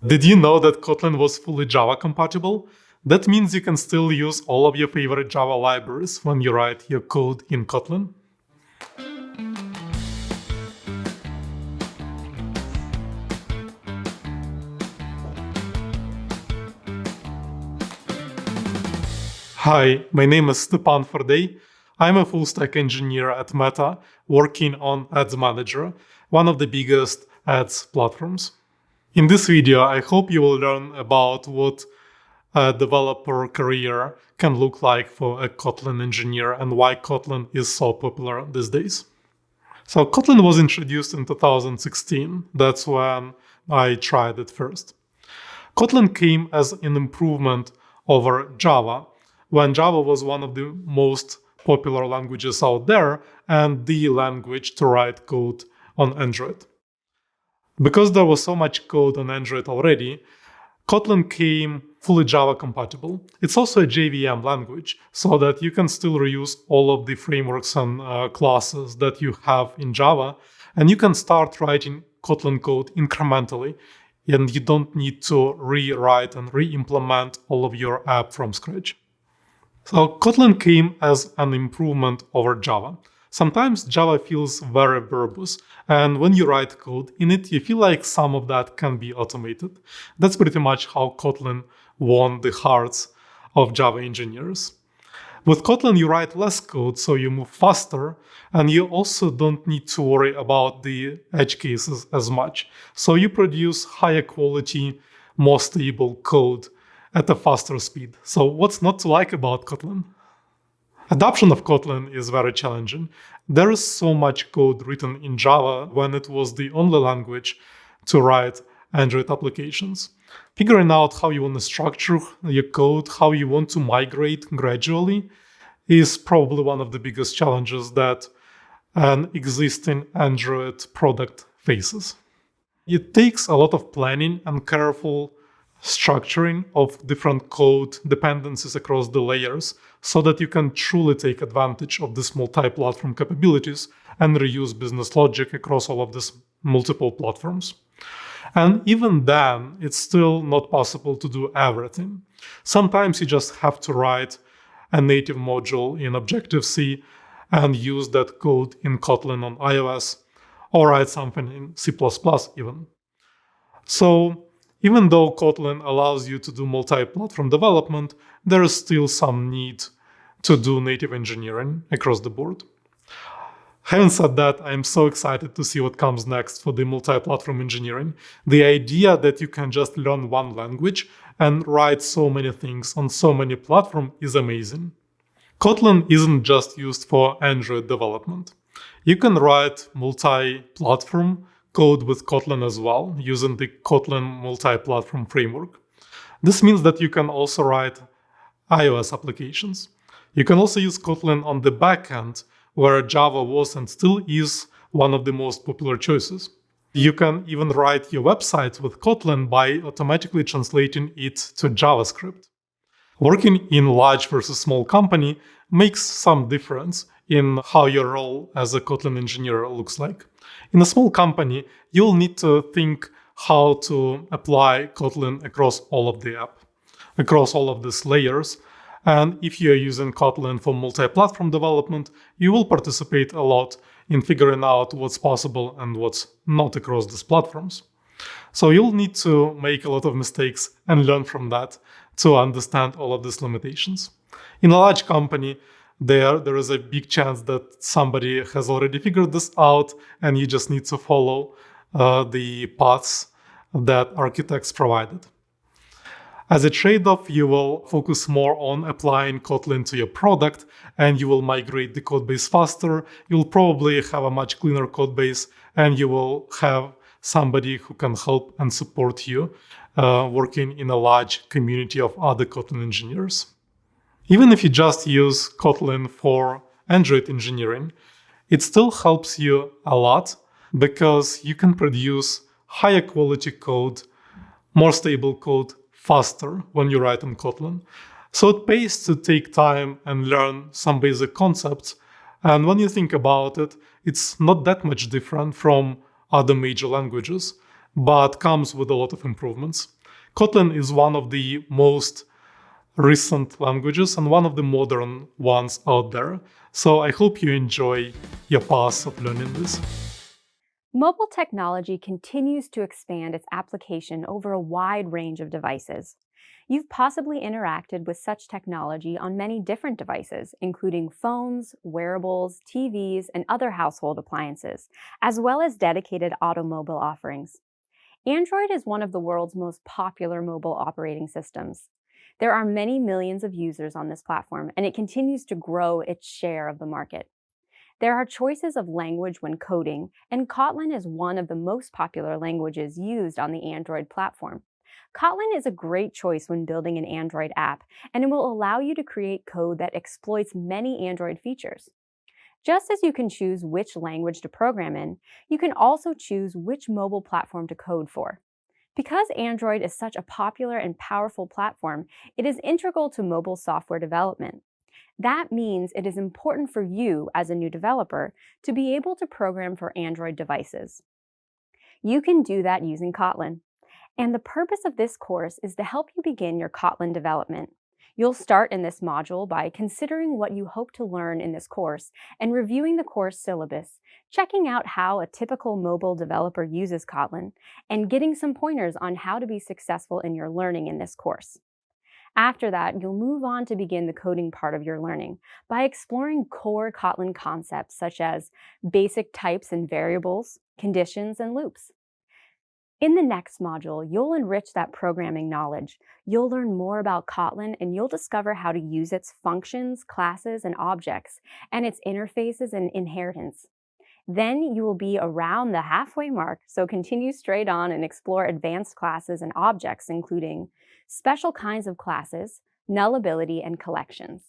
Did you know that Kotlin was fully Java compatible? That means you can still use all of your favorite Java libraries when you write your code in Kotlin. Hi, my name is Stepan Fardey. I'm a full-stack engineer at Meta, working on Ads Manager, one of the biggest ads platforms. In this video, I hope you will learn about what a developer career can look like for a Kotlin engineer and why Kotlin is so popular these days. So Kotlin was introduced in 2016. That's when I tried it first. Kotlin came as an improvement over Java, when Java was one of the most popular languages out there and the language to write code on Android. Because there was so much code on Android already, Kotlin came fully Java compatible. It's also a JVM language, so that you can still reuse all of the frameworks and classes that you have in Java, and you can start writing Kotlin code incrementally, and you don't need to rewrite and re-implement all of your app from scratch. So Kotlin came as an improvement over Java. Sometimes Java feels very verbose, and when you write code in it, you feel like some of that can be automated. That's pretty much how Kotlin won the hearts of Java engineers. With Kotlin, you write less code, so you move faster, and you also don't need to worry about the edge cases as much. So you produce higher quality, more stable code at a faster speed. So what's not to like about Kotlin? Adoption of Kotlin is very challenging. There is so much code written in Java when it was the only language to write Android applications. Figuring out how you want to structure your code, how you want to migrate gradually, is probably one of the biggest challenges that an existing Android product faces. It takes a lot of planning and careful structuring of different code dependencies across the layers so that you can truly take advantage of these multi-platform capabilities and reuse business logic across all of these multiple platforms. And even then, it's still not possible to do everything. Sometimes you just have to write a native module in Objective-C and use that code in Kotlin on iOS, or write something in C++ even. So even though Kotlin allows you to do multi-platform development, there is still some need to do native engineering across the board. Having said that, I'm so excited to see what comes next for the multi-platform engineering. The idea that you can just learn one language and write so many things on so many platforms is amazing. Kotlin isn't just used for Android development. You can write multi-platform code with Kotlin as well, using the Kotlin multi-platform framework. This means that you can also write iOS applications. You can also use Kotlin on the backend, where Java was and still is one of the most popular choices. You can even write your website with Kotlin by automatically translating it to JavaScript. Working in large versus small company makes some difference in how your role as a Kotlin engineer looks like. In a small company, you'll need to think how to apply Kotlin across all of the app, across all of these layers. And if you're using Kotlin for multi-platform development, you will participate a lot in figuring out what's possible and what's not across these platforms. So you'll need to make a lot of mistakes and learn from that to understand all of these limitations. In a large company, there is a big chance that somebody has already figured this out, and you just need to follow the paths that architects provided. As a trade-off, you will focus more on applying Kotlin to your product, and you will migrate the codebase faster. You'll probably have a much cleaner codebase, and you will have somebody who can help and support you working in a large community of other Kotlin engineers. Even if you just use Kotlin for Android engineering, it still helps you a lot because you can produce higher quality code, more stable code faster when you write in Kotlin. So it pays to take time and learn some basic concepts. And when you think about it, it's not that much different from other major languages. but comes with a lot of improvements. Kotlin is one of the most recent languages and one of the modern ones out there. So I hope you enjoy your path of learning this. Mobile technology continues to expand its application over a wide range of devices. You've possibly interacted with such technology on many different devices, including phones, wearables, TVs, and other household appliances, as well as dedicated automobile offerings. Android is one of the world's most popular mobile operating systems. There are many millions of users on this platform, and it continues to grow its share of the market. There are choices of language when coding, and Kotlin is one of the most popular languages used on the Android platform. Kotlin is a great choice when building an Android app, and it will allow you to create code that exploits many Android features. Just as you can choose which language to program in, you can also choose which mobile platform to code for. Because Android is such a popular and powerful platform, it is integral to mobile software development. That means it is important for you as a new developer to be able to program for Android devices. You can do that using Kotlin. And the purpose of this course is to help you begin your Kotlin development. You'll start in this module by considering what you hope to learn in this course and reviewing the course syllabus, checking out how a typical mobile developer uses Kotlin, and getting some pointers on how to be successful in your learning in this course. After that, you'll move on to begin the coding part of your learning by exploring core Kotlin concepts such as basic types and variables, conditions, and loops. In the next module, you'll enrich that programming knowledge. You'll learn more about Kotlin, and you'll discover how to use its functions, classes, and objects, and its interfaces and inheritance. Then you will be around the halfway mark, so continue straight on and explore advanced classes and objects, including special kinds of classes, nullability, and collections.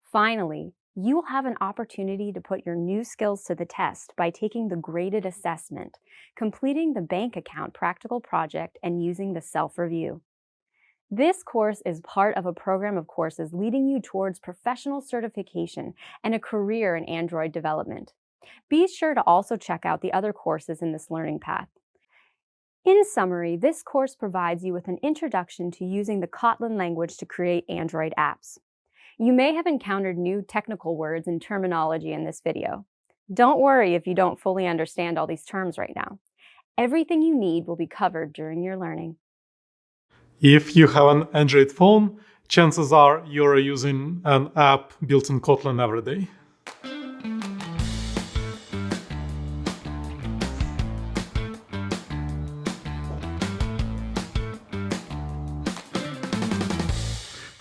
Finally, you will have an opportunity to put your new skills to the test by taking the graded assessment, completing the bank account practical project, and using the self-review. This course is part of a program of courses leading you towards professional certification and a career in Android development. Be sure to also check out the other courses in this learning path. In summary, this course provides you with an introduction to using the Kotlin language to create Android apps. You may have encountered new technical words and terminology in this video. Don't worry if you don't fully understand all these terms right now. Everything you need will be covered during your learning. If you have an Android phone, chances are you're using an app built in Kotlin every day.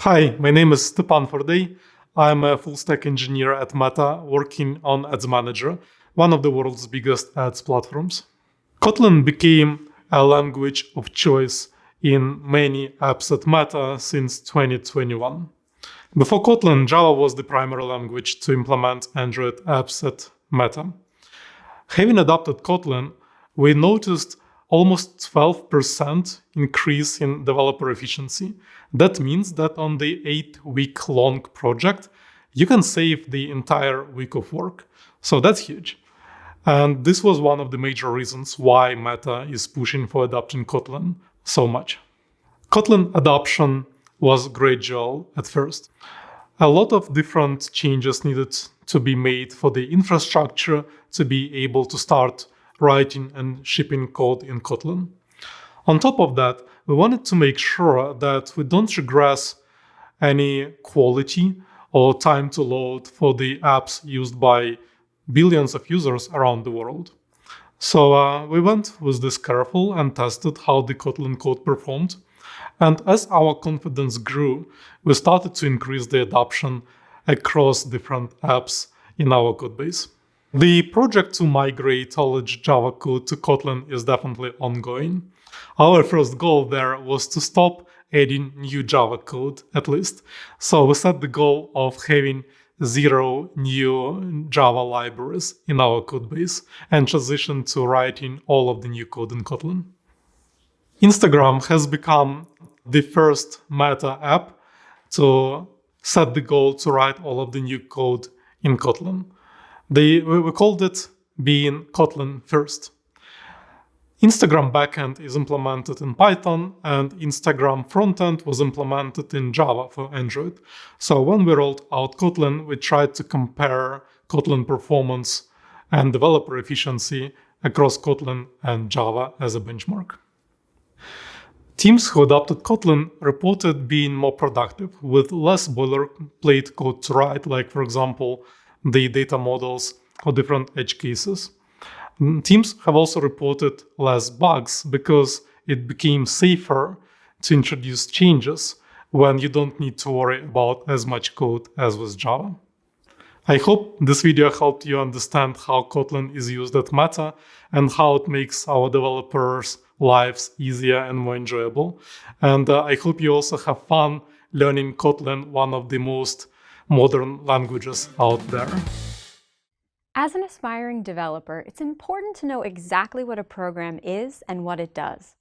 Hi, my name is Stepan Fordey. I'm a full-stack engineer at Meta working on Ads Manager, one of the world's biggest ads platforms. Kotlin became a language of choice in many apps at Meta since 2021. Before Kotlin, Java was the primary language to implement Android apps at Meta. Having adopted Kotlin, we noticed almost 12% increase in developer efficiency. That means that on the 8-week-long project, you can save the entire week of work. So that's huge. And this was one of the major reasons why Meta is pushing for adopting Kotlin so much. Kotlin adoption was gradual at first. A lot of different changes needed to be made for the infrastructure to be able to start writing and shipping code in Kotlin. On top of that, we wanted to make sure that we don't regress any quality or time to load for the apps used by billions of users around the world. So we went with this careful and tested how the Kotlin code performed. And as our confidence grew, we started to increase the adoption across different apps in our codebase. The project to migrate all Java code to Kotlin is definitely ongoing. Our first goal there was to stop adding new Java code, at least. So we set the goal of having 0 new Java libraries in our codebase and transition to writing all of the new code in Kotlin. Instagram has become the first Meta app to set the goal to write all of the new code in Kotlin. We called it being Kotlin first. Instagram backend is implemented in Python, and Instagram frontend was implemented in Java for Android. So when we rolled out Kotlin, we tried to compare Kotlin performance and developer efficiency across Kotlin and Java as a benchmark. Teams who adopted Kotlin reported being more productive with less boilerplate code to write, like, for example, the data models or different edge cases. Teams have also reported less bugs because it became safer to introduce changes when you don't need to worry about as much code as with Java. I hope this video helped you understand how Kotlin is used at Meta and how it makes our developers' lives easier and more enjoyable. And I hope you also have fun learning Kotlin, one of the most modern languages out there. As an aspiring developer, it's important to know exactly what a program is and what it does.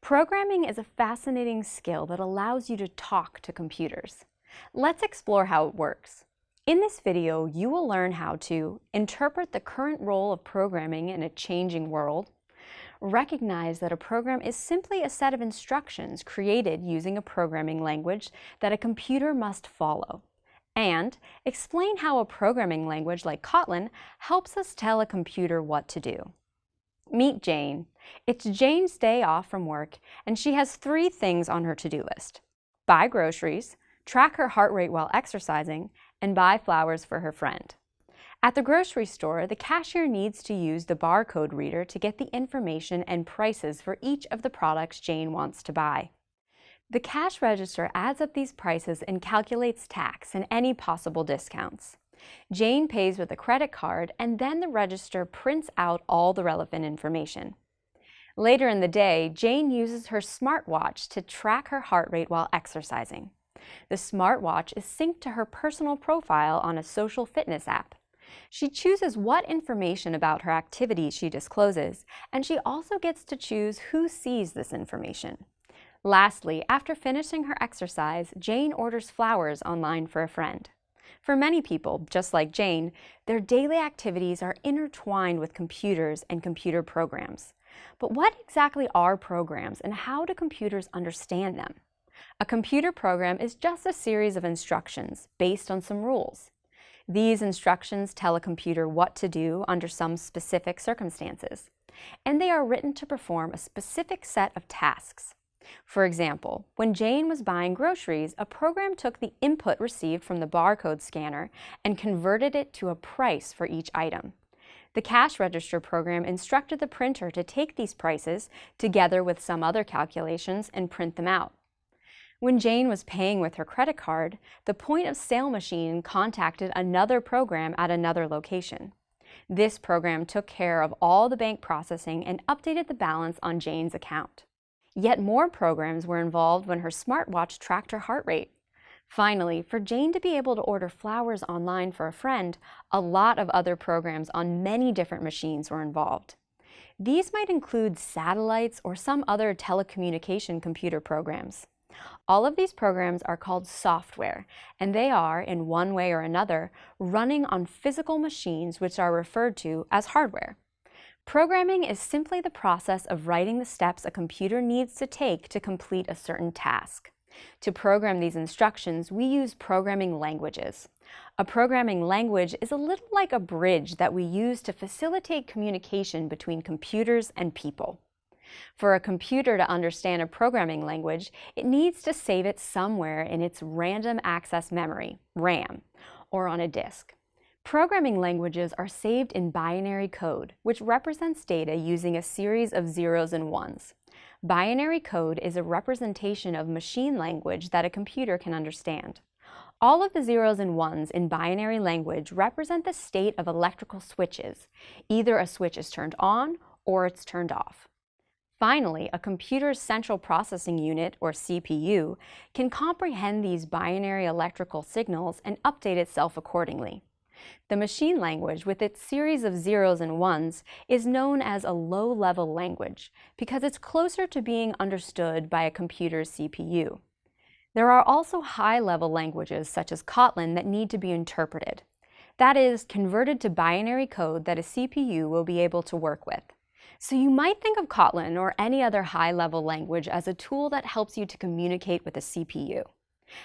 Programming is a fascinating skill that allows you to talk to computers. Let's explore how it works. In this video, you will learn how to interpret the current role of programming in a changing world, recognize that a program is simply a set of instructions created using a programming language that a computer must follow, and explain how a programming language like Kotlin helps us tell a computer what to do. Meet Jane. It's Jane's day off from work, and she has 3 things on her to-do list: buy groceries, track her heart rate while exercising, and buy flowers for her friend. At the grocery store, the cashier needs to use the barcode reader to get the information and prices for each of the products Jane wants to buy. The cash register adds up these prices and calculates tax and any possible discounts. Jane pays with a credit card, and then the register prints out all the relevant information. Later in the day, Jane uses her smartwatch to track her heart rate while exercising. The smartwatch is synced to her personal profile on a social fitness app. She chooses what information about her activity she discloses, and she also gets to choose who sees this information. Lastly, after finishing her exercise, Jane orders flowers online for a friend. For many people, just like Jane, their daily activities are intertwined with computers and computer programs. But what exactly are programs, and how do computers understand them? A computer program is just a series of instructions based on some rules. These instructions tell a computer what to do under some specific circumstances, and they are written to perform a specific set of tasks. For example, when Jane was buying groceries, a program took the input received from the barcode scanner and converted it to a price for each item. The cash register program instructed the printer to take these prices, together with some other calculations, and print them out. When Jane was paying with her credit card, the point-of-sale machine contacted another program at another location. This program took care of all the bank processing and updated the balance on Jane's account. Yet more programs were involved when her smartwatch tracked her heart rate. Finally, for Jane to be able to order flowers online for a friend, a lot of other programs on many different machines were involved. These might include satellites or some other telecommunication computer programs. All of these programs are called software, and they are, in one way or another, running on physical machines which are referred to as hardware. Programming is simply the process of writing the steps a computer needs to take to complete a certain task. To program these instructions, we use programming languages. A programming language is a little like a bridge that we use to facilitate communication between computers and people. For a computer to understand a programming language, it needs to save it somewhere in its random access memory, RAM, or on a disk. Programming languages are saved in binary code, which represents data using a series of zeros and ones. Binary code is a representation of machine language that a computer can understand. All of the zeros and ones in binary language represent the state of electrical switches. Either a switch is turned on or it's turned off. Finally, a computer's central processing unit, or CPU, can comprehend these binary electrical signals and update itself accordingly. The machine language, with its series of zeros and ones, is known as a low-level language because it's closer to being understood by a computer's CPU. There are also high-level languages, such as Kotlin, that need to be interpreted. That is, converted to binary code that a CPU will be able to work with. So you might think of Kotlin or any other high-level language as a tool that helps you to communicate with a CPU.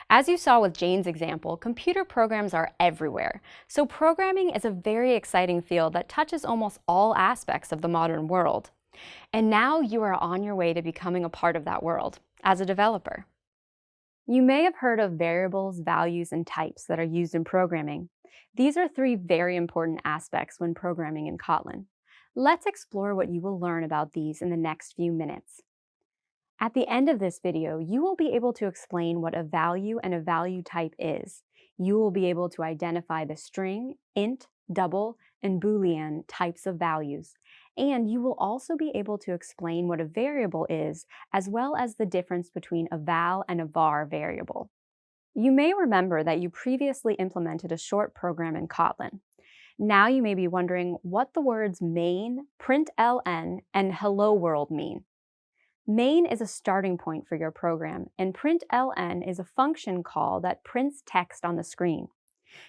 As you saw with Jane's example, computer programs are everywhere, so programming is a very exciting field that touches almost all aspects of the modern world. And now you are on your way to becoming a part of that world as a developer. You may have heard of variables, values, and types that are used in programming. These are three very important aspects when programming in Kotlin. Let's explore what you will learn about these in the next few minutes. At the end of this video, you will be able to explain what a value and a value type is. You will be able to identify the string, int, double, and boolean types of values. And you will also be able to explain what a variable is, as well as the difference between a val and a var variable. You may remember that you previously implemented a short program in Kotlin. Now you may be wondering what the words main, println, and hello world mean. Main is a starting point for your program, and println is a function call that prints text on the screen.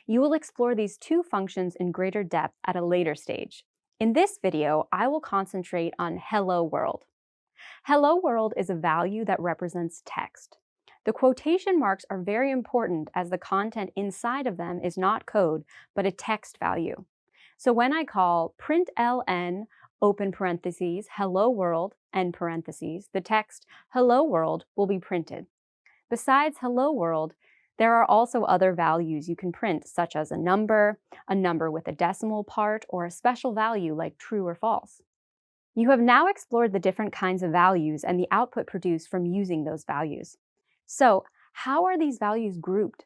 You will explore these two functions in greater depth at a later stage. In this video, I will concentrate on hello world. Hello world is a value that represents text. The quotation marks are very important as the content inside of them is not code, but a text value. So when I call println open parentheses, hello world, end parentheses, the text hello world will be printed. Besides hello world, there are also other values you can print, such as a number with a decimal part, or a special value like true or false. You have now explored the different kinds of values and the output produced from using those values. So, how are these values grouped?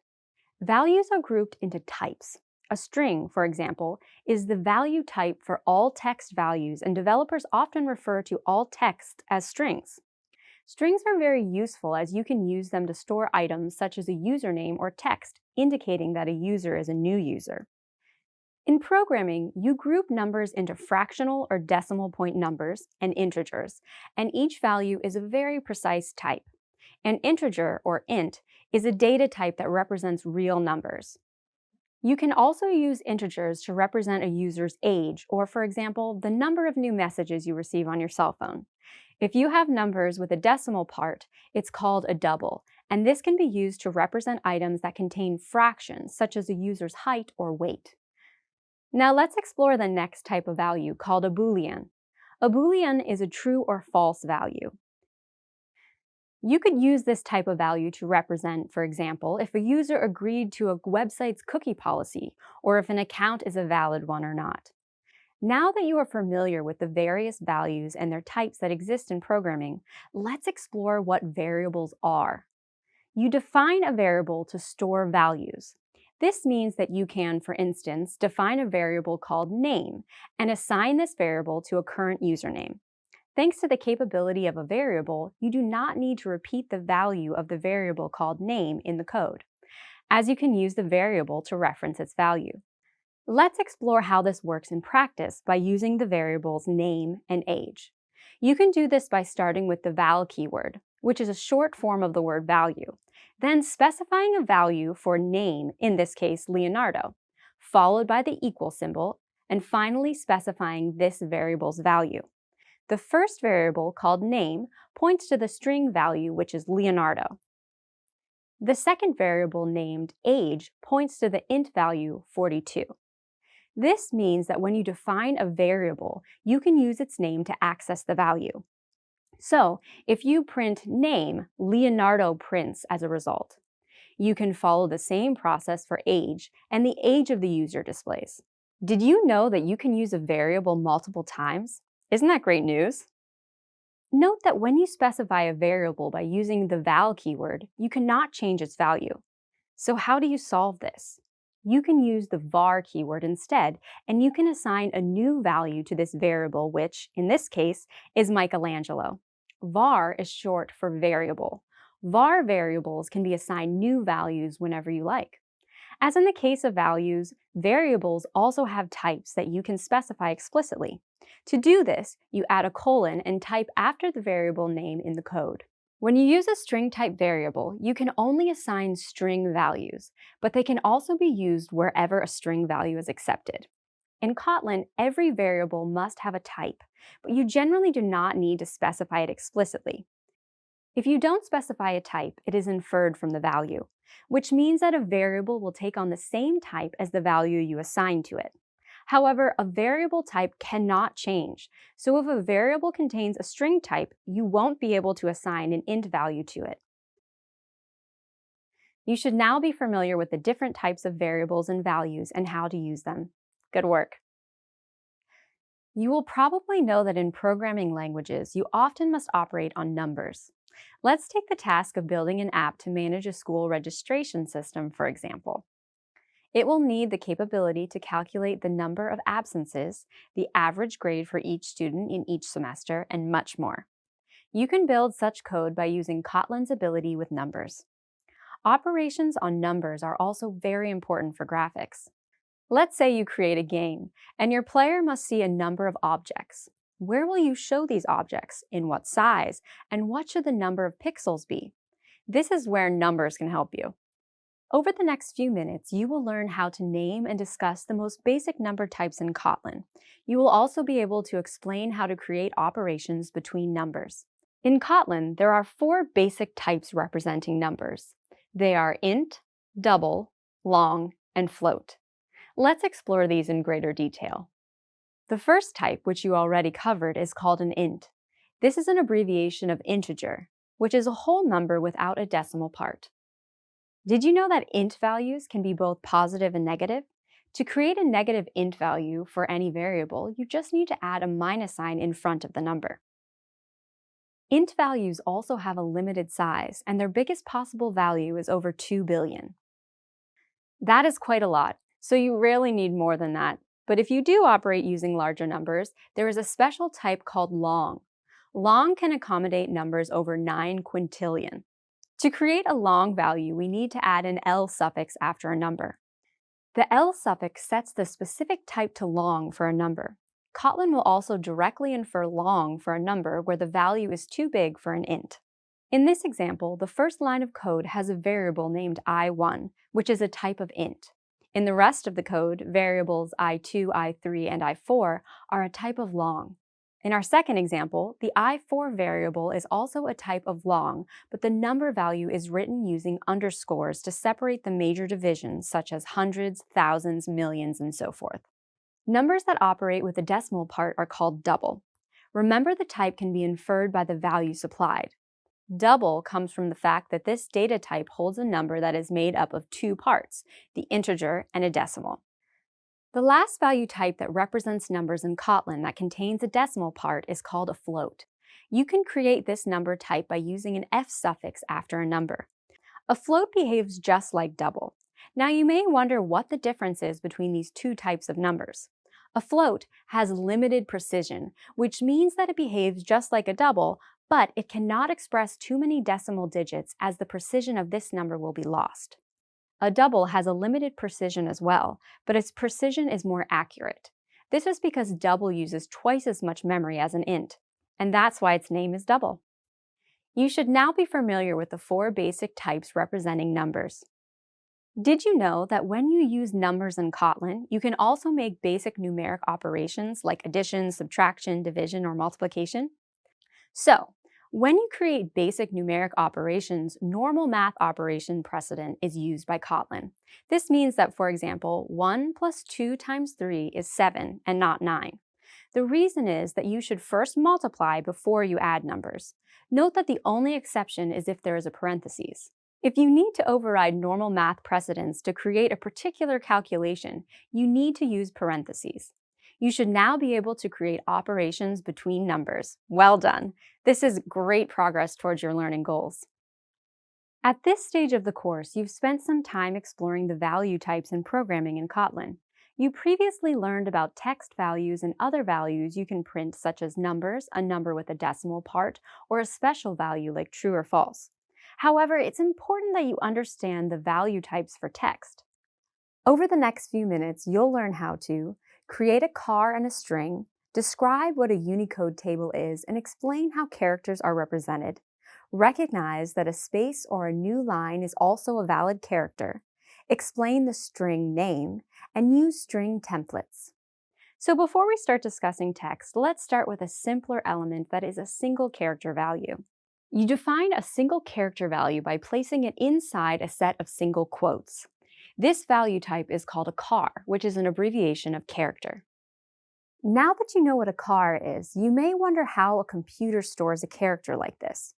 Values are grouped into types. A string, for example, is the value type for all text values, and developers often refer to all text as strings. Strings are very useful as you can use them to store items such as a username or text, indicating that a user is a new user. In programming, you group numbers into fractional or decimal point numbers and integers, and each value is a very precise type. An integer, or int, is a data type that represents real numbers. You can also use integers to represent a user's age, or for example, the number of new messages you receive on your cell phone. If you have numbers with a decimal part, it's called a double, and this can be used to represent items that contain fractions, such as a user's height or weight. Now let's explore the next type of value, called a boolean. A boolean is a true or false value. You could use this type of value to represent, for example, if a user agreed to a website's cookie policy, or if an account is a valid one or not. Now that you are familiar with the various values and their types that exist in programming, let's explore what variables are. You define a variable to store values. This means that you can, for instance, define a variable called name and assign this variable to a current username. Thanks to the capability of a variable, you do not need to repeat the value of the variable called name in the code, as you can use the variable to reference its value. Let's explore how this works in practice by using the variables name and age. You can do this by starting with the val keyword, which is a short form of the word value, then specifying a value for name, in this case Leonardo, followed by the equal symbol, and finally specifying this variable's value. The first variable, called name, points to the string value, which is Leonardo. The second variable, named age, points to the int value 42. This means that when you define a variable, you can use its name to access the value. So, if you print name, Leonardo prints as a result. You can follow the same process for age, and the age of the user displays. Did you know that you can use a variable multiple times? Isn't that great news? Note that when you specify a variable by using the val keyword, you cannot change its value. So how do you solve this? You can use the var keyword instead, and you can assign a new value to this variable, which, in this case, is Michelangelo. Var is short for variable. Var variables can be assigned new values whenever you like. As in the case of values, variables also have types that you can specify explicitly. To do this, you add a colon and type after the variable name in the code. When you use a string type variable, you can only assign string values, but they can also be used wherever a string value is accepted. In Kotlin, every variable must have a type, but you generally do not need to specify it explicitly. If you don't specify a type, it is inferred from the value, which means that a variable will take on the same type as the value you assign to it. However, a variable type cannot change, so if a variable contains a string type, you won't be able to assign an int value to it. You should now be familiar with the different types of variables and values and how to use them. Good work. You will probably know that in programming languages, you often must operate on numbers. Let's take the task of building an app to manage a school registration system, for example. It will need the capability to calculate the number of absences, the average grade for each student in each semester, and much more. You can build such code by using Kotlin's ability with numbers. Operations on numbers are also very important for graphics. Let's say you create a game, and your player must see a number of objects. Where will you show these objects? In what size? And what should the number of pixels be? This is where numbers can help you. Over the next few minutes, you will learn how to name and discuss the most basic number types in Kotlin. You will also be able to explain how to create operations between numbers. In Kotlin, there are 4 basic types representing numbers. They are int, double, long, and float. Let's explore these in greater detail. The first type, which you already covered, is called an int. This is an abbreviation of integer, which is a whole number without a decimal part. Did you know that int values can be both positive and negative? To create a negative int value for any variable, you just need to add a minus sign in front of the number. Int values also have a limited size, and their biggest possible value is over 2 billion. That is quite a lot, so you rarely need more than that. But if you do operate using larger numbers, there is a special type called long. Long can accommodate numbers over 9 quintillion. To create a long value, we need to add an L suffix after a number. The L suffix sets the specific type to long for a number. Kotlin will also directly infer long for a number where the value is too big for an int. In this example, the first line of code has a variable named I1, which is a type of int. In the rest of the code, variables I2, I3, and I4 are a type of long. In our second example, the I4 variable is also a type of long, but the number value is written using underscores to separate the major divisions such as hundreds, thousands, millions, and so forth. Numbers that operate with a decimal part are called double. Remember, the type can be inferred by the value supplied. Double comes from the fact that this data type holds a number that is made up of 2 parts, the integer and a decimal. The last value type that represents numbers in Kotlin that contains a decimal part is called a float. You can create this number type by using an F suffix after a number. A float behaves just like double. Now you may wonder what the difference is between these 2 types of numbers. A float has limited precision, which means that it behaves just like a double, but it cannot express too many decimal digits as the precision of this number will be lost. A double has a limited precision as well, but its precision is more accurate. This is because double uses twice as much memory as an int, and that's why its name is double. You should now be familiar with the 4 basic types representing numbers. Did you know that when you use numbers in Kotlin, you can also make basic numeric operations like addition, subtraction, division, or multiplication? So, when you create basic numeric operations, normal math operation precedent is used by Kotlin. This means that, for example, 1 plus 2 times 3 is 7 and not 9. The reason is that you should first multiply before you add numbers. Note that the only exception is if there is a parentheses. If you need to override normal math precedents to create a particular calculation, you need to use parentheses. You should now be able to create operations between numbers. Well done! This is great progress towards your learning goals. At this stage of the course, you've spent some time exploring the value types in programming in Kotlin. You previously learned about text values and other values you can print, such as numbers, a number with a decimal part, or a special value like true or false. However, it's important that you understand the value types for text. Over the next few minutes, you'll learn how to create a car and a string, describe what a Unicode table is, and explain how characters are represented. Recognize that a space or a new line is also a valid character. Explain the string name, and use string templates. So before we start discussing text, let's start with a simpler element that is a single character value. You define a single character value by placing it inside a set of single quotes. This value type is called a char, which is an abbreviation of character. Now that you know what a char is, you may wonder how a computer stores a character like this.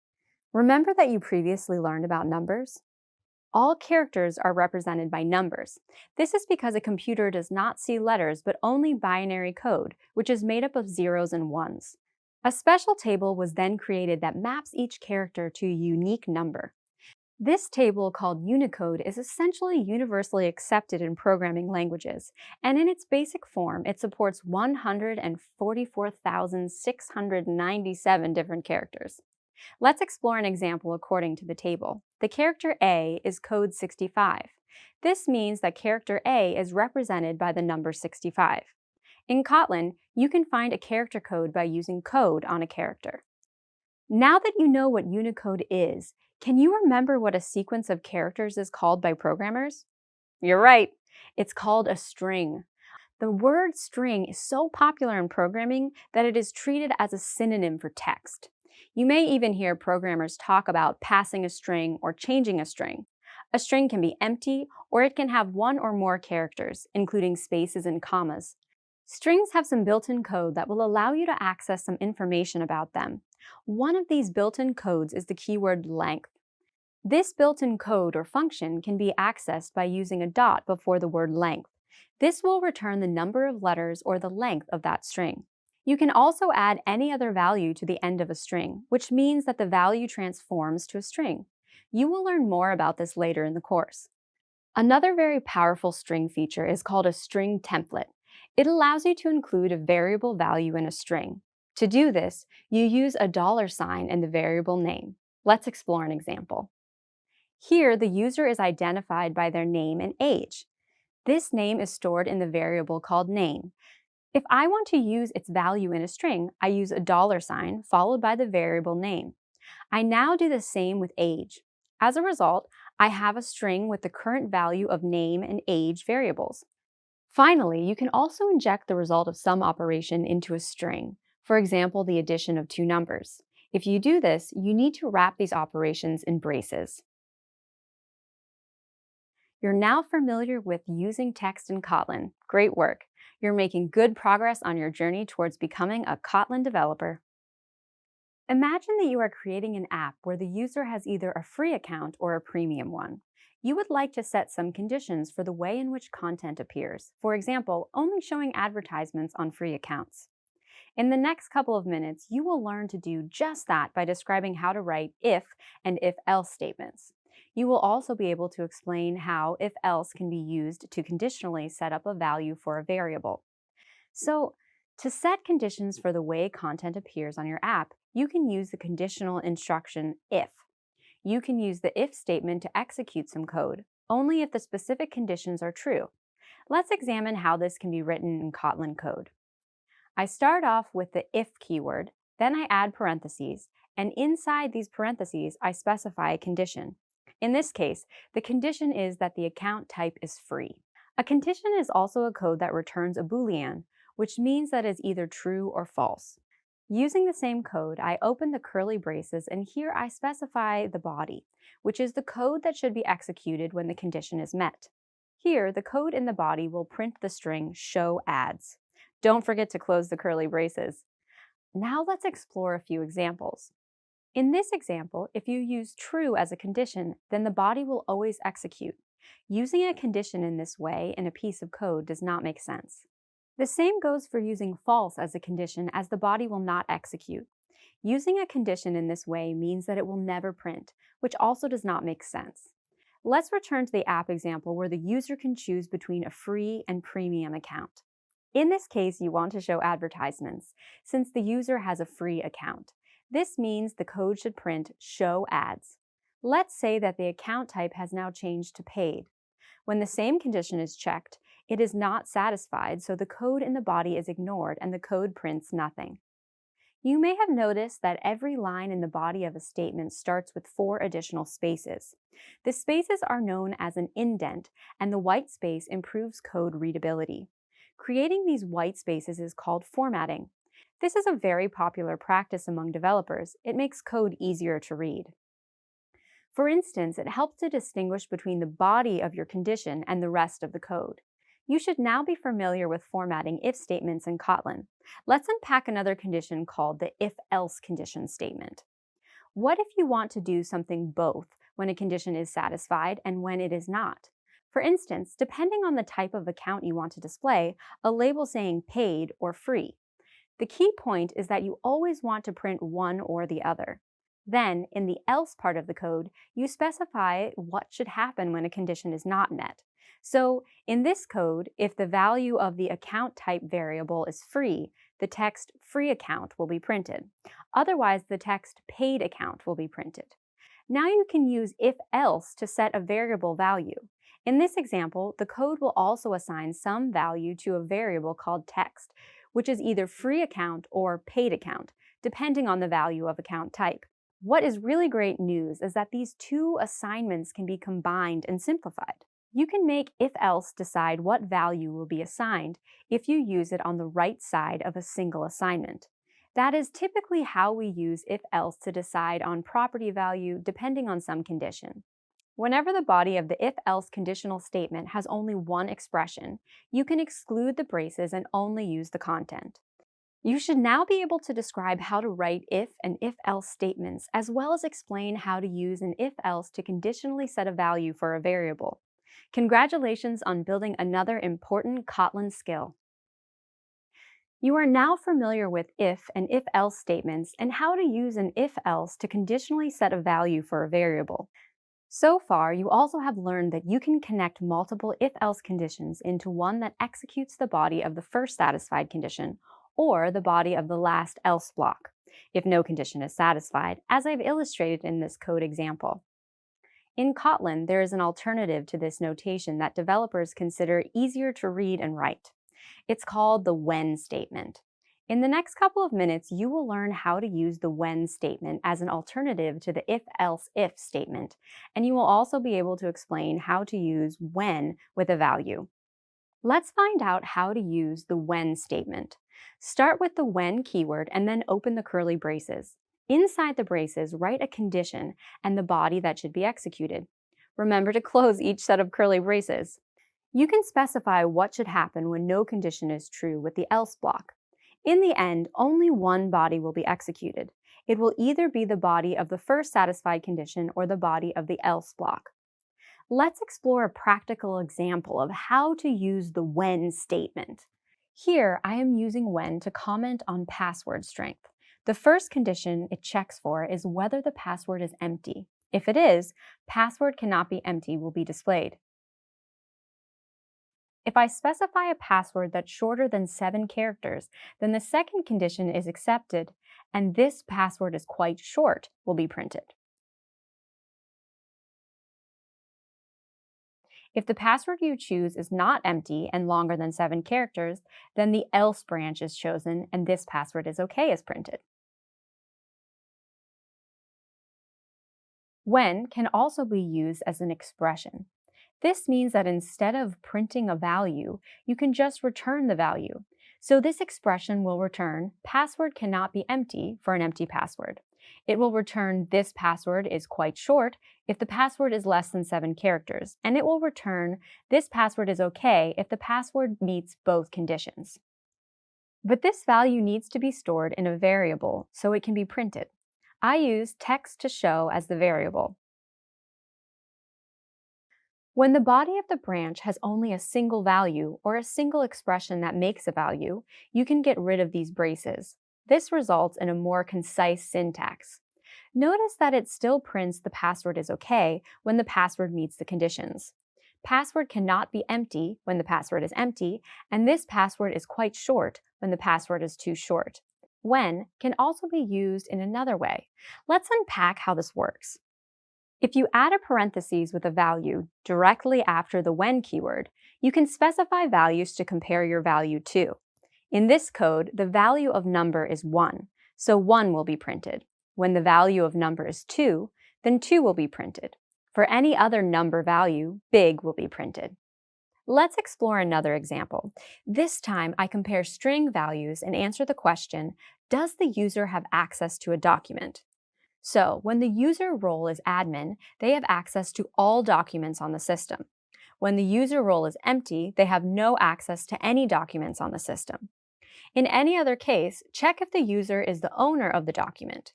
Remember that you previously learned about numbers? All characters are represented by numbers. This is because a computer does not see letters but only binary code, which is made up of zeros and ones. A special table was then created that maps each character to a unique number. This table, called Unicode, is essentially universally accepted in programming languages, and in its basic form, it supports 144,697 different characters. Let's explore an example according to the table. The character A is code 65. This means that character A is represented by the number 65. In Kotlin, you can find a character code by using code on a character. Now that you know what Unicode is, can you remember what a sequence of characters is called by programmers? You're right, it's called a string. The word string is so popular in programming that it is treated as a synonym for text. You may even hear programmers talk about passing a string or changing a string. A string can be empty, or it can have one or more characters, including spaces and commas. Strings have some built-in code that will allow you to access some information about them. One of these built-in codes is the keyword length. This built-in code or function can be accessed by using a dot before the word length. This will return the number of letters or the length of that string. You can also add any other value to the end of a string, which means that the value transforms to a string. You will learn more about this later in the course. Another very powerful string feature is called a string template. It allows you to include a variable value in a string. To do this, you use a $sign in the variable name. Let's explore an example. Here, the user is identified by their name and age. This name is stored in the variable called name. If I want to use its value in a string, I use a $sign followed by the variable name. I now do the same with age. As a result, I have a string with the current value of name and age variables. Finally, you can also inject the result of some operation into a string, for example, the addition of two numbers. If you do this, you need to wrap these operations in braces. You're now familiar with using text in Kotlin. Great work! You're making good progress on your journey towards becoming a Kotlin developer. Imagine that you are creating an app where the user has either a free account or a premium one. You would like to set some conditions for the way in which content appears. For example, only showing advertisements on free accounts. In the next couple of minutes, you will learn to do just that by describing how to write if and if-else statements. You will also be able to explain how if-else can be used to conditionally set up a value for a variable. So, to set conditions for the way content appears on your app, you can use the conditional instruction if. You can use the if statement to execute some code, only if the specific conditions are true. Let's examine how this can be written in Kotlin code. I start off with the if keyword, then I add parentheses, and inside these parentheses, I specify a condition. In this case, the condition is that the account type is free. A condition is also a code that returns a Boolean, which means that it's either true or false. Using the same code, I open the curly braces and here I specify the body, which is the code that should be executed when the condition is met. Here, the code in the body will print the string show ads. Don't forget to close the curly braces. Now let's explore a few examples. In this example, if you use true as a condition, then the body will always execute. Using a condition in this way in a piece of code does not make sense. The same goes for using false as a condition, as the body will not execute. Using a condition in this way means that it will never print, which also does not make sense. Let's return to the app example where the user can choose between a free and premium account. In this case, you want to show advertisements, since the user has a free account. This means the code should print show ads. Let's say that the account type has now changed to paid. When the same condition is checked, it is not satisfied, so the code in the body is ignored and the code prints nothing. You may have noticed that every line in the body of a statement starts with 4 additional spaces. The spaces are known as an indent, and the white space improves code readability. Creating these white spaces is called formatting. This is a very popular practice among developers. It makes code easier to read. For instance, it helps to distinguish between the body of your condition and the rest of the code. You should now be familiar with formatting if statements in Kotlin. Let's unpack another condition called the if-else condition statement. What if you want to do something both when a condition is satisfied and when it is not? For instance, depending on the type of account you want to display, a label saying paid or free. The key point is that you always want to print one or the other. Then, in the else part of the code, you specify what should happen when a condition is not met. So, in this code, if the value of the account type variable is free, the text free account will be printed. Otherwise, the text paid account will be printed. Now you can use if-else to set a variable value. In this example, the code will also assign some value to a variable called text, which is either free account or paid account, depending on the value of account type. What is really great news is that these two assignments can be combined and simplified. You can make if-else decide what value will be assigned if you use it on the right side of a single assignment. That is typically how we use if-else to decide on property value depending on some condition. Whenever the body of the if-else conditional statement has only one expression, you can exclude the braces and only use the content. You should now be able to describe how to write if and if-else statements, as well as explain how to use an if-else to conditionally set a value for a variable. Congratulations on building another important Kotlin skill. You are now familiar with if and if-else statements and how to use an if-else to conditionally set a value for a variable. So far, you also have learned that you can connect multiple if-else conditions into one that executes the body of the first satisfied condition or the body of the last else block, if no condition is satisfied, as I've illustrated in this code example. In Kotlin, there is an alternative to this notation that developers consider easier to read and write. It's called the when statement. In the next couple of minutes, you will learn how to use the when statement as an alternative to the if-else if statement, and you will also be able to explain how to use when with a value. Let's find out how to use the when statement. Start with the when keyword and then open the curly braces. Inside the braces, write a condition and the body that should be executed. Remember to close each set of curly braces. You can specify what should happen when no condition is true with the else block. In the end, only one body will be executed. It will either be the body of the first satisfied condition or the body of the else block. Let's explore a practical example of how to use the when statement. Here, I am using when to comment on password strength. The first condition it checks for is whether the password is empty. If it is, password cannot be empty will be displayed. If I specify a password that's shorter than 7 characters, then the second condition is accepted, and this password is quite short will be printed. If the password you choose is not empty and longer than 7 characters, then the else branch is chosen and this password is okay is printed. When can also be used as an expression. This means that instead of printing a value, you can just return the value. So this expression will return password cannot be empty for an empty password. It will return this password is quite short if the password is less than 7 characters, and it will return this password is okay if the password meets both conditions. But this value needs to be stored in a variable so it can be printed. I use text to show as the variable. When the body of the branch has only a single value or a single expression that makes a value, you can get rid of these braces. This results in a more concise syntax. Notice that it still prints the password is okay when the password meets the conditions. Password cannot be empty when the password is empty, and this password is quite short when the password is too short. When can also be used in another way. Let's unpack how this works. If you add a parentheses with a value directly after the when keyword, you can specify values to compare your value to. In this code, the value of number is 1, so 1 will be printed. When the value of number is 2, then 2 will be printed. For any other number value, big will be printed. Let's explore another example. This time, I compare string values and answer the question, does the user have access to a document? So, when the user role is admin, they have access to all documents on the system. When the user role is empty, they have no access to any documents on the system. In any other case, check if the user is the owner of the document.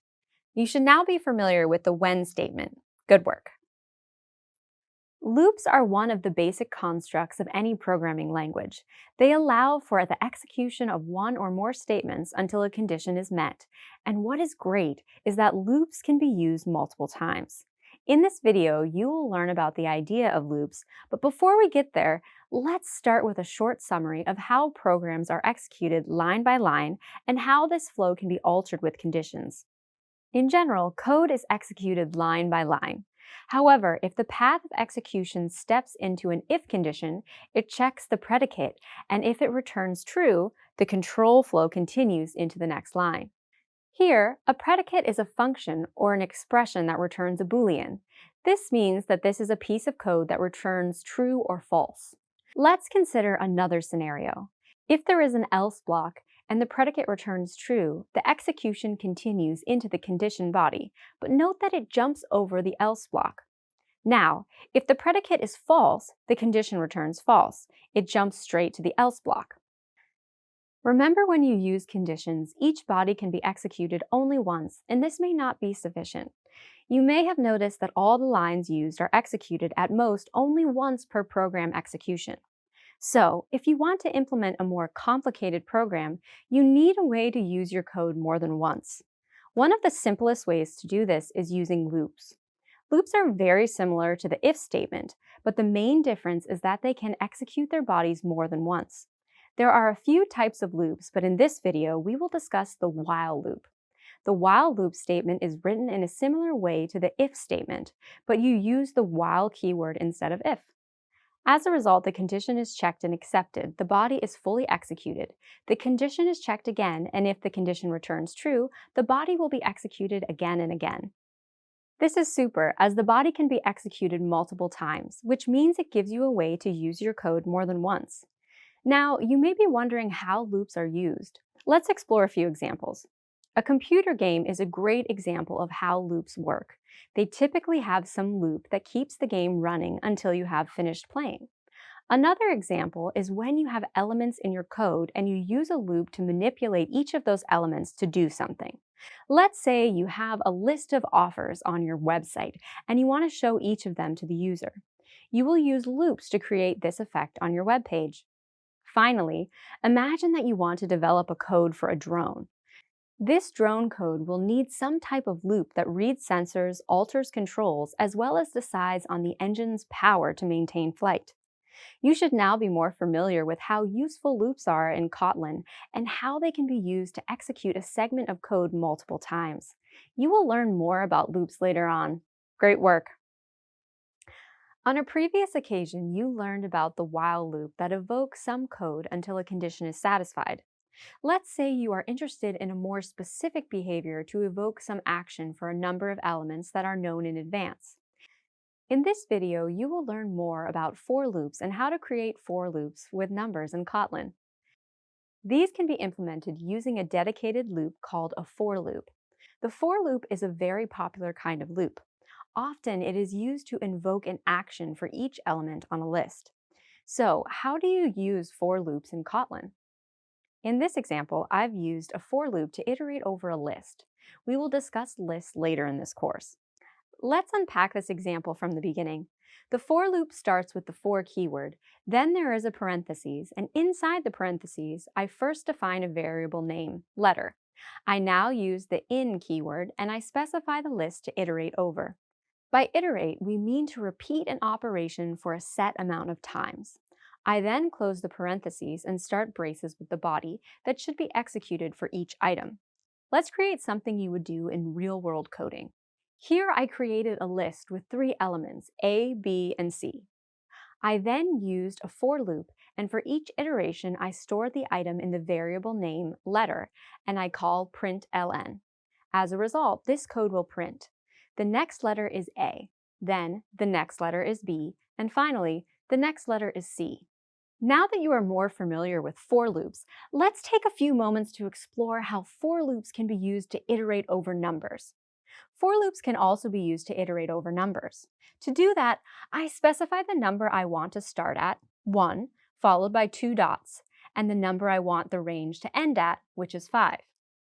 You should now be familiar with the when statement. Good work. Loops are one of the basic constructs of any programming language. They allow for the execution of one or more statements until a condition is met. And what is great is that loops can be used multiple times. In this video, you will learn about the idea of loops, but before we get there, let's start with a short summary of how programs are executed line by line and how this flow can be altered with conditions. In general, code is executed line by line. However, if the path of execution steps into an if condition, it checks the predicate, and if it returns true, the control flow continues into the next line. Here, a predicate is a function or an expression that returns a Boolean. This means that this is a piece of code that returns true or false. Let's consider another scenario. If there is an else block, and the predicate returns true, the execution continues into the condition body, but note that it jumps over the else block. Now, if the predicate is false, the condition returns false. It jumps straight to the else block. Remember, when you use conditions, each body can be executed only once, and this may not be sufficient. You may have noticed that all the lines used are executed at most only once per program execution. So, if you want to implement a more complicated program, you need a way to use your code more than once. One of the simplest ways to do this is using loops. Loops are very similar to the if statement, but the main difference is that they can execute their bodies more than once. There are a few types of loops, but in this video, we will discuss the while loop. The while loop statement is written in a similar way to the if statement, but you use the while keyword instead of if. As a result, the condition is checked and accepted. The body is fully executed. The condition is checked again, and if the condition returns true, the body will be executed again and again. This is super, as the body can be executed multiple times, which means it gives you a way to use your code more than once. Now, you may be wondering how loops are used. Let's explore a few examples. A computer game is a great example of how loops work. They typically have some loop that keeps the game running until you have finished playing. Another example is when you have elements in your code and you use a loop to manipulate each of those elements to do something. Let's say you have a list of offers on your website and you want to show each of them to the user. You will use loops to create this effect on your web page. Finally, imagine that you want to develop a code for a drone. This drone code will need some type of loop that reads sensors, alters controls, as well as decides on the engine's power to maintain flight. You should now be more familiar with how useful loops are in Kotlin and how they can be used to execute a segment of code multiple times. You will learn more about loops later on. Great work! On a previous occasion, you learned about the while loop that evokes some code until a condition is satisfied. Let's say you are interested in a more specific behavior to evoke some action for a number of elements that are known in advance. In this video, you will learn more about for loops and how to create for loops with numbers in Kotlin. These can be implemented using a dedicated loop called a for loop. The for loop is a very popular kind of loop. Often, it is used to invoke an action for each element on a list. So, how do you use for loops in Kotlin? In this example, I've used a for loop to iterate over a list. We will discuss lists later in this course. Let's unpack this example from the beginning. The for loop starts with the for keyword, then there is a parentheses, and inside the parentheses, I first define a variable name, letter. I now use the in keyword, and I specify the list to iterate over. By iterate, we mean to repeat an operation for a set amount of times. I then close the parentheses and start braces with the body that should be executed for each item. Let's create something you would do in real-world coding. Here I created a list with 3 elements, A, B, and C. I then used a for loop, and for each iteration I stored the item in the variable name letter, and I call println. As a result, this code will print. The next letter is A, then the next letter is B, and finally, the next letter is C. Now that you are more familiar with for loops, let's take a few moments to explore how for loops can be used to iterate over numbers. For loops can also be used to iterate over numbers. To do that, I specify the number I want to start at, 1, followed by 2 dots, and the number I want the range to end at, which is 5.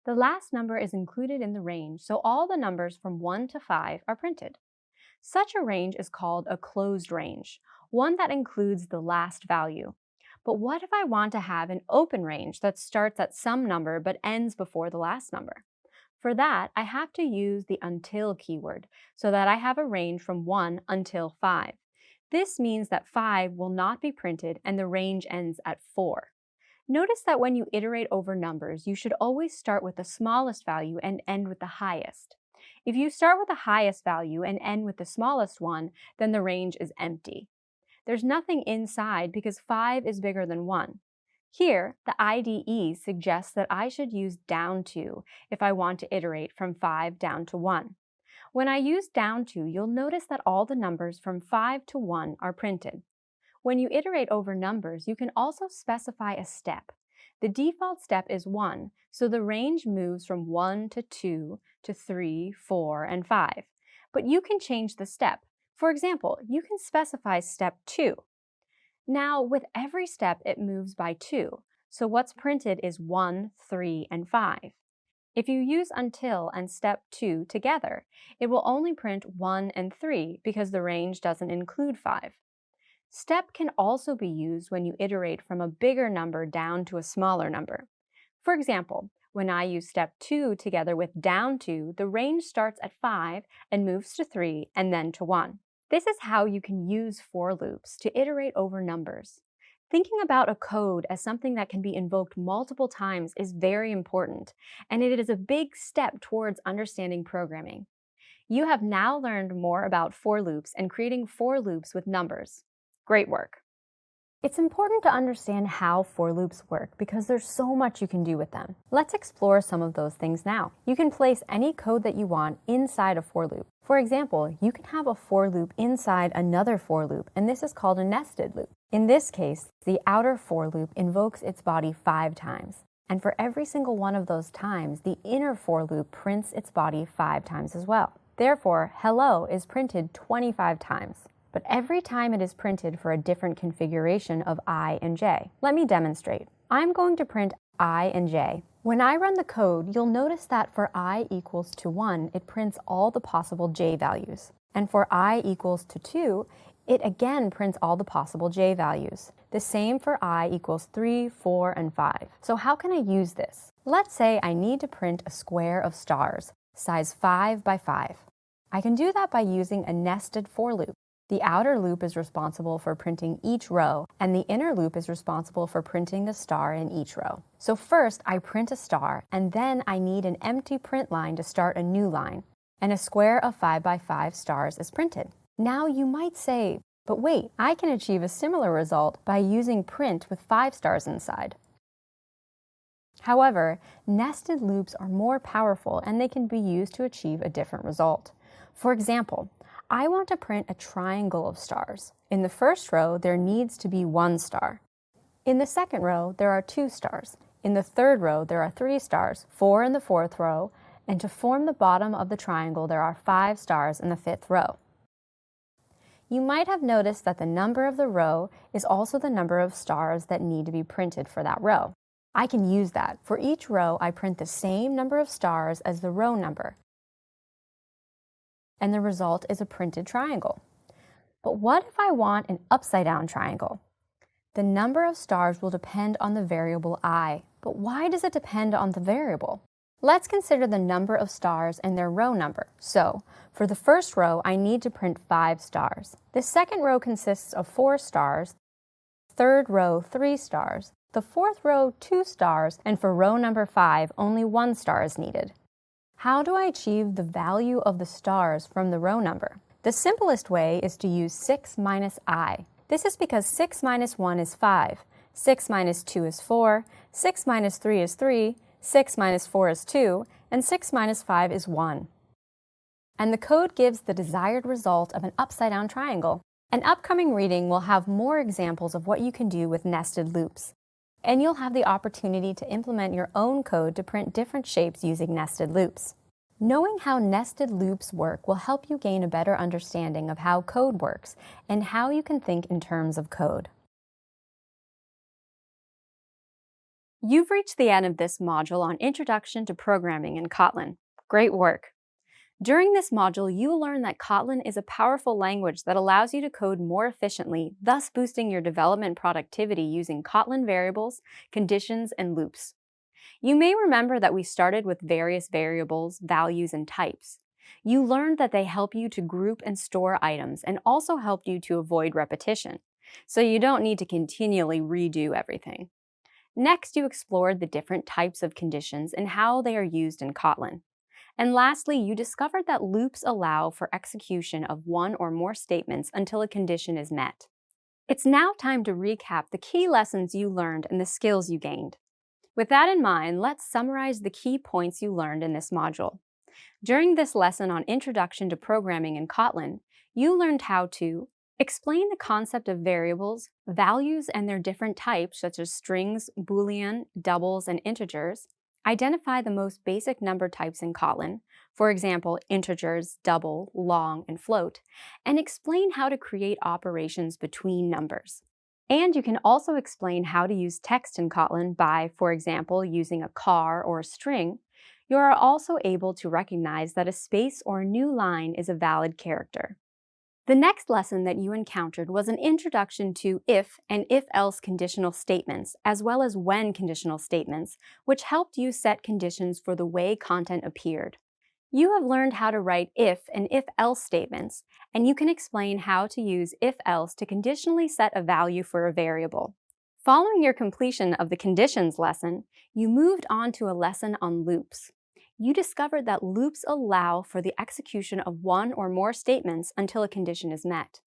The last number is included in the range, so all the numbers from 1 to 5 are printed. Such a range is called a closed range, one that includes the last value. But what if I want to have an open range that starts at some number but ends before the last number? For that, I have to use the until keyword so that I have a range from 1 until 5. This means that 5 will not be printed and the range ends at 4. Notice that when you iterate over numbers, you should always start with the smallest value and end with the highest. If you start with the highest value and end with the smallest one, then the range is empty. There's nothing inside because 5 is bigger than 1. Here, the IDE suggests that I should use down to if I want to iterate from 5 down to 1. When I use down to, you'll notice that all the numbers from 5 to 1 are printed. When you iterate over numbers, you can also specify a step. The default step is 1, so the range moves from 1 to 2 to 3, 4, and 5. But you can change the step. For example, you can specify step 2. Now, with every step, it moves by 2, so what's printed is 1, 3, and 5. If you use until and step 2 together, it will only print 1 and 3 because the range doesn't include 5. Step can also be used when you iterate from a bigger number down to a smaller number. For example, when I use step 2 together with down to, the range starts at 5 and moves to 3 and then to 1. This is how you can use for loops to iterate over numbers. Thinking about a code as something that can be invoked multiple times is very important, and it is a big step towards understanding programming. You have now learned more about for loops and creating for loops with numbers. Great work! It's important to understand how for loops work because there's so much you can do with them. Let's explore some of those things now. You can place any code that you want inside a for loop. For example, you can have a for loop inside another for loop, and this is called a nested loop. In this case, the outer for loop invokes its body 5 times. And for every single one of those times, the inner for loop prints its body 5 times as well. Therefore, hello is printed 25 times. But every time it is printed for a different configuration of I and j. Let me demonstrate. I'm going to print I and j. When I run the code, you'll notice that for I equals to 1, it prints all the possible j values. And for I equals to 2, it again prints all the possible j values. The same for I equals 3, 4, and 5. So how can I use this? Let's say I need to print a square of stars, size 5 by 5. I can do that by using a nested for loop. The outer loop is responsible for printing each row, and the inner loop is responsible for printing the star in each row. So first, I print a star, and then I need an empty print line to start a new line, and a square of 5 by 5 stars is printed. Now you might say, but wait, I can achieve a similar result by using print with 5 stars inside. However, nested loops are more powerful, and they can be used to achieve a different result. For example, I want to print a triangle of stars. In the first row, there needs to be 1 star. In the second row, there are 2 stars. In the third row, there are 3 stars, 4 in the fourth row, and to form the bottom of the triangle, there are 5 stars in the fifth row. You might have noticed that the number of the row is also the number of stars that need to be printed for that row. I can use that. For each row, I print the same number of stars as the row number, and the result is a printed triangle. But what if I want an upside-down triangle? The number of stars will depend on the variable I. But why does it depend on the variable? Let's consider the number of stars and their row number. So, for the first row, I need to print 5 stars. The second row consists of 4 stars, third row 3 stars, the fourth row 2 stars, and for row number 5, only 1 star is needed. How do I achieve the value of the stars from the row number? The simplest way is to use 6 minus I. This is because 6 minus 1 is 5, 6 minus 2 is 4, 6 minus 3 is 3, 6 minus 4 is 2, and 6 minus 5 is 1. And the code gives the desired result of an upside-down triangle. An upcoming reading will have more examples of what you can do with nested loops. And you'll have the opportunity to implement your own code to print different shapes using nested loops. Knowing how nested loops work will help you gain a better understanding of how code works and how you can think in terms of code. You've reached the end of this module on Introduction to Programming in Kotlin. Great work! During this module, you will learn that Kotlin is a powerful language that allows you to code more efficiently, thus boosting your development productivity using Kotlin variables, conditions, and loops. You may remember that we started with various variables, values, and types. You learned that they help you to group and store items and also helped you to avoid repetition, so you don't need to continually redo everything. Next, you explored the different types of conditions and how they are used in Kotlin. And lastly, you discovered that loops allow for execution of one or more statements until a condition is met. It's now time to recap the key lessons you learned and the skills you gained. With that in mind, let's summarize the key points you learned in this module. During this lesson on Introduction to Programming in Kotlin, you learned how to explain the concept of variables, values and their different types such as strings, boolean, doubles, and integers, identify the most basic number types in Kotlin, for example, integers, double, long, and float, and explain how to create operations between numbers. And you can also explain how to use text in Kotlin by, for example, using a char or a string. You are also able to recognize that a space or a new line is a valid character. The next lesson that you encountered was an introduction to if and if-else conditional statements, as well as when conditional statements, which helped you set conditions for the way content appeared. You have learned how to write if and if-else statements, and you can explain how to use if-else to conditionally set a value for a variable. Following your completion of the conditions lesson, you moved on to a lesson on loops. You discovered that loops allow for the execution of one or more statements until a condition is met.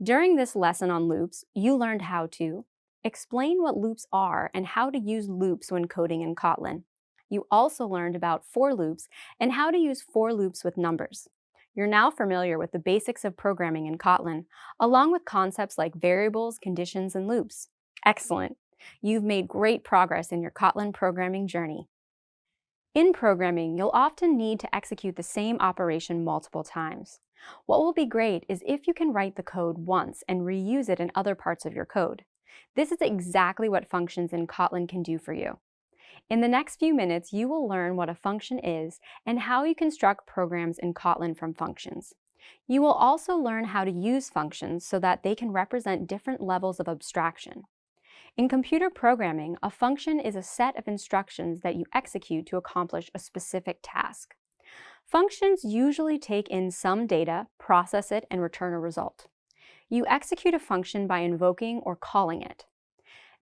During this lesson on loops, you learned how to explain what loops are and how to use loops when coding in Kotlin. You also learned about for loops and how to use for loops with numbers. You're now familiar with the basics of programming in Kotlin, along with concepts like variables, conditions, and loops. Excellent! You've made great progress in your Kotlin programming journey. In programming, you'll often need to execute the same operation multiple times. What will be great is if you can write the code once and reuse it in other parts of your code. This is exactly what functions in Kotlin can do for you. In the next few minutes, you will learn what a function is and how you construct programs in Kotlin from functions. You will also learn how to use functions so that they can represent different levels of abstraction. In computer programming, a function is a set of instructions that you execute to accomplish a specific task. Functions usually take in some data, process it, and return a result. You execute a function by invoking or calling it.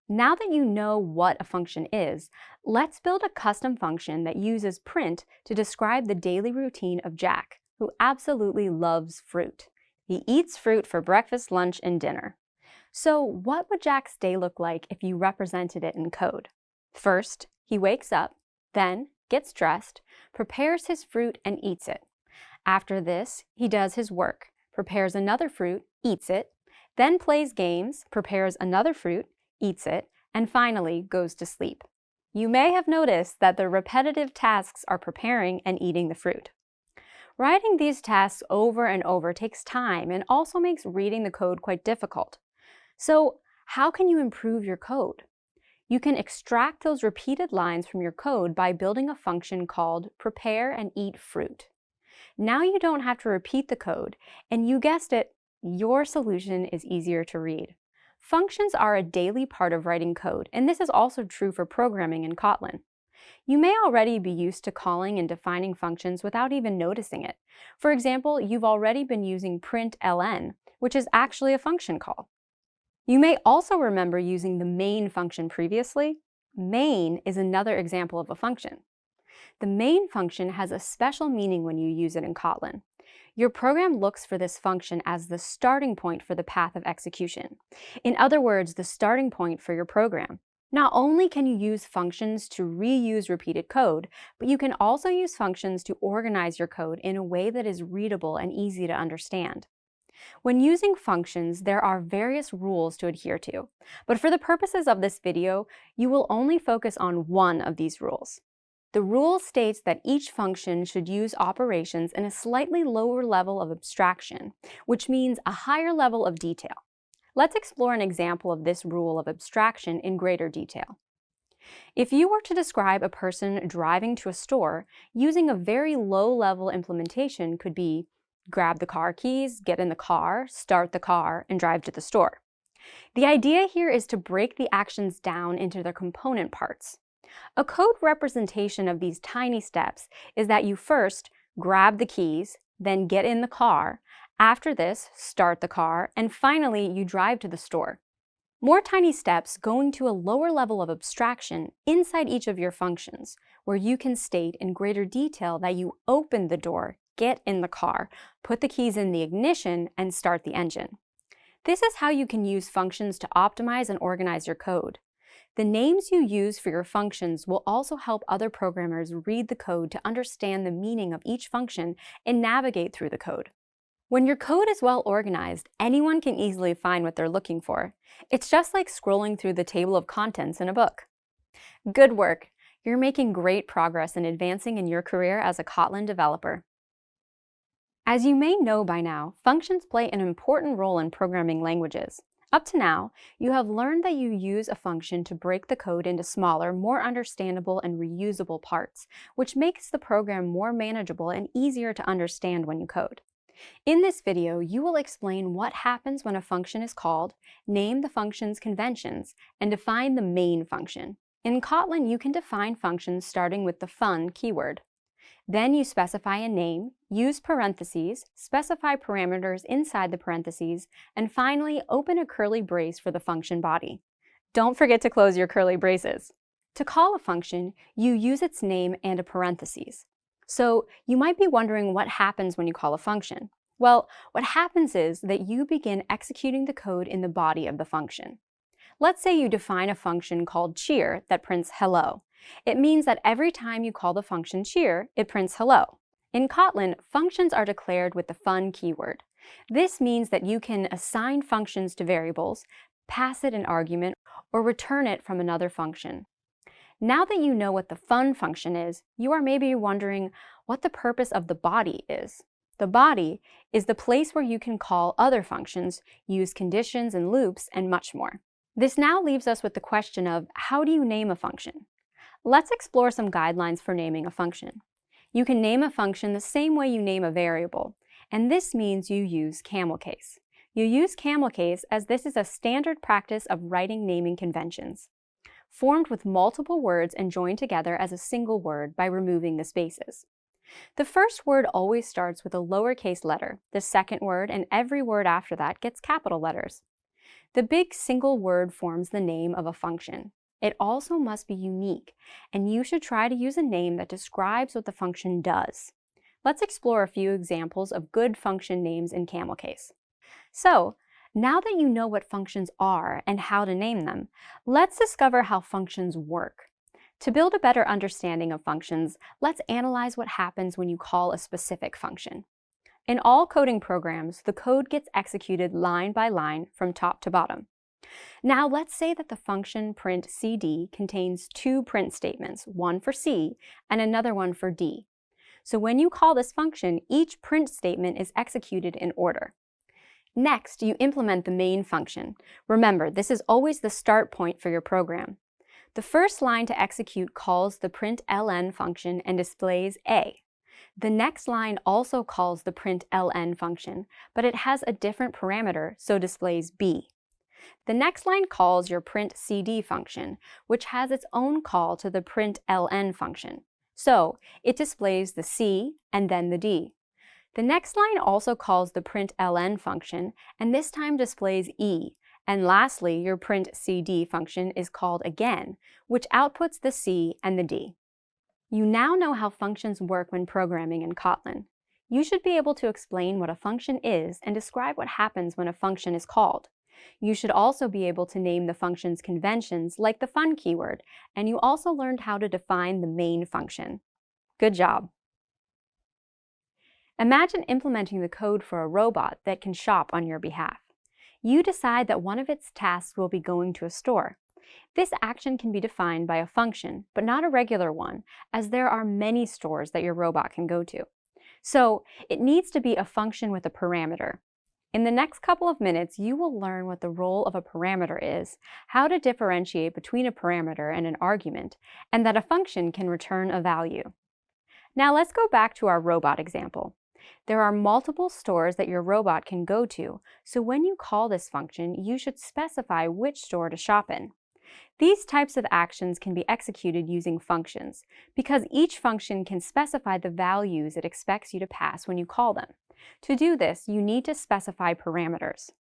Now that you know what a function is, let's build a custom function that uses print to describe the daily routine of Jack, who absolutely loves fruit. He eats fruit for breakfast, lunch, and dinner. So what would Jack's day look like if you represented it in code? First, he wakes up, then gets dressed, prepares his fruit, and eats it. After this, he does his work, prepares another fruit, eats it, then plays games, prepares another fruit, eats it, and finally goes to sleep. You may have noticed that the repetitive tasks are preparing and eating the fruit. Writing these tasks over and over takes time and also makes reading the code quite difficult. So, how can you improve your code? You can extract those repeated lines from your code by building a function called prepare and eat fruit. Now you don't have to repeat the code, and you guessed it, your solution is easier to read. Functions are a daily part of writing code, and this is also true for programming in Kotlin. You may already be used to calling and defining functions without even noticing it. For example, you've already been using println, which is actually a function call. You may also remember using the main function previously. Main is another example of a function. The main function has a special meaning when you use it in Kotlin. Your program looks for this function as the starting point for the path of execution. In other words, the starting point for your program. Not only can you use functions to reuse repeated code, but you can also use functions to organize your code in a way that is readable and easy to understand. When using functions, there are various rules to adhere to, but for the purposes of this video, you will only focus on one of these rules. The rule states that each function should use operations in a slightly lower level of abstraction, which means a higher level of detail. Let's explore an example of this rule of abstraction in greater detail. If you were to describe a person driving to a store, using a very low-level implementation could be grab the car keys, get in the car, start the car, and drive to the store. The idea here is to break the actions down into their component parts. A code representation of these tiny steps is that you first grab the keys, then get in the car, after this, start the car, and finally, you drive to the store. More tiny steps going to a lower level of abstraction inside each of your functions, where you can state in greater detail that you open the door, get in the car, put the keys in the ignition, and start the engine. This is how you can use functions to optimize and organize your code. The names you use for your functions will also help other programmers read the code to understand the meaning of each function and navigate through the code. When your code is well organized, anyone can easily find what they're looking for. It's just like scrolling through the table of contents in a book. Good work! You're making great progress in advancing in your career as a Kotlin developer. As you may know by now, functions play an important role in programming languages. Up to now, you have learned that you use a function to break the code into smaller, more understandable and reusable parts, which makes the program more manageable and easier to understand when you code. In this video, you will explain what happens when a function is called, name the function's conventions, and define the main function. In Kotlin, you can define functions starting with the fun keyword. Then you specify a name, use parentheses, specify parameters inside the parentheses, and finally open a curly brace for the function body. Don't forget to close your curly braces. To call a function, you use its name and a parentheses. So you might be wondering what happens when you call a function. Well, what happens is that you begin executing the code in the body of the function. Let's say you define a function called cheer that prints hello. It means that every time you call the function cheer, it prints hello. In Kotlin, functions are declared with the fun keyword. This means that you can assign functions to variables, pass it an argument, or return it from another function. Now that you know what the fun function is, you are maybe wondering what the purpose of the body is. The body is the place where you can call other functions, use conditions and loops, and much more. This now leaves us with the question of how do you name a function? Let's explore some guidelines for naming a function. You can name a function the same way you name a variable, and this means you use camel case. You use camel case as this is a standard practice of writing naming conventions, formed with multiple words and joined together as a single word by removing the spaces. The first word always starts with a lowercase letter. The second word and every word after that gets capital letters. The big single word forms the name of a function. It also must be unique, and you should try to use a name that describes what the function does. Let's explore a few examples of good function names in camel case. So, now that you know what functions are and how to name them, let's discover how functions work. To build a better understanding of functions, let's analyze what happens when you call a specific function. In all coding programs, the code gets executed line by line from top to bottom. Now let's say that the function print cd contains two print statements, one for C and another one for D. So when you call this function, each print statement is executed in order. Next, you implement the main function. Remember, this is always the start point for your program. The first line to execute calls the println function and displays A. The next line also calls the println function, but it has a different parameter, so displays B. The next line calls your printcd function, which has its own call to the println function. So it displays the C and then the D. The next line also calls the println function, and this time displays E. And lastly, your printcd function is called again, which outputs the C and the D. You now know how functions work when programming in Kotlin. You should be able to explain what a function is and describe what happens when a function is called. You should also be able to name the function's conventions like the fun keyword, and you also learned how to define the main function. Good job! Imagine implementing the code for a robot that can shop on your behalf. You decide that one of its tasks will be going to a store. This action can be defined by a function, but not a regular one, as there are many stores that your robot can go to. So it needs to be a function with a parameter. In the next couple of minutes, you will learn what the role of a parameter is, how to differentiate between a parameter and an argument, and that a function can return a value. Now let's go back to our robot example. There are multiple stores that your robot can go to, so when you call this function, you should specify which store to shop in. These types of actions can be executed using functions, because each function can specify the values it expects you to pass when you call them. To do this, you need to specify parameters.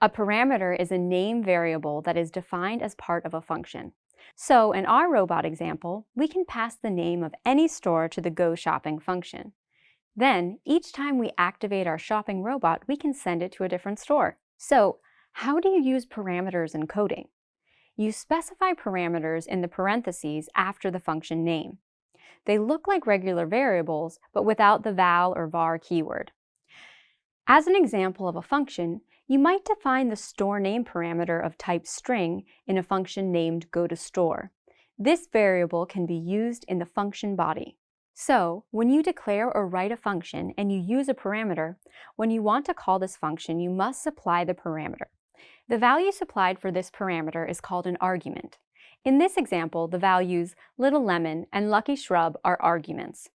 A parameter is a name variable that is defined as part of a function. So in our robot example, we can pass the name of any store to the Go Shopping function. Then, each time we activate our shopping robot, we can send it to a different store. So, how do you use parameters in coding? You specify parameters in the parentheses after the function name. They look like regular variables, but without the val or var keyword. As an example of a function, you might define the store name parameter of type string in a function named goToStore. This variable can be used in the function body. So, when you declare or write a function and you use a parameter, when you want to call this function, you must supply the parameter. The value supplied for this parameter is called an argument. In this example, the values little lemon and lucky shrub are arguments.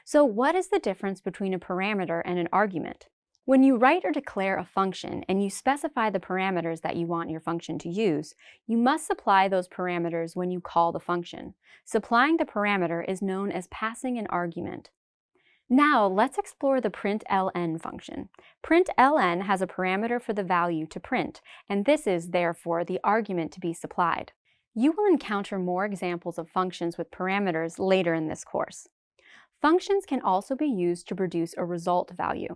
So what is the difference between a parameter and an argument? When you write or declare a function and you specify the parameters that you want your function to use, you must supply those parameters when you call the function. Supplying the parameter is known as passing an argument. Now let's explore the println function. Println has a parameter for the value to print, and this is, therefore, the argument to be supplied. You will encounter more examples of functions with parameters later in this course. Functions can also be used to produce a result value.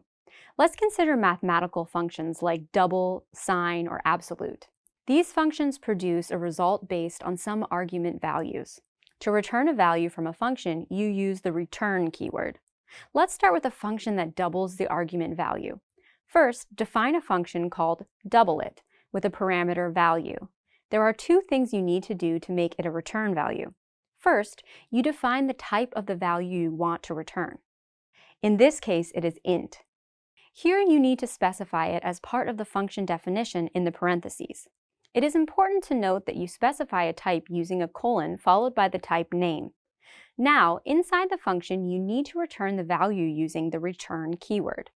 Let's consider mathematical functions like double, sine, or absolute. These functions produce a result based on some argument values. To return a value from a function, you use the return keyword. Let's start with a function that doubles the argument value. First, define a function called doubleIt with a parameter value. There are two things you need to do to make it a return value. First, you define the type of the value you want to return. In this case, it is int. Here you need to specify it as part of the function definition in the parentheses. It is important to note that you specify a type using a colon followed by the type name. Now, inside the function, you need to return the value using the return keyword.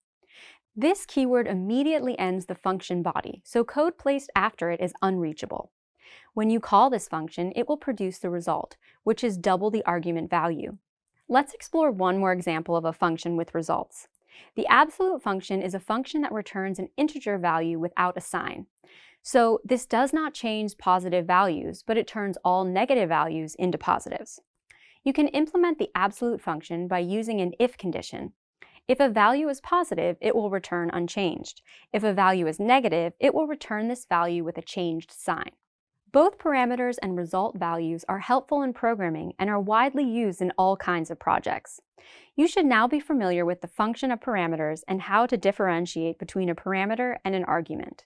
This keyword immediately ends the function body, so code placed after it is unreachable. When you call this function, it will produce the result, which is double the argument value. Let's explore one more example of a function with results. The absolute function is a function that returns an integer value without a sign. So this does not change positive values, but it turns all negative values into positives. You can implement the absolute function by using an if condition. If a value is positive, it will return unchanged. If a value is negative, it will return this value with a changed sign. Both parameters and result values are helpful in programming and are widely used in all kinds of projects. You should now be familiar with the function of parameters and how to differentiate between a parameter and an argument.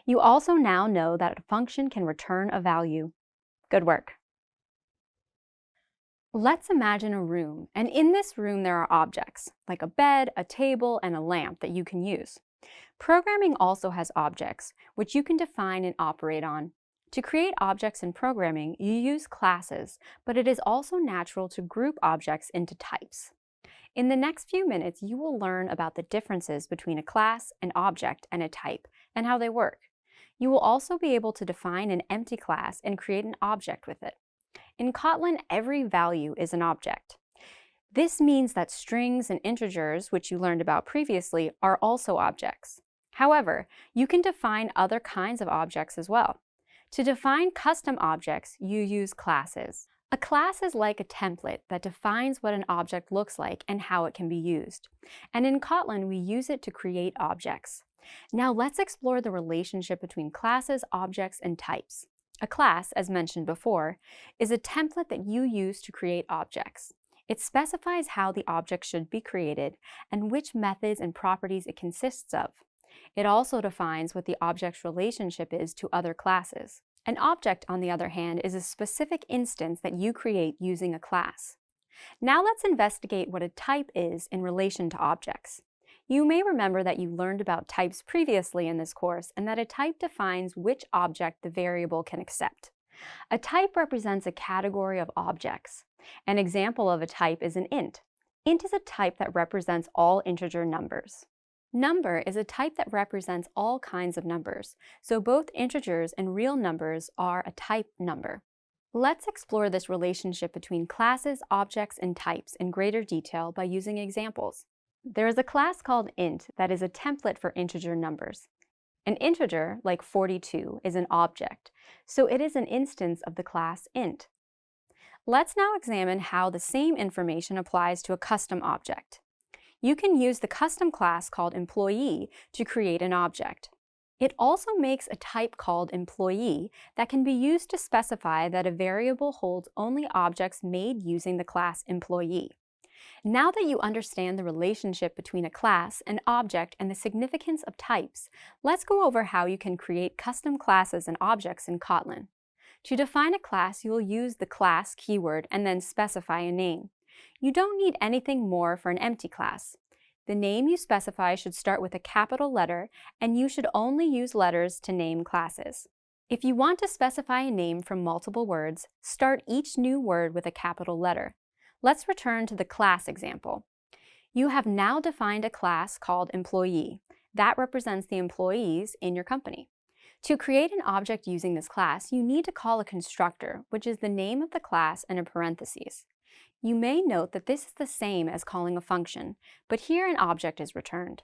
You also now know that a function can return a value. Good work. Let's imagine a room, and in this room there are objects, like a bed, a table, and a lamp that you can use. Programming also has objects, which you can define and operate on. To create objects in programming, you use classes, but it is also natural to group objects into types. In the next few minutes, you will learn about the differences between a class, an object, and a type, and how they work. You will also be able to define an empty class and create an object with it. In Kotlin, every value is an object. This means that strings and integers, which you learned about previously, are also objects. However, you can define other kinds of objects as well. To define custom objects, you use classes. A class is like a template that defines what an object looks like and how it can be used. And in Kotlin, we use it to create objects. Now let's explore the relationship between classes, objects, and types. A class, as mentioned before, is a template that you use to create objects. It specifies how the object should be created and which methods and properties it consists of. It also defines what the object's relationship is to other classes. An object, on the other hand, is a specific instance that you create using a class. Now let's investigate what a type is in relation to objects. You may remember that you learned about types previously in this course and that a type defines which object the variable can accept. A type represents a category of objects. An example of a type is an int. Int is a type that represents all integer numbers. Number is a type that represents all kinds of numbers, so both integers and real numbers are a type number. Let's explore this relationship between classes, objects, and types in greater detail by using examples. There is a class called int that is a template for integer numbers. An integer, like 42, is an object, so it is an instance of the class int. Let's now examine how the same information applies to a custom object. You can use the custom class called employee to create an object. It also makes a type called employee that can be used to specify that a variable holds only objects made using the class employee. Now that you understand the relationship between a class, an object, and the significance of types, let's go over how you can create custom classes and objects in Kotlin. To define a class, you will use the class keyword and then specify a name. You don't need anything more for an empty class. The name you specify should start with a capital letter, and you should only use letters to name classes. If you want to specify a name from multiple words, start each new word with a capital letter. Let's return to the class example. You have now defined a class called employee. That represents the employees in your company. To create an object using this class, you need to call a constructor, which is the name of the class and a parentheses. You may note that this is the same as calling a function, but here an object is returned.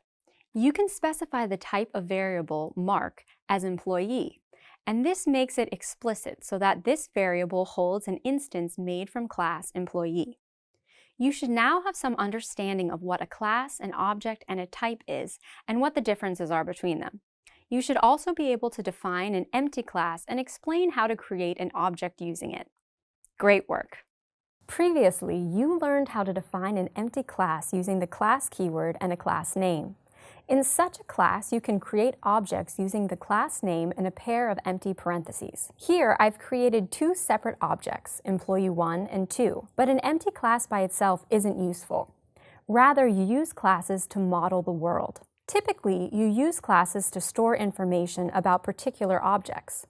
You can specify the type of variable, mark, as employee, and this makes it explicit so that this variable holds an instance made from class employee. You should now have some understanding of what a class, an object, and a type is, and what the differences are between them. You should also be able to define an empty class and explain how to create an object using it. Great work! Previously, you learned how to define an empty class using the class keyword and a class name. In such a class, you can create objects using the class name and a pair of empty parentheses. Here, I've created two separate objects, employee1 and 2, but an empty class by itself isn't useful. Rather, you use classes to model the world. Typically, you use classes to store information about particular objects.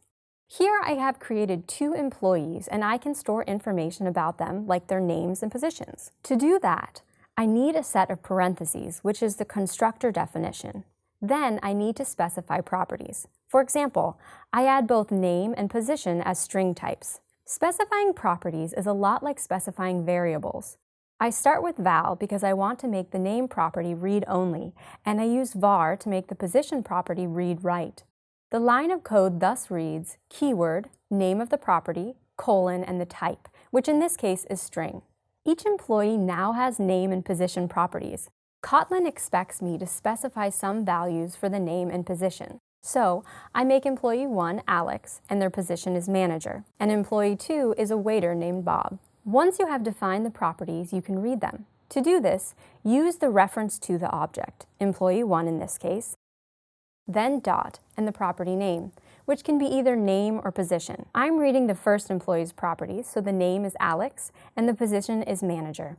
Here I have created two employees and I can store information about them like their names and positions. To do that, I need a set of parentheses, which is the constructor definition. Then I need to specify properties. For example, I add both name and position as string types. Specifying properties is a lot like specifying variables. I start with val because I want to make the name property read-only, and I use var to make the position property read-write. The line of code thus reads, keyword, name of the property, colon, and the type, which in this case is string. Each employee now has name and position properties. Kotlin expects me to specify some values for the name and position. So, I make employee 1 Alex, and their position is manager, and employee 2 is a waiter named Bob. Once you have defined the properties, you can read them. To do this, use the reference to the object, employee 1 in this case, then dot and the property name, which can be either name or position. I'm reading the first employee's properties, so the name is Alex and the position is manager.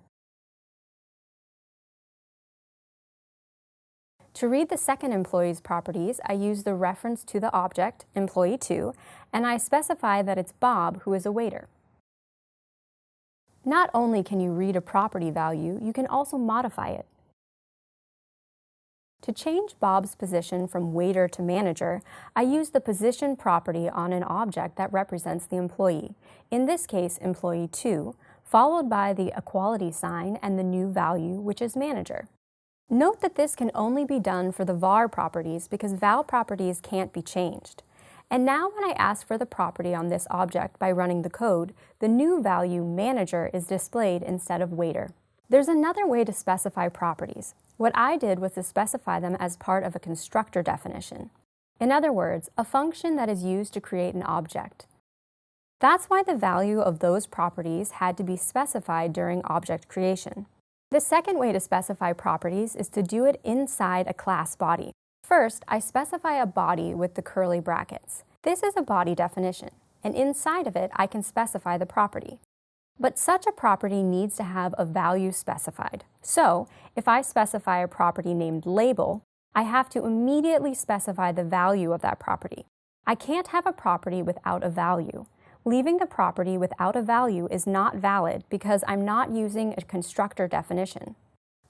To read the second employee's properties, I use the reference to the object, employee 2, and I specify that it's Bob, who is a waiter. Not only can you read a property value, you can also modify it. To change Bob's position from waiter to manager, I use the position property on an object that represents the employee, in this case employee 2, followed by the equality sign and the new value, which is manager. Note that this can only be done for the var properties because val properties can't be changed. And now when I ask for the property on this object by running the code, the new value manager is displayed instead of waiter. There's another way to specify properties. What I did was to specify them as part of a constructor definition. In other words, a function that is used to create an object. That's why the value of those properties had to be specified during object creation. The second way to specify properties is to do it inside a class body. First, I specify a body with the curly brackets. This is a body definition, and inside of it I can specify the property. But such a property needs to have a value specified. So, if I specify a property named label, I have to immediately specify the value of that property. I can't have a property without a value. Leaving the property without a value is not valid because I'm not using a constructor definition.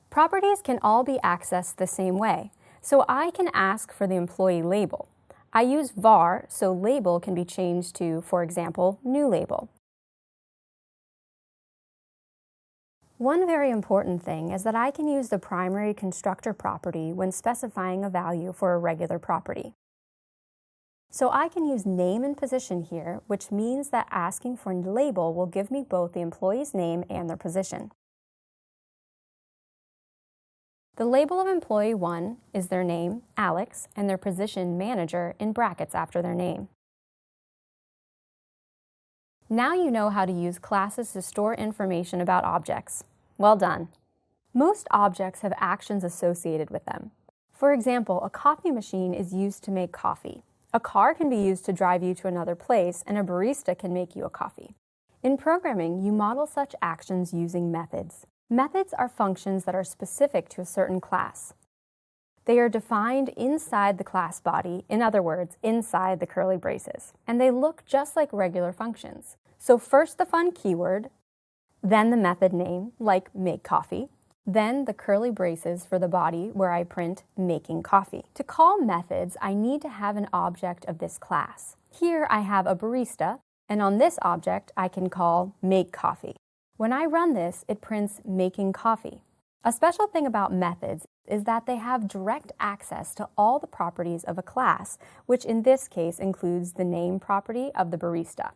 Properties can all be accessed the same way, so I can ask for the employee label. I use var, so label can be changed to, for example, new label. One very important thing is that I can use the primary constructor property when specifying a value for a regular property. So I can use name and position here, which means that asking for a label will give me both the employee's name and their position. The label of employee 1 is their name, Alex, and their position, manager, in brackets after their name. Now you know how to use classes to store information about objects. Well done. Most objects have actions associated with them. For example, a coffee machine is used to make coffee. A car can be used to drive you to another place, and a barista can make you a coffee. In programming, you model such actions using methods. Methods are functions that are specific to a certain class. They are defined inside the class body, in other words, inside the curly braces, and they look just like regular functions. So first the fun keyword, then the method name, like make coffee, then the curly braces for the body where I print making coffee. To call methods, I need to have an object of this class. Here I have a barista, and on this object I can call make coffee. When I run this, it prints making coffee. A special thing about methods is that they have direct access to all the properties of a class, which in this case includes the name property of the barista.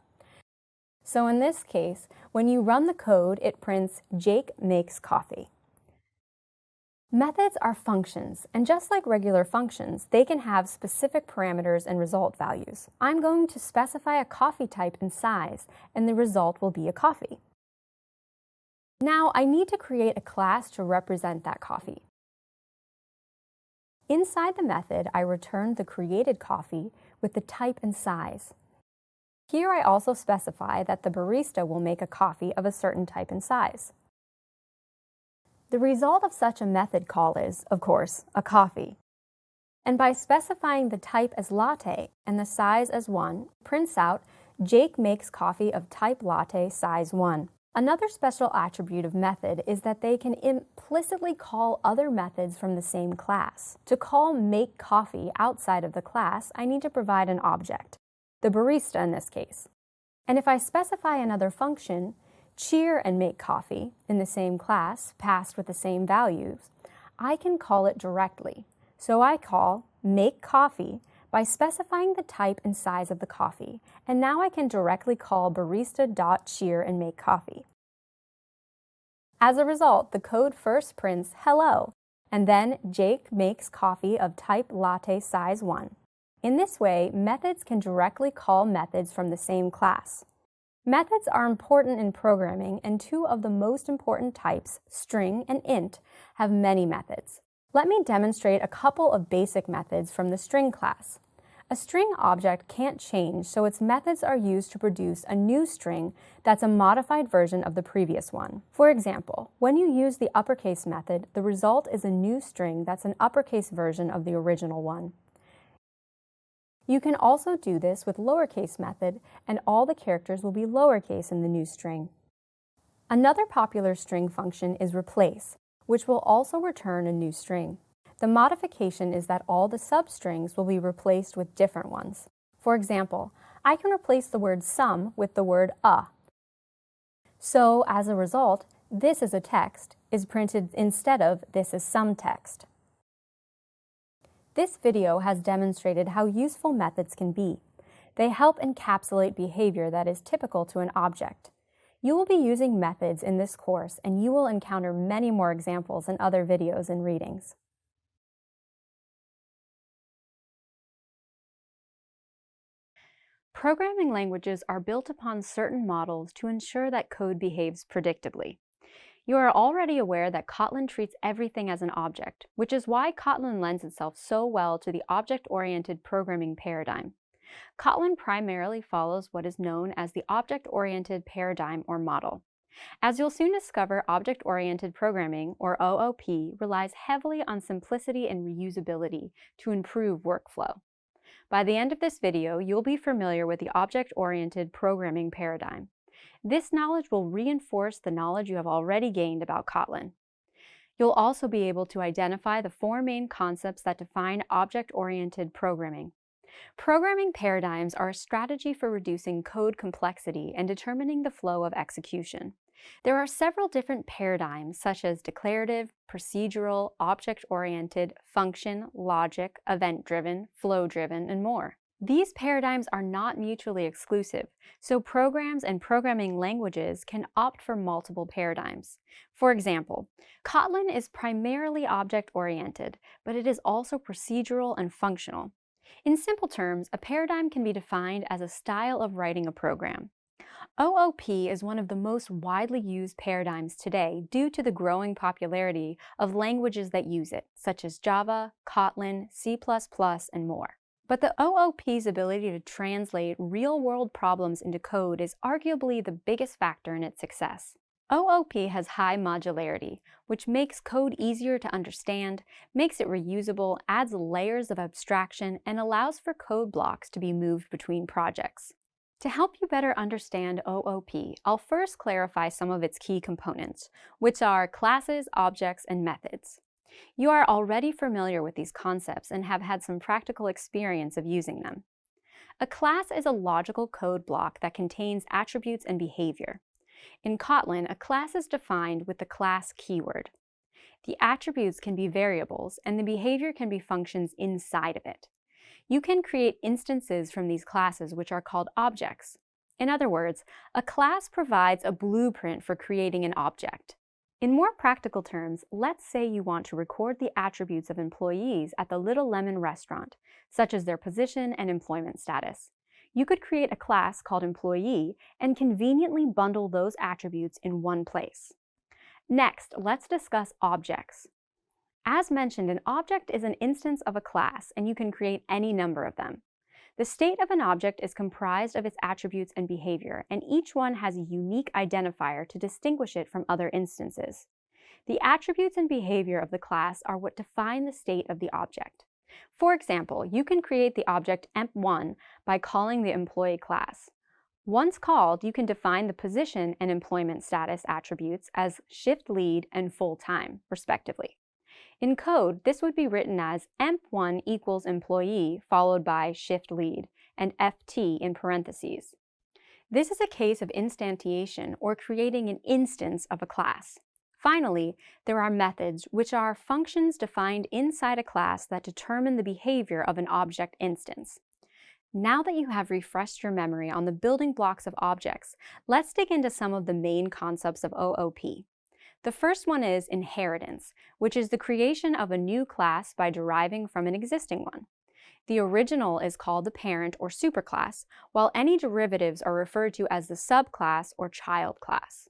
So in this case, when you run the code, it prints Jake makes coffee. Methods are functions, and just like regular functions, they can have specific parameters and result values. I'm going to specify a coffee type and size, and the result will be a coffee. Now I need to create a class to represent that coffee. Inside the method, I return the created coffee with the type and size. Here I also specify that the barista will make a coffee of a certain type and size. The result of such a method call is, of course, a coffee. And by specifying the type as latte and the size as 1, prints out Jake makes coffee of type latte size 1. Another special attribute of method is that they can implicitly call other methods from the same class. To call make coffee outside of the class, I need to provide an object, the barista in this case. And if I specify another function, cheer and make coffee, in the same class, passed with the same values, I can call it directly. So I call make coffee by specifying the type and size of the coffee, and now I can directly call barista.cheer and make coffee. As a result, the code first prints hello, and then Jake makes coffee of type latte size 1. In this way, methods can directly call methods from the same class. Methods are important in programming, and two of the most important types, string and int, have many methods. Let me demonstrate a couple of basic methods from the string class. A string object can't change, so its methods are used to produce a new string that's a modified version of the previous one. For example, when you use the uppercase method, the result is a new string that's an uppercase version of the original one. You can also do this with lowercase method, and all the characters will be lowercase in the new string. Another popular string function is replace, which will also return a new string. The modification is that all the substrings will be replaced with different ones. For example, I can replace the word some with the word a. So, as a result, this is a text is printed instead of this is some text. This video has demonstrated how useful methods can be. They help encapsulate behavior that is typical to an object. You will be using methods in this course, and you will encounter many more examples in other videos and readings. Programming languages are built upon certain models to ensure that code behaves predictably. You are already aware that Kotlin treats everything as an object, which is why Kotlin lends itself so well to the object-oriented programming paradigm. Kotlin primarily follows what is known as the object-oriented paradigm or model. As you'll soon discover, object-oriented programming, or OOP, relies heavily on simplicity and reusability to improve workflow. By the end of this video, you'll be familiar with the object-oriented programming paradigm. This knowledge will reinforce the knowledge you have already gained about Kotlin. You'll also be able to identify the four main concepts that define object-oriented programming. Programming paradigms are a strategy for reducing code complexity and determining the flow of execution. There are several different paradigms such as declarative, procedural, object-oriented, function, logic, event-driven, flow-driven, and more. These paradigms are not mutually exclusive, so programs and programming languages can opt for multiple paradigms. For example, Kotlin is primarily object-oriented, but it is also procedural and functional. In simple terms, a paradigm can be defined as a style of writing a program. OOP is one of the most widely used paradigms today due to the growing popularity of languages that use it, such as Java, Kotlin, C++, and more. But the OOP's ability to translate real-world problems into code is arguably the biggest factor in its success. OOP has high modularity, which makes code easier to understand, makes it reusable, adds layers of abstraction, and allows for code blocks to be moved between projects. To help you better understand OOP, I'll first clarify some of its key components, which are classes, objects, and methods. You are already familiar with these concepts and have had some practical experience of using them. A class is a logical code block that contains attributes and behavior. In Kotlin, a class is defined with the class keyword. The attributes can be variables, and the behavior can be functions inside of it. You can create instances from these classes, which are called objects. In other words, a class provides a blueprint for creating an object. In more practical terms, let's say you want to record the attributes of employees at the Little Lemon restaurant, such as their position and employment status. You could create a class called employee and conveniently bundle those attributes in one place. Next, let's discuss objects. As mentioned, an object is an instance of a class, and you can create any number of them. The state of an object is comprised of its attributes and behavior, and each one has a unique identifier to distinguish it from other instances. The attributes and behavior of the class are what define the state of the object. For example, you can create the object emp1 by calling the employee class. Once called, you can define the position and employment status attributes as shift lead and full-time, respectively. In code, this would be written as emp1 equals employee followed by shift lead and ft in parentheses. This is a case of instantiation, or creating an instance of a class. Finally, there are methods, which are functions defined inside a class that determine the behavior of an object instance. Now that you have refreshed your memory on the building blocks of objects, let's dig into some of the main concepts of OOP. The first one is inheritance, which is the creation of a new class by deriving from an existing one. The original is called the parent or superclass, while any derivatives are referred to as the subclass or child class.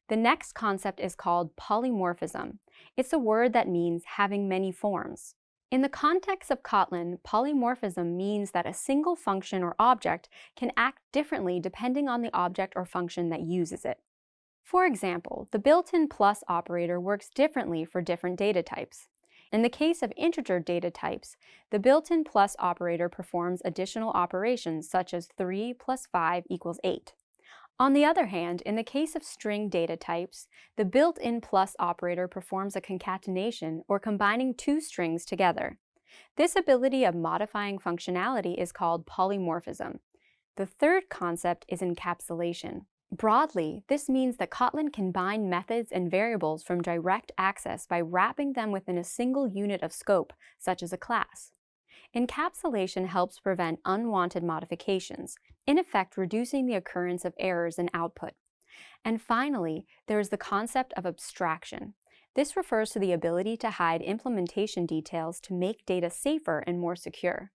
The next concept is called polymorphism. It's a word that means having many forms. In the context of Kotlin, polymorphism means that a single function or object can act differently depending on the object or function that uses it. For example, the built-in plus operator works differently for different data types. In the case of integer data types, the built-in plus operator performs additional operations such as 3 plus 5 equals 8. On the other hand, in the case of string data types, the built-in plus operator performs a concatenation or combining two strings together. This ability of modifying functionality is called polymorphism. The third concept is encapsulation. Broadly, this means that Kotlin can bind methods and variables from direct access by wrapping them within a single unit of scope, such as a class. Encapsulation helps prevent unwanted modifications, in effect reducing the occurrence of errors in output. And finally, there is the concept of abstraction. This refers to the ability to hide implementation details to make data safer and more secure.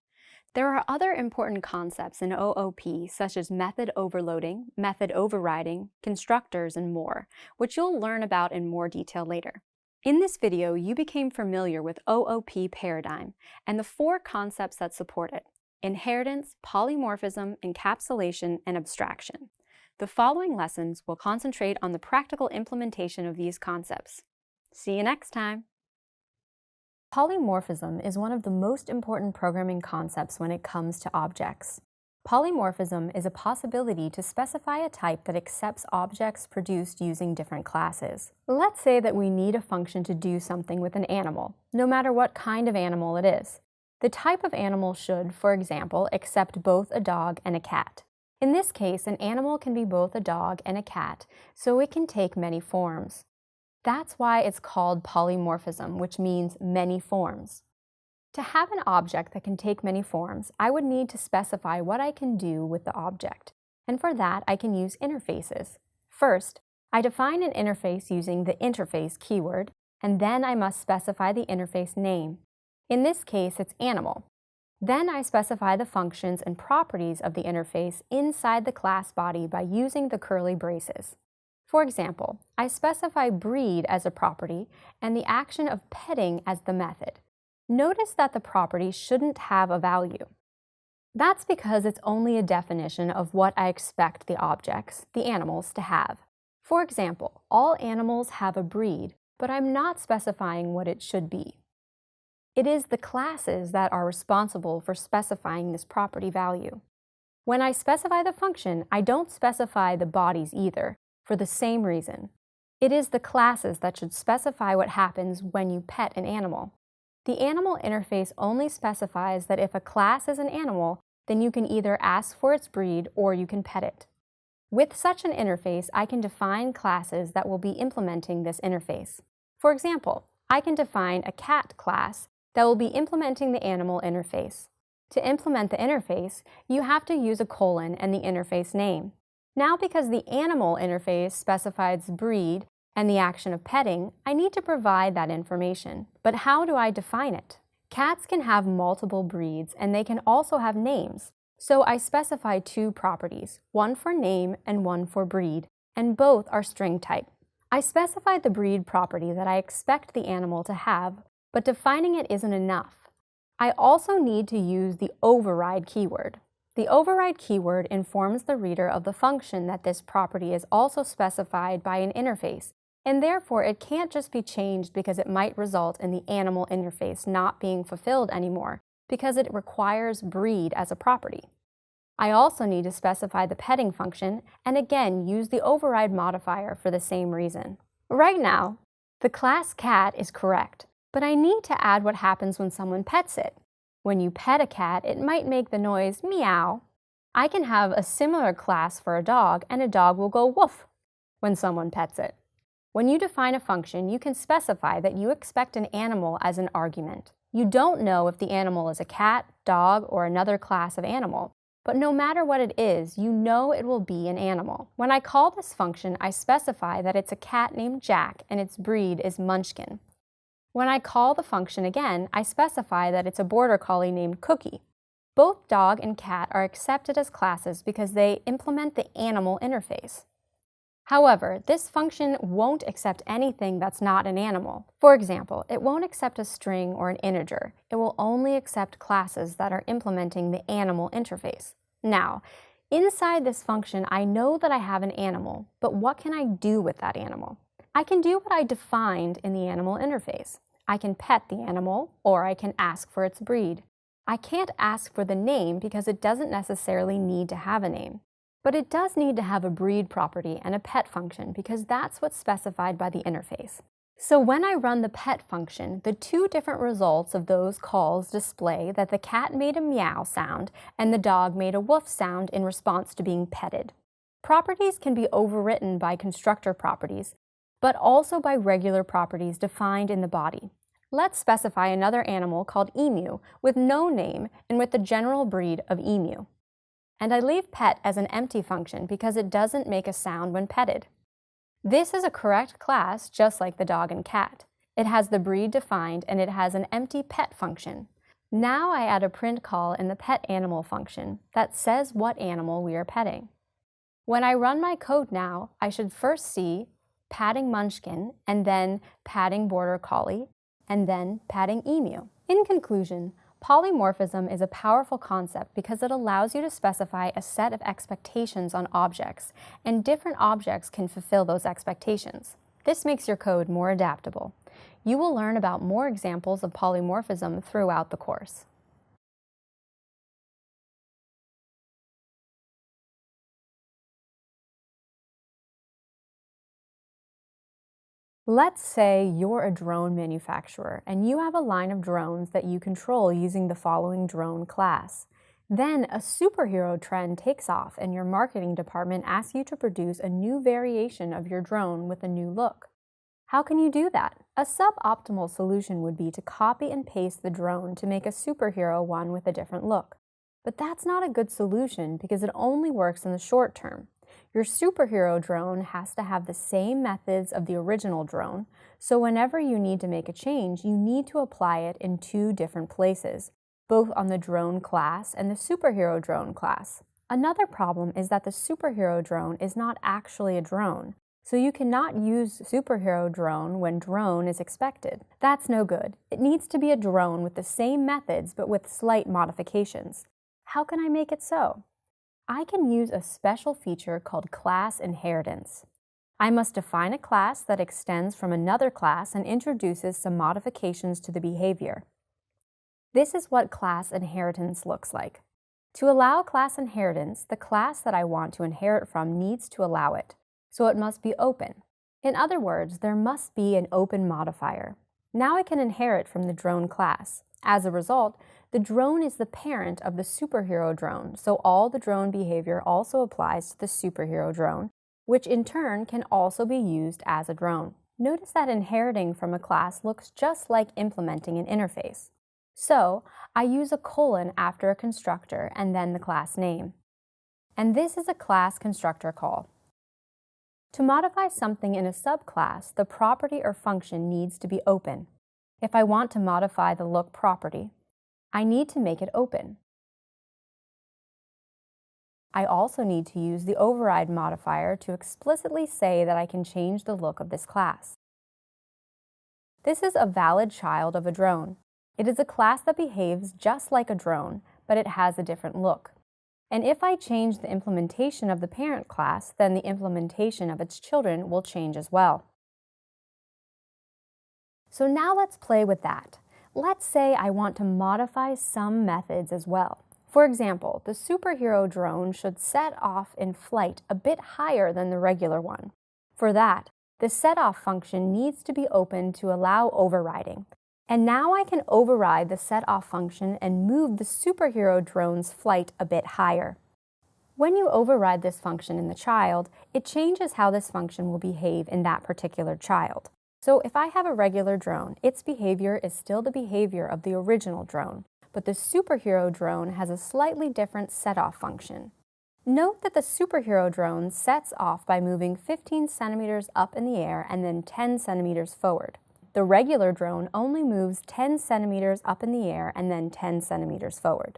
There are other important concepts in OOP, such as method overloading, method overriding, constructors, and more, which you'll learn about in more detail later. In this video, you became familiar with OOP paradigm and the 4 concepts that support it: inheritance, polymorphism, encapsulation, and abstraction. The following lessons will concentrate on the practical implementation of these concepts. See you next time! Polymorphism is one of the most important programming concepts when it comes to objects. Polymorphism is a possibility to specify a type that accepts objects produced using different classes. Let's say that we need a function to do something with an animal, no matter what kind of animal it is. The type of animal should, for example, accept both a dog and a cat. In this case, an animal can be both a dog and a cat, so it can take many forms. That's why it's called polymorphism, which means many forms. To have an object that can take many forms, I would need to specify what I can do with the object, and for that I can use interfaces. First, I define an interface using the interface keyword, and then I must specify the interface name. In this case, it's animal. Then I specify the functions and properties of the interface inside the class body by using the curly braces. For example, I specify breed as a property and the action of petting as the method. Notice that the property shouldn't have a value. That's because it's only a definition of what I expect the objects, the animals, to have. For example, all animals have a breed, but I'm not specifying what it should be. It is the classes that are responsible for specifying this property value. When I specify the function, I don't specify the bodies either, for the same reason. It is the classes that should specify what happens when you pet an animal. The animal interface only specifies that if a class is an animal, then you can either ask for its breed or you can pet it. With such an interface, I can define classes that will be implementing this interface. For example, I can define a cat class that will be implementing the animal interface. To implement the interface, you have to use a colon and the interface name. Now, because the animal interface specifies breed and the action of petting, I need to provide that information. But how do I define it? Cats can have multiple breeds and they can also have names. So I specify 2 properties, one for name and one for breed, and both are string type. I specify the breed property that I expect the animal to have, but defining it isn't enough. I also need to use the override keyword. The override keyword informs the reader of the function that this property is also specified by an interface, and therefore it can't just be changed because it might result in the animal interface not being fulfilled anymore, because it requires breed as a property. I also need to specify the petting function, and again use the override modifier for the same reason. Right now, the class cat is correct, but I need to add what happens when someone pets it. When you pet a cat, it might make the noise meow. I can have a similar class for a dog, and a dog will go woof when someone pets it. When you define a function, you can specify that you expect an animal as an argument. You don't know if the animal is a cat, dog, or another class of animal, but no matter what it is, you know it will be an animal. When I call this function, I specify that it's a cat named Jack and its breed is Munchkin. When I call the function again, I specify that it's a border collie named Cookie. Both dog and cat are accepted as classes because they implement the animal interface. However, this function won't accept anything that's not an animal. For example, it won't accept a string or an integer. It will only accept classes that are implementing the animal interface. Now, inside this function, I know that I have an animal, but what can I do with that animal? I can do what I defined in the animal interface. I can pet the animal, or I can ask for its breed. I can't ask for the name because it doesn't necessarily need to have a name. But it does need to have a breed property and a pet function because that's what's specified by the interface. So when I run the pet function, the 2 different results of those calls display that the cat made a meow sound and the dog made a woof sound in response to being petted. Properties can be overwritten by constructor properties, but also by regular properties defined in the body. Let's specify another animal called emu with no name and with the general breed of emu. And I leave pet as an empty function because it doesn't make a sound when petted. This is a correct class just like the dog and cat. It has the breed defined and it has an empty pet function. Now I add a print call in the pet animal function that says what animal we are petting. When I run my code now, I should first see patting munchkin, and then patting border collie, and then patting emu. In conclusion, polymorphism is a powerful concept because it allows you to specify a set of expectations on objects, and different objects can fulfill those expectations. This makes your code more adaptable. You will learn about more examples of polymorphism throughout the course. Let's say you're a drone manufacturer and you have a line of drones that you control using the following drone class. Then a superhero trend takes off and your marketing department asks you to produce a new variation of your drone with a new look. How can you do that? A suboptimal solution would be to copy and paste the drone to make a superhero one with a different look. But that's not a good solution because it only works in the short term. Your superhero drone has to have the same methods of the original drone, so whenever you need to make a change, you need to apply it in two different places, both on the drone class and the superhero drone class. Another problem is that the superhero drone is not actually a drone, so you cannot use superhero drone when drone is expected. That's no good. It needs to be a drone with the same methods but with slight modifications. How can I make it so? I can use a special feature called class inheritance. I must define a class that extends from another class and introduces some modifications to the behavior. This is what class inheritance looks like. To allow class inheritance, the class that I want to inherit from needs to allow it, so it must be open. In other words, there must be an open modifier. Now I can inherit from the drone class. As a result, the drone is the parent of the superhero drone, so all the drone behavior also applies to the superhero drone, which in turn can also be used as a drone. Notice that inheriting from a class looks just like implementing an interface. So, I use a colon after a constructor and then the class name. And this is a class constructor call. To modify something in a subclass, the property or function needs to be open. If I want to modify the look property, I need to make it open. I also need to use the override modifier to explicitly say that I can change the look of this class. This is a valid child of a drone. It is a class that behaves just like a drone, but it has a different look. And if I change the implementation of the parent class, then the implementation of its children will change as well. So now let's play with that. Let's say I want to modify some methods as well. For example, the superhero drone should set off in flight a bit higher than the regular one. For that, the setoff function needs to be open to allow overriding. And now I can override the setoff function and move the superhero drone's flight a bit higher. When you override this function in the child, it changes how this function will behave in that particular child. So if I have a regular drone, its behavior is still the behavior of the original drone, but the superhero drone has a slightly different setoff function. Note that the superhero drone sets off by moving 15 centimeters up in the air and then 10 centimeters forward. The regular drone only moves 10 centimeters up in the air and then 10 centimeters forward.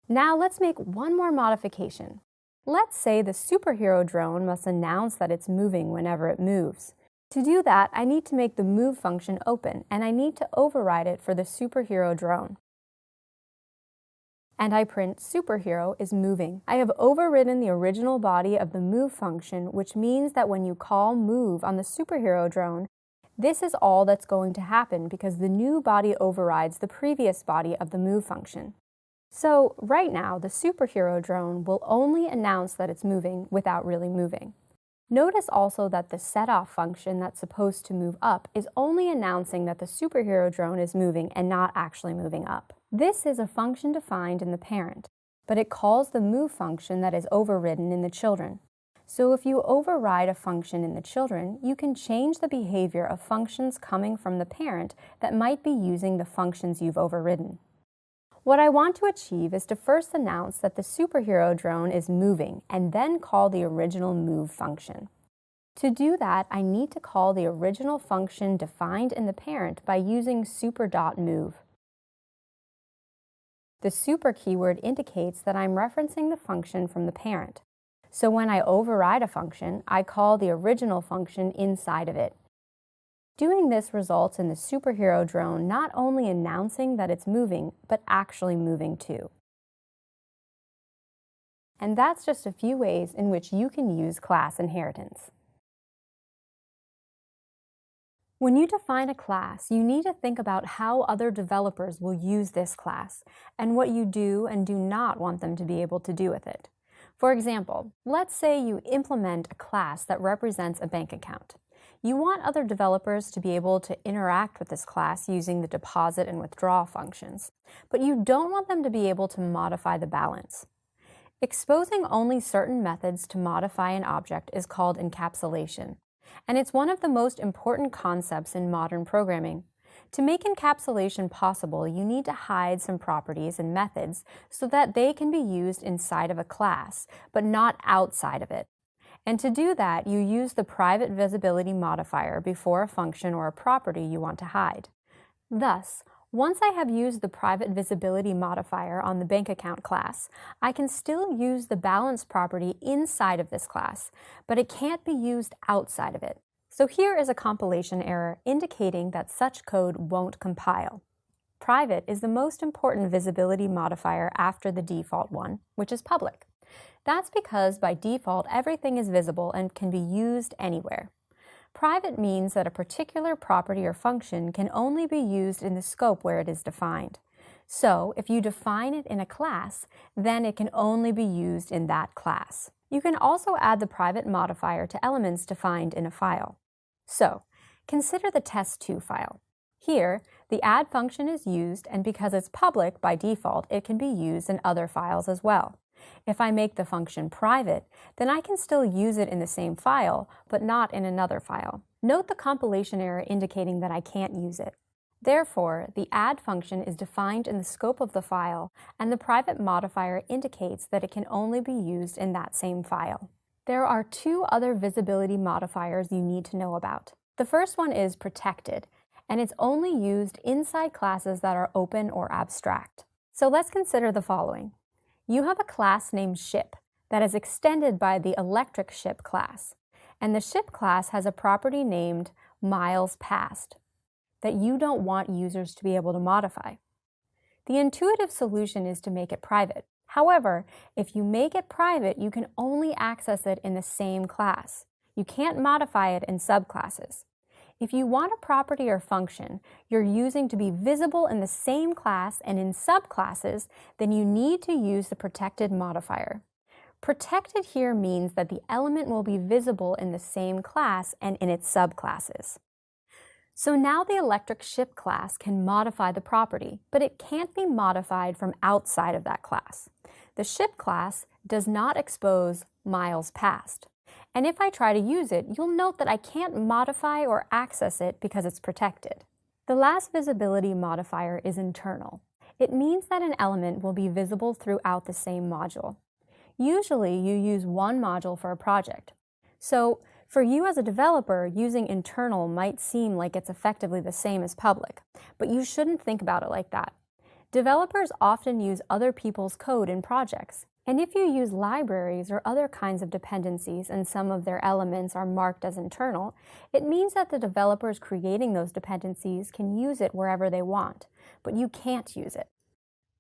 Now let's make one more modification. Let's say the superhero drone must announce that it's moving whenever it moves. To do that, I need to make the move function open, and I need to override it for the superhero drone. And I print superhero is moving. I have overridden the original body of the move function, which means that when you call move on the superhero drone, this is all that's going to happen because the new body overrides the previous body of the move function. So right now, the superhero drone will only announce that it's moving without really moving. Notice also that the setoff function that's supposed to move up is only announcing that the superhero drone is moving and not actually moving up. This is a function defined in the parent, but it calls the move function that is overridden in the children. So if you override a function in the children, you can change the behavior of functions coming from the parent that might be using the functions you've overridden. What I want to achieve is to first announce that the superhero drone is moving and then call the original move function. To do that, I need to call the original function defined in the parent by using super.move. The super keyword indicates that I'm referencing the function from the parent. So when I override a function, I call the original function inside of it. Doing this results in the superhero drone not only announcing that it's moving, but actually moving too. And that's just a few ways in which you can use class inheritance. When you define a class, you need to think about how other developers will use this class and what you do and do not want them to be able to do with it. For example, let's say you implement a class that represents a bank account. You want other developers to be able to interact with this class using the deposit and withdraw functions, but you don't want them to be able to modify the balance. Exposing only certain methods to modify an object is called encapsulation, and it's one of the most important concepts in modern programming. To make encapsulation possible, you need to hide some properties and methods so that they can be used inside of a class, but not outside of it. And to do that, you use the private visibility modifier before a function or a property you want to hide. Thus, once I have used the private visibility modifier on the bank account class, I can still use the balance property inside of this class, but it can't be used outside of it. So here is a compilation error indicating that such code won't compile. Private is the most important visibility modifier after the default one, which is public. That's because by default, everything is visible and can be used anywhere. Private means that a particular property or function can only be used in the scope where it is defined. So if you define it in a class, then it can only be used in that class. You can also add the private modifier to elements defined in a file. So consider the test2 file. Here, the add function is used, and because it's public by default, it can be used in other files as well. If I make the function private, then I can still use it in the same file, but not in another file. Note the compilation error indicating that I can't use it. Therefore, the add function is defined in the scope of the file, and the private modifier indicates that it can only be used in that same file. There are two other visibility modifiers you need to know about. The first one is protected, and it's only used inside classes that are open or abstract. So let's consider the following. You have a class named ship that is extended by the electric ship class, and the ship class has a property named miles passed that you don't want users to be able to modify. The intuitive solution is to make it private. However, if you make it private, you can only access it in the same class. You can't modify it in subclasses. If you want a property or function you're using to be visible in the same class and in subclasses, then you need to use the protected modifier. Protected here means that the element will be visible in the same class and in its subclasses. So now the electric ship class can modify the property, but it can't be modified from outside of that class. The ship class does not expose miles passed. And if I try to use it, you'll note that I can't modify or access it because it's protected. The last visibility modifier is internal. It means that an element will be visible throughout the same module. Usually, you use one module for a project. So, for you as a developer, using internal might seem like it's effectively the same as public, but you shouldn't think about it like that. Developers often use other people's code in projects. And if you use libraries or other kinds of dependencies and some of their elements are marked as internal, it means that the developers creating those dependencies can use it wherever they want, but you can't use it.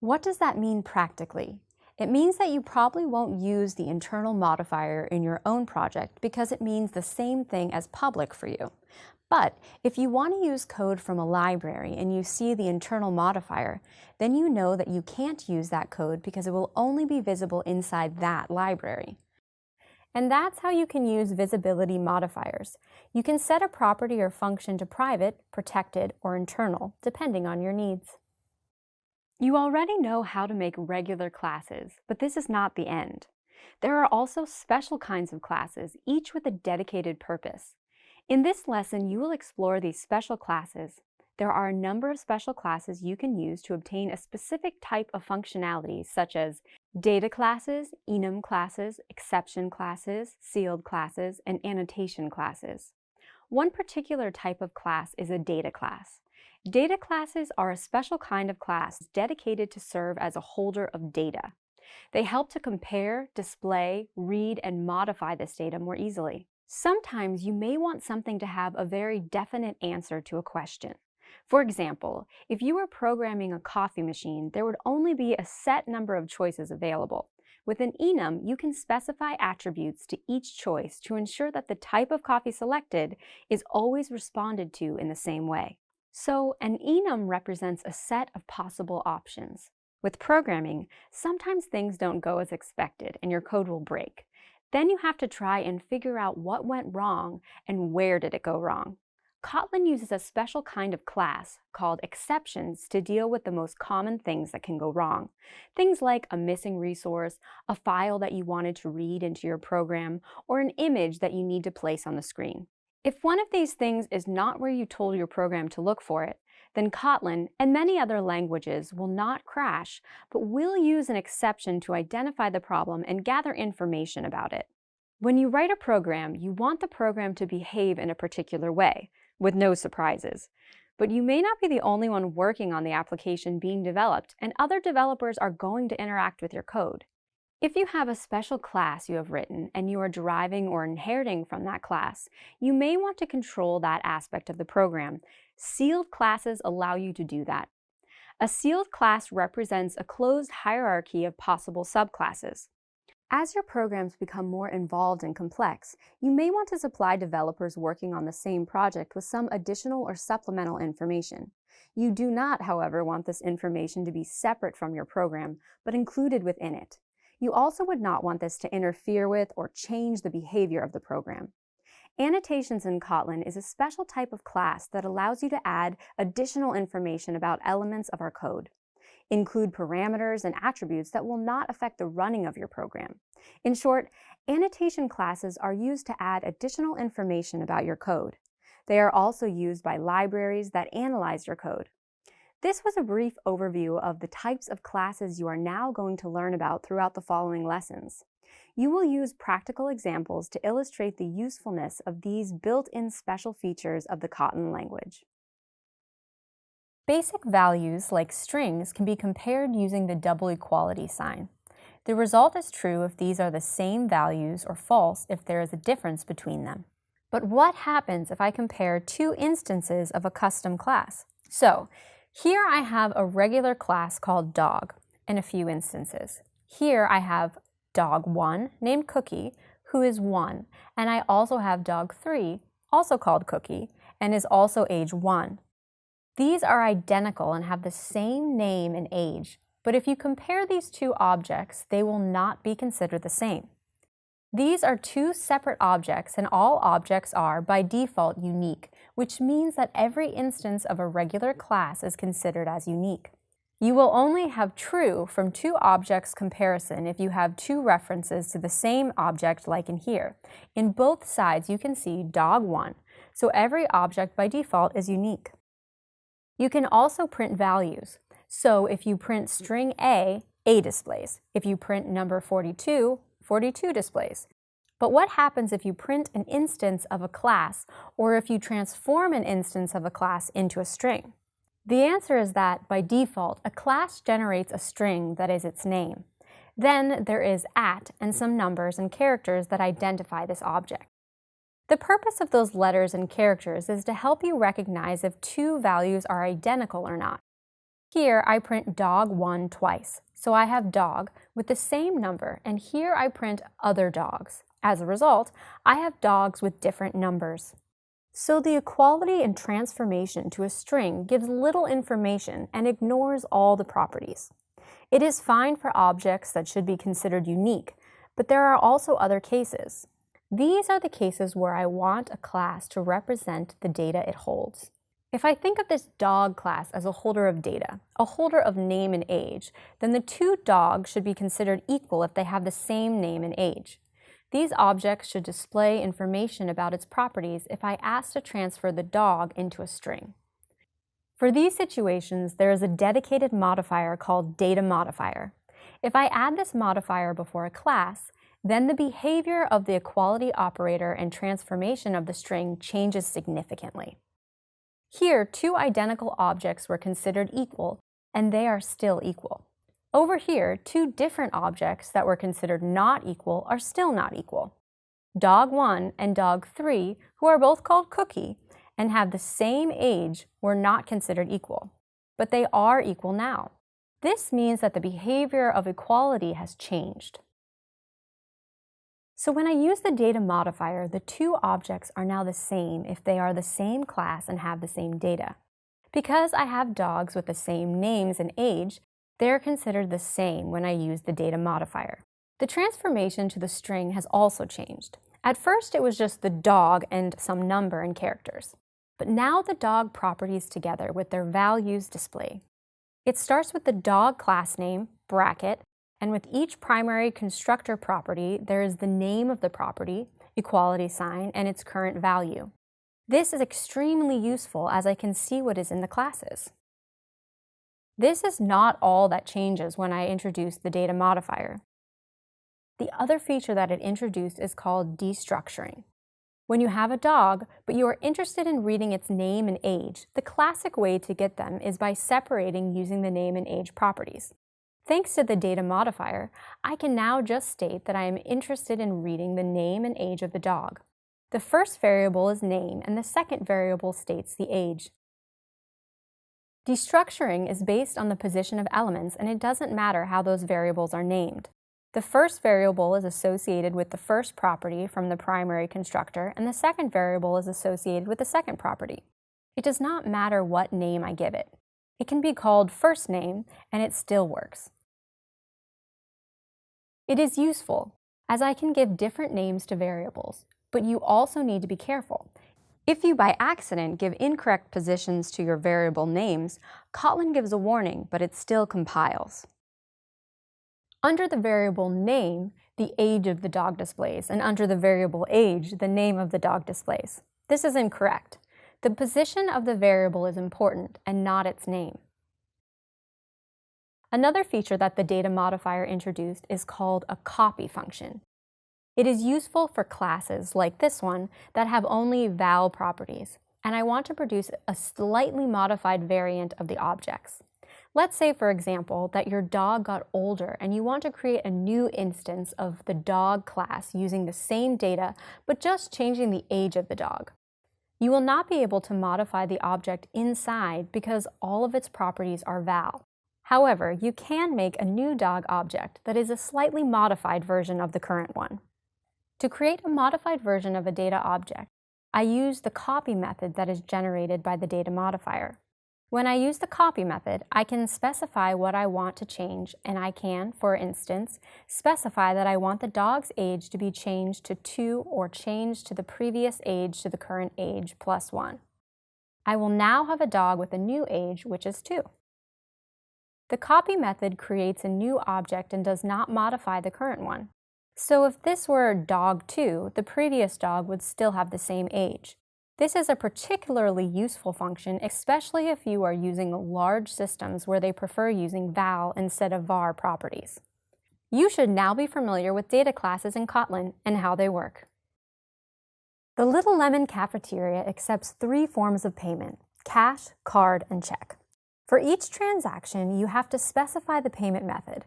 What does that mean practically? It means that you probably won't use the internal modifier in your own project because it means the same thing as public for you. But if you want to use code from a library and you see the internal modifier, then you know that you can't use that code because it will only be visible inside that library. And that's how you can use visibility modifiers. You can set a property or function to private, protected, or internal, depending on your needs. You already know how to make regular classes, but this is not the end. There are also special kinds of classes, each with a dedicated purpose. In this lesson, you will explore these special classes. There are a number of special classes you can use to obtain a specific type of functionality, such as data classes, Enum classes, exception classes, sealed classes, and annotation classes. One particular type of class is a data class. Data classes are a special kind of class dedicated to serve as a holder of data. They help to compare, display, read, and modify this data more easily. Sometimes you may want something to have a very definite answer to a question. For example, if you were programming a coffee machine, there would only be a set number of choices available. With an enum, you can specify attributes to each choice to ensure that the type of coffee selected is always responded to in the same way. So, an enum represents a set of possible options. With programming, sometimes things don't go as expected and your code will break. Then you have to try and figure out what went wrong and where did it go wrong. Kotlin uses a special kind of class called exceptions to deal with the most common things that can go wrong. Things like a missing resource, a file that you wanted to read into your program, or an image that you need to place on the screen. If one of these things is not where you told your program to look for it, then Kotlin and many other languages will not crash, but will use an exception to identify the problem and gather information about it. When you write a program, you want the program to behave in a particular way, with no surprises. But you may not be the only one working on the application being developed, and other developers are going to interact with your code. If you have a special class you have written and you are deriving or inheriting from that class, you may want to control that aspect of the program. Sealed classes allow you to do that. A sealed class represents a closed hierarchy of possible subclasses. As your programs become more involved and complex, you may want to supply developers working on the same project with some additional or supplemental information. You do not, however, want this information to be separate from your program, but included within it. You also would not want this to interfere with or change the behavior of the program. Annotations in Kotlin is a special type of class that allows you to add additional information about elements of our code. Include parameters and attributes that will not affect the running of your program. In short, annotation classes are used to add additional information about your code. They are also used by libraries that analyze your code. This was a brief overview of the types of classes you are now going to learn about throughout the following lessons. You will use practical examples to illustrate the usefulness of these built-in special features of the Kotlin language. Basic values like strings can be compared using the double equality sign. The result is true if these are the same values or false if there is a difference between them. But what happens if I compare two instances of a custom class? So, here I have a regular class called dog and a few instances. Here I have dog1 named Cookie, who is 1, and I also have dog3, also called Cookie, and is also age 1. These are identical and have the same name and age, but if you compare these two objects, they will not be considered the same. These are two separate objects, and all objects are, by default, unique, which means that every instance of a regular class is considered as unique. You will only have true from two objects comparison if you have two references to the same object like in here. In both sides, you can see dog1, so every object by default is unique. You can also print values. So if you print string A displays. If you print number 42, 42 displays. But what happens if you print an instance of a class, or if you transform an instance of a class into a string? The answer is that, by default, a class generates a string that is its name. Then there is @ and some numbers and characters that identify this object. The purpose of those letters and characters is to help you recognize if two values are identical or not. Here I print dog1 twice, so I have dog with the same number, and here I print other dogs. As a result, I have dogs with different numbers. So the equality and transformation to a string gives little information and ignores all the properties. It is fine for objects that should be considered unique, but there are also other cases. These are the cases where I want a class to represent the data it holds. If I think of this dog class as a holder of data, a holder of name and age, then the two dogs should be considered equal if they have the same name and age. These objects should display information about its properties if I ask to transfer the dog into a string. For these situations, there is a dedicated modifier called data modifier. If I add this modifier before a class, then the behavior of the equality operator and transformation of the string changes significantly. Here, two identical objects were considered equal, and they are still equal. Over here, two different objects that were considered not equal are still not equal. Dog1 and dog3, who are both called Cookie and have the same age, were not considered equal, but they are equal now. This means that the behavior of equality has changed. So when I use the data modifier, the two objects are now the same if they are the same class and have the same data. Because I have dogs with the same names and age, they're considered the same when I use the data modifier. The transformation to the string has also changed. At first, it was just the dog and some number and characters. But now the dog properties together with their values display. It starts with the dog class name, bracket, and with each primary constructor property, there is the name of the property, equality sign, and its current value. This is extremely useful as I can see what is in the classes. This is not all that changes when I introduce the data modifier. The other feature that it introduced is called destructuring. When you have a dog, but you are interested in reading its name and age, the classic way to get them is by separating using the name and age properties. Thanks to the data modifier, I can now just state that I am interested in reading the name and age of the dog. The first variable is name, and the second variable states the age. Destructuring is based on the position of elements, and it doesn't matter how those variables are named. The first variable is associated with the first property from the primary constructor, and the second variable is associated with the second property. It does not matter what name I give it. It can be called first name, and it still works. It is useful, as I can give different names to variables, but you also need to be careful. If you by accident give incorrect positions to your variable names, Kotlin gives a warning, but it still compiles. Under the variable name, the age of the dog displays, and under the variable age, the name of the dog displays. This is incorrect. The position of the variable is important and not its name. Another feature that the data modifier introduced is called a copy function. It is useful for classes like this one that have only val properties, and I want to produce a slightly modified variant of the objects. Let's say, for example, that your dog got older and you want to create a new instance of the dog class using the same data, but just changing the age of the dog. You will not be able to modify the object inside because all of its properties are val. However, you can make a new dog object that is a slightly modified version of the current one. To create a modified version of a data object, I use the copy method that is generated by the data modifier. When I use the copy method, I can specify what I want to change, and I can, for instance, specify that I want the dog's age to be changed to 2 or changed to the previous age to the current age plus 1. I will now have a dog with a new age, which is 2. The copy method creates a new object and does not modify the current one. So if this were dog 2, the previous dog would still have the same age. This is a particularly useful function, especially if you are using large systems where they prefer using val instead of var properties. You should now be familiar with data classes in Kotlin and how they work. The Little Lemon cafeteria accepts 3 forms of payment: cash, card, and check. For each transaction, you have to specify the payment method.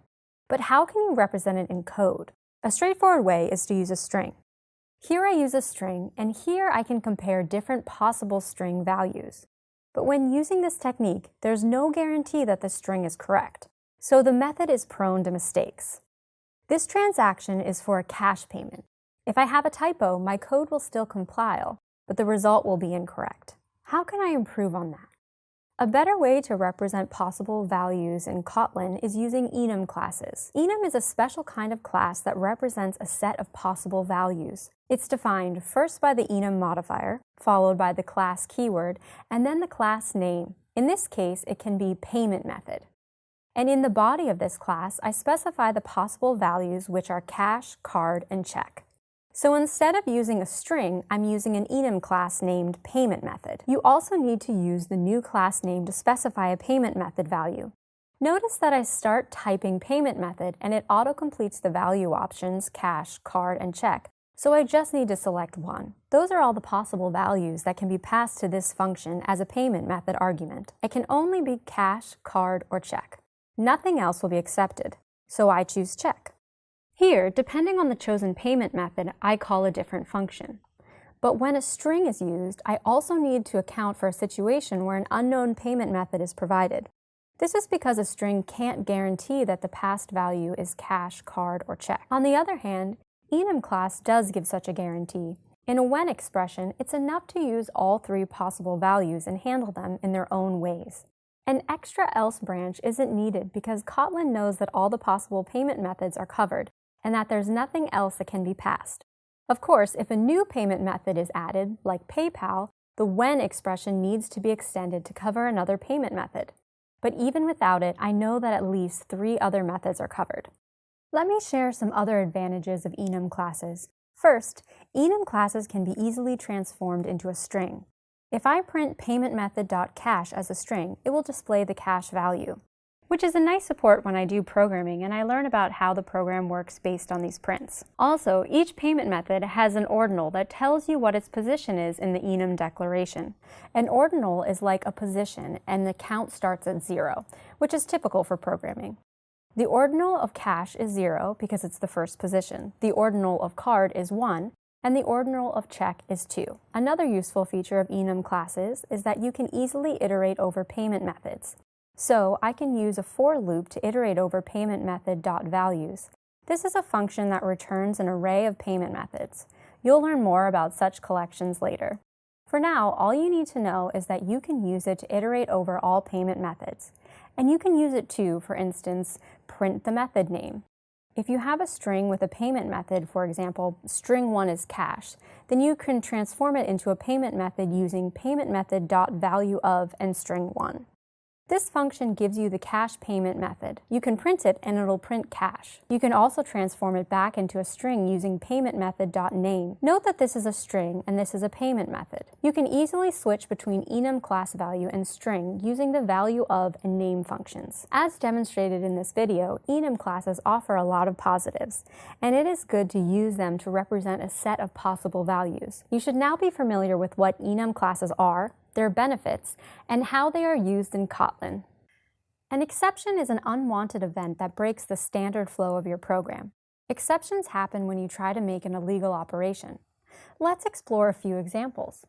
But how can you represent it in code? A straightforward way is to use a string. Here I use a string, and here I can compare different possible string values. But when using this technique, there's no guarantee that the string is correct, so the method is prone to mistakes. This transaction is for a cash payment. If I have a typo, my code will still compile, but the result will be incorrect. How can I improve on that? A better way to represent possible values in Kotlin is using Enum classes. Enum is a special kind of class that represents a set of possible values. It's defined first by the Enum modifier, followed by the class keyword, and then the class name. In this case, it can be payment method. And in the body of this class, I specify the possible values, which are cash, card, and check. So instead of using a string, I'm using an Enum class named payment method. You also need to use the new class name to specify a payment method value. Notice that I start typing payment method and it auto-completes the value options cash, card, and check, so I just need to select one. Those are all the possible values that can be passed to this function as a payment method argument. It can only be cash, card, or check. Nothing else will be accepted, so I choose check. Here, depending on the chosen payment method, I call a different function. But when a string is used, I also need to account for a situation where an unknown payment method is provided. This is because a string can't guarantee that the passed value is cash, card, or check. On the other hand, Enum class does give such a guarantee. In a when expression, it's enough to use all three possible values and handle them in their own ways. An extra else branch isn't needed because Kotlin knows that all the possible payment methods are covered and that there's nothing else that can be passed. Of course, if a new payment method is added, like PayPal, the when expression needs to be extended to cover another payment method. But even without it, I know that at least 3 other methods are covered. Let me share some other advantages of Enum classes. First, Enum classes can be easily transformed into a string. If I print paymentMethod.cache as a string, it will display the cache value, which is a nice support when I do programming and I learn about how the program works based on these prints. Also, each payment method has an ordinal that tells you what its position is in the Enum declaration. An ordinal is like a position and the count starts at 0, which is typical for programming. The ordinal of cache is 0 because it's the first position. The ordinal of card is 1, and the ordinal of check is 2. Another useful feature of Enum classes is that you can easily iterate over payment methods. So I can use a for loop to iterate over payment method.values. This is a function that returns an array of payment methods. You'll learn more about such collections later. For now, all you need to know is that you can use it to iterate over all payment methods. And you can use it to, for instance, print the method name. If you have a string with a payment method, for example, string1 is cash, then you can transform it into a payment method using payment method.valueof and string1. This function gives you the cash payment method. You can print it and it'll print cash. You can also transform it back into a string using payment method.name. Note that this is a string and this is a payment method. You can easily switch between Enum class value and string using the value of and name functions. As demonstrated in this video, Enum classes offer a lot of positives, and it is good to use them to represent a set of possible values. You should now be familiar with what Enum classes are, their benefits, and how they are used in Kotlin. An exception is an unwanted event that breaks the standard flow of your program. Exceptions happen when you try to make an illegal operation. Let's explore a few examples.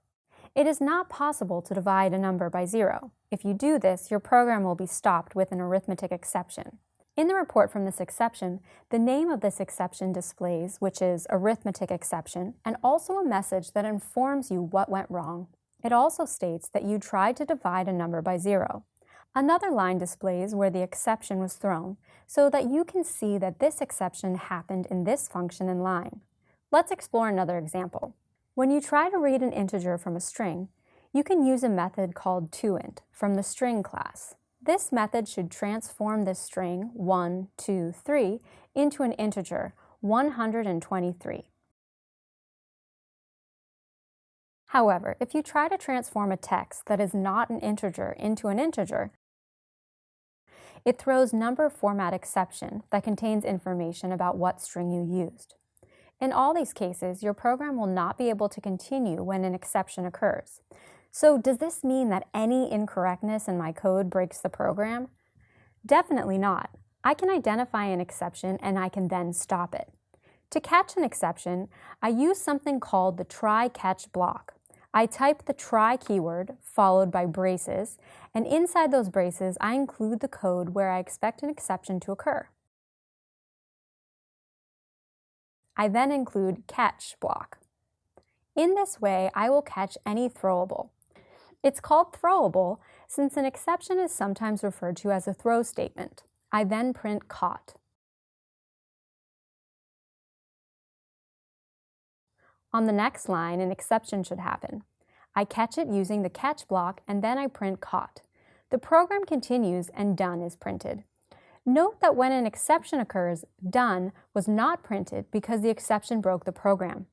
It is not possible to divide a number by 0. If you do this, your program will be stopped with an arithmetic exception. In the report from this exception, the name of this exception displays, which is arithmetic exception, and also a message that informs you what went wrong. It also states that you tried to divide a number by 0. Another line displays where the exception was thrown, so that you can see that this exception happened in this function and line. Let's explore another example. When you try to read an integer from a string, you can use a method called toInt from the string class. This method should transform this string 1, 2, 3 into an integer 123. However, if you try to transform a text that is not an integer into an integer, it throws number format exception that contains information about what string you used. In all these cases, your program will not be able to continue when an exception occurs. So does this mean that any incorrectness in my code breaks the program? Definitely not. I can identify an exception and I can then stop it. To catch an exception, I use something called the try-catch block. I type the try keyword followed by braces, and inside those braces I include the code where I expect an exception to occur. I then include catch block. In this way, I will catch any throwable. It's called throwable since an exception is sometimes referred to as a throw statement. I then print caught. On the next line, an exception should happen. I catch it using the catch block and then I print caught. The program continues and done is printed. Note that when an exception occurs, done was not printed because the exception broke the program.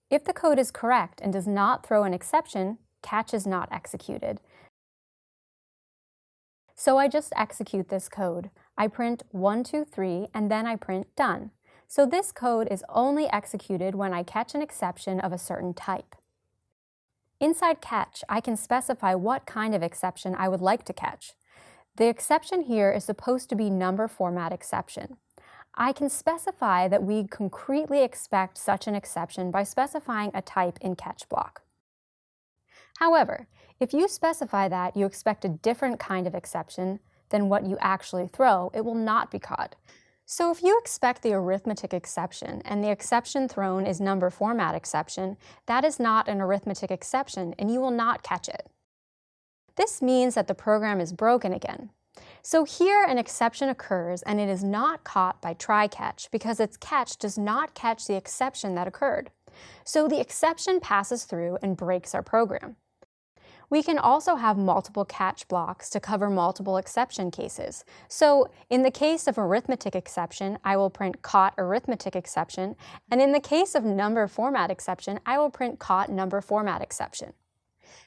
If the code is correct and does not throw an exception, catch is not executed. So I just execute this code. I print 1, 2, 3 and then I print done. So this code is only executed when I catch an exception of a certain type. Inside catch, I can specify what kind of exception I would like to catch. The exception here is supposed to be number format exception. I can specify that we concretely expect such an exception by specifying a type in catch block. However, if you specify that you expect a different kind of exception than what you actually throw, it will not be caught. So if you expect the arithmetic exception and the exception thrown is number format exception, that is not an arithmetic exception and you will not catch it. This means that the program is broken again. So here an exception occurs and it is not caught by try-catch because its catch does not catch the exception that occurred. So the exception passes through and breaks our program. We can also have multiple catch blocks to cover multiple exception cases. So in the case of arithmetic exception, I will print caught arithmetic exception, and in the case of number format exception, I will print caught number format exception.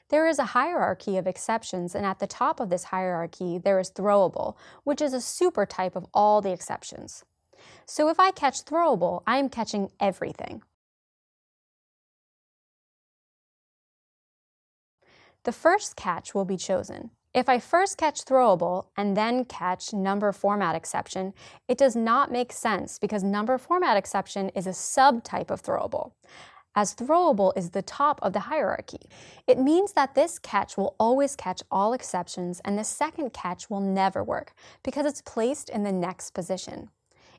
There is a hierarchy of exceptions, and at the top of this hierarchy, there is throwable, which is a super type of all the exceptions. So if I catch throwable, I am catching everything. The first catch will be chosen. If I first catch throwable and then catch number format exception, it does not make sense because number format exception is a subtype of throwable, as throwable is the top of the hierarchy. It means that this catch will always catch all exceptions and the second catch will never work because it's placed in the next position.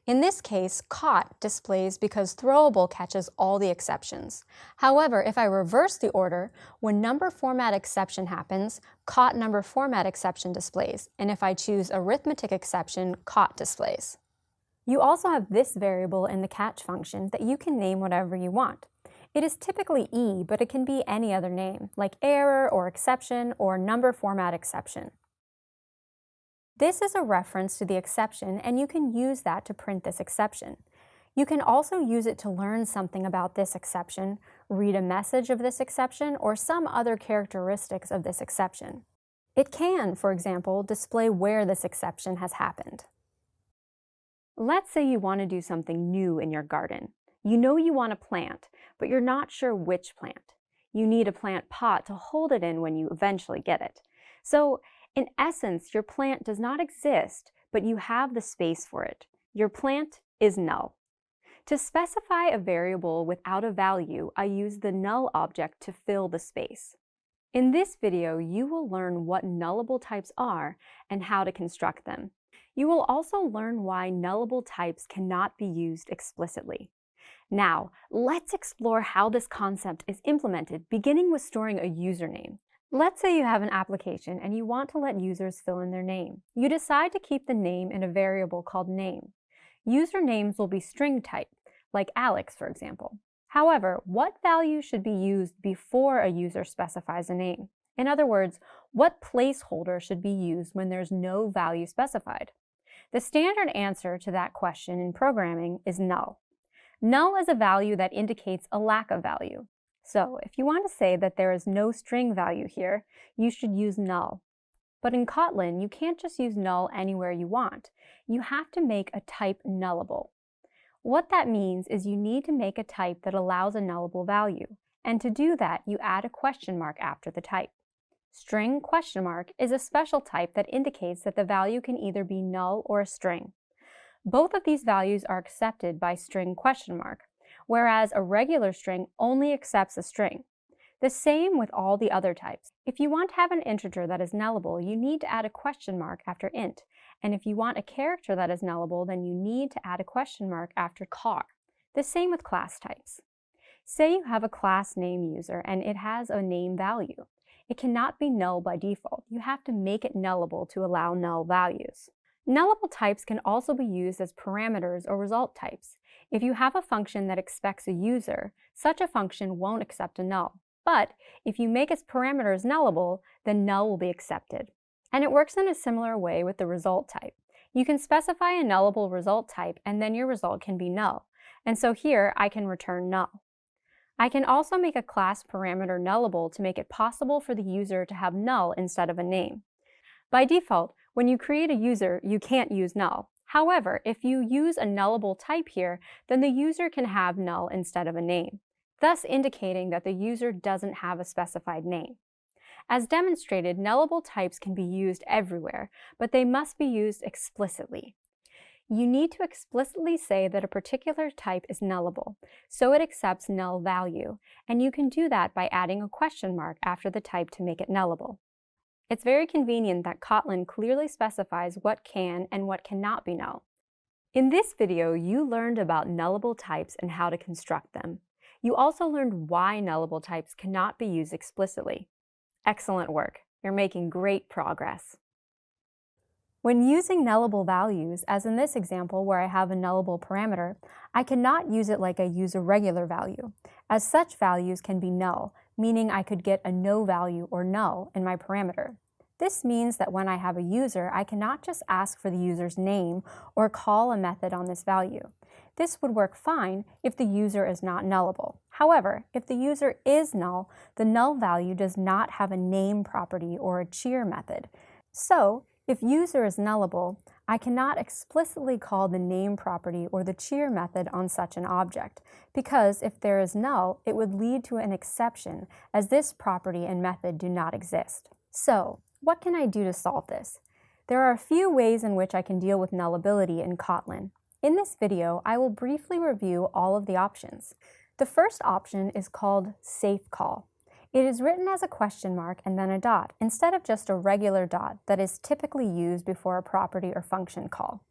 In this case, caught displays because throwable catches all the exceptions. However, if I reverse the order, when number format exception happens, caught number format exception displays, and if I choose arithmetic exception, caught displays. You also have this variable in the catch function that you can name whatever you want. It is typically E, but it can be any other name, like error or exception or number format exception. This is a reference to the exception, and you can use that to print this exception. You can also use it to learn something about this exception, read a message of this exception, or some other characteristics of this exception. It can, for example, display where this exception has happened. Let's say you want to do something new in your garden. You know you want a plant, but you're not sure which plant. You need a plant pot to hold it in when you eventually get it. So, in essence, your plant does not exist, but you have the space for it. Your plant is null. To specify a variable without a value, I use the null object to fill the space. In this video, you will learn what nullable types are and how to construct them. You will also learn why nullable types cannot be used explicitly. Now, let's explore how this concept is implemented, beginning with storing a username. Let's say you have an application and you want to let users fill in their name. You decide to keep the name in a variable called name. Usernames will be string type, like Alex, for example. However, what value should be used before a user specifies a name? In other words, what placeholder should be used when there's no value specified? The standard answer to that question in programming is null. Null is a value that indicates a lack of value. So if you want to say that there is no string value here, you should use null. But in Kotlin, you can't just use null anywhere you want. You have to make a type nullable. What that means is you need to make a type that allows a nullable value. And to do that, you add a question mark after the type. String question mark is a special type that indicates that the value can either be null or a string. Both of these values are accepted by string question mark, whereas a regular string only accepts a string. The same with all the other types. If you want to have an integer that is nullable, you need to add a question mark after int. And if you want a character that is nullable, then you need to add a question mark after char. The same with class types. Say you have a class name user and it has a name value. It cannot be null by default. You have to make it nullable to allow null values. Nullable types can also be used as parameters or result types. If you have a function that expects a user, such a function won't accept a null. But if you make its parameters nullable, then null will be accepted. And it works in a similar way with the result type. You can specify a nullable result type and then your result can be null. And so here I can return null. I can also make a class parameter nullable to make it possible for the user to have null instead of a name. By default, when you create a user, you can't use null. However, if you use a nullable type here, then the user can have null instead of a name, thus indicating that the user doesn't have a specified name. As demonstrated, nullable types can be used everywhere, but they must be used explicitly. You need to explicitly say that a particular type is nullable, so it accepts null value, and you can do that by adding a question mark after the type to make it nullable. It's very convenient that Kotlin clearly specifies what can and what cannot be null. In this video, you learned about nullable types and how to construct them. You also learned why nullable types cannot be used explicitly. Excellent work. You're making great progress. When using nullable values, as in this example where I have a nullable parameter, I cannot use it like I use a regular value, as such values can be null, meaning I could get a no value or null in my parameter. This means that when I have a user, I cannot just ask for the user's name or call a method on this value. This would work fine if the user is not nullable. However, if the user is null, the null value does not have a name property or a cheer method. So, if user is nullable, I cannot explicitly call the name property or the cheer method on such an object, because if there is null, it would lead to an exception, as this property and method do not exist. So, what can I do to solve this? There are a few ways in which I can deal with nullability in Kotlin. In this video, I will briefly review all of the options. The first option is called safe call. It is written as a question mark and then a dot, instead of just a regular dot that is typically used before a property or function call.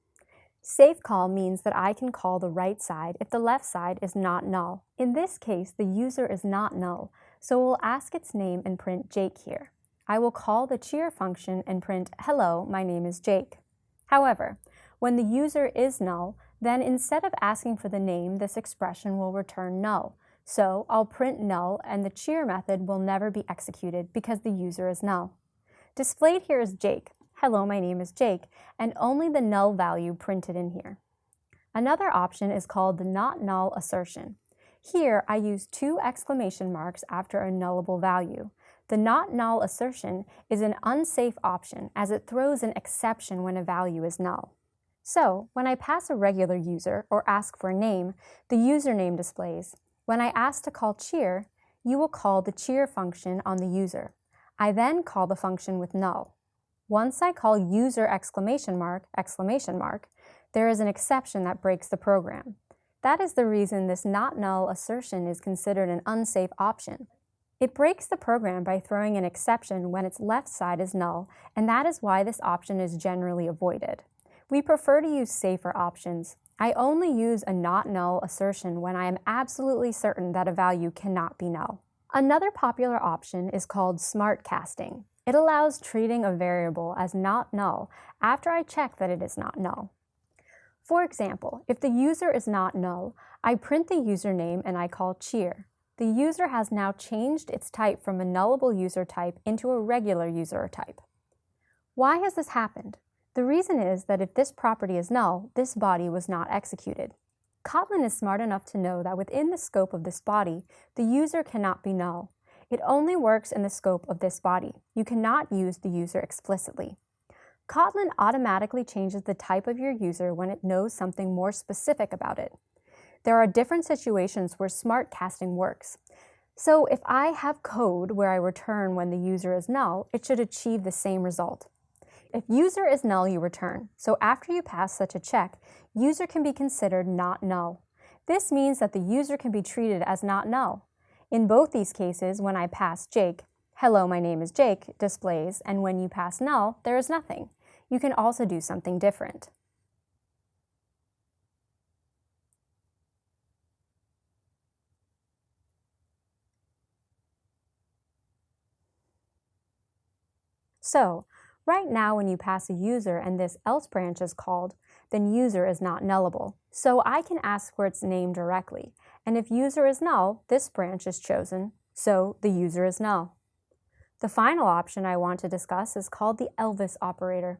Safe call means that I can call the right side if the left side is not null. In this case, the user is not null, so we'll ask its name and print Jake here. I will call the cheer function and print, "Hello, my name is Jake." However, when the user is null, then instead of asking for the name, this expression will return null. So I'll print null and the cheer method will never be executed because the user is null. Displayed here is Jake. "Hello, my name is Jake," and only the null value printed in here. Another option is called the not null assertion. Here I use 2 exclamation marks after a nullable value. The not null assertion is an unsafe option as it throws an exception when a value is null. So when I pass a regular user or ask for a name, the username displays. When I ask to call cheer, you will call the cheer function on the user. I then call the function with null. Once I call user exclamation mark, there is an exception that breaks the program. That is the reason this not null assertion is considered an unsafe option. It breaks the program by throwing an exception when its left side is null, and that is why this option is generally avoided. We prefer to use safer options. I only use a not null assertion when I am absolutely certain that a value cannot be null. Another popular option is called smart casting. It allows treating a variable as not null after I check that it is not null. For example, if the user is not null, I print the username and I call cheer. The user has now changed its type from a nullable user type into a regular user type. Why has this happened? The reason is that if this property is null, this body was not executed. Kotlin is smart enough to know that within the scope of this body, the user cannot be null. It only works in the scope of this body. You cannot use the user explicitly. Kotlin automatically changes the type of your user when it knows something more specific about it. There are different situations where smart casting works. So if I have code where I return when the user is null, it should achieve the same result. If user is null, you return. So after you pass such a check, user can be considered not null. This means that the user can be treated as not null. In both these cases, when I pass Jake, "Hello, my name is Jake," displays, and when you pass null, there is nothing. You can also do something different. So, right now when you pass a user and this else branch is called, then user is not nullable. So I can ask for its name directly. And if user is null, this branch is chosen, so the user is null. The final option I want to discuss is called the Elvis operator.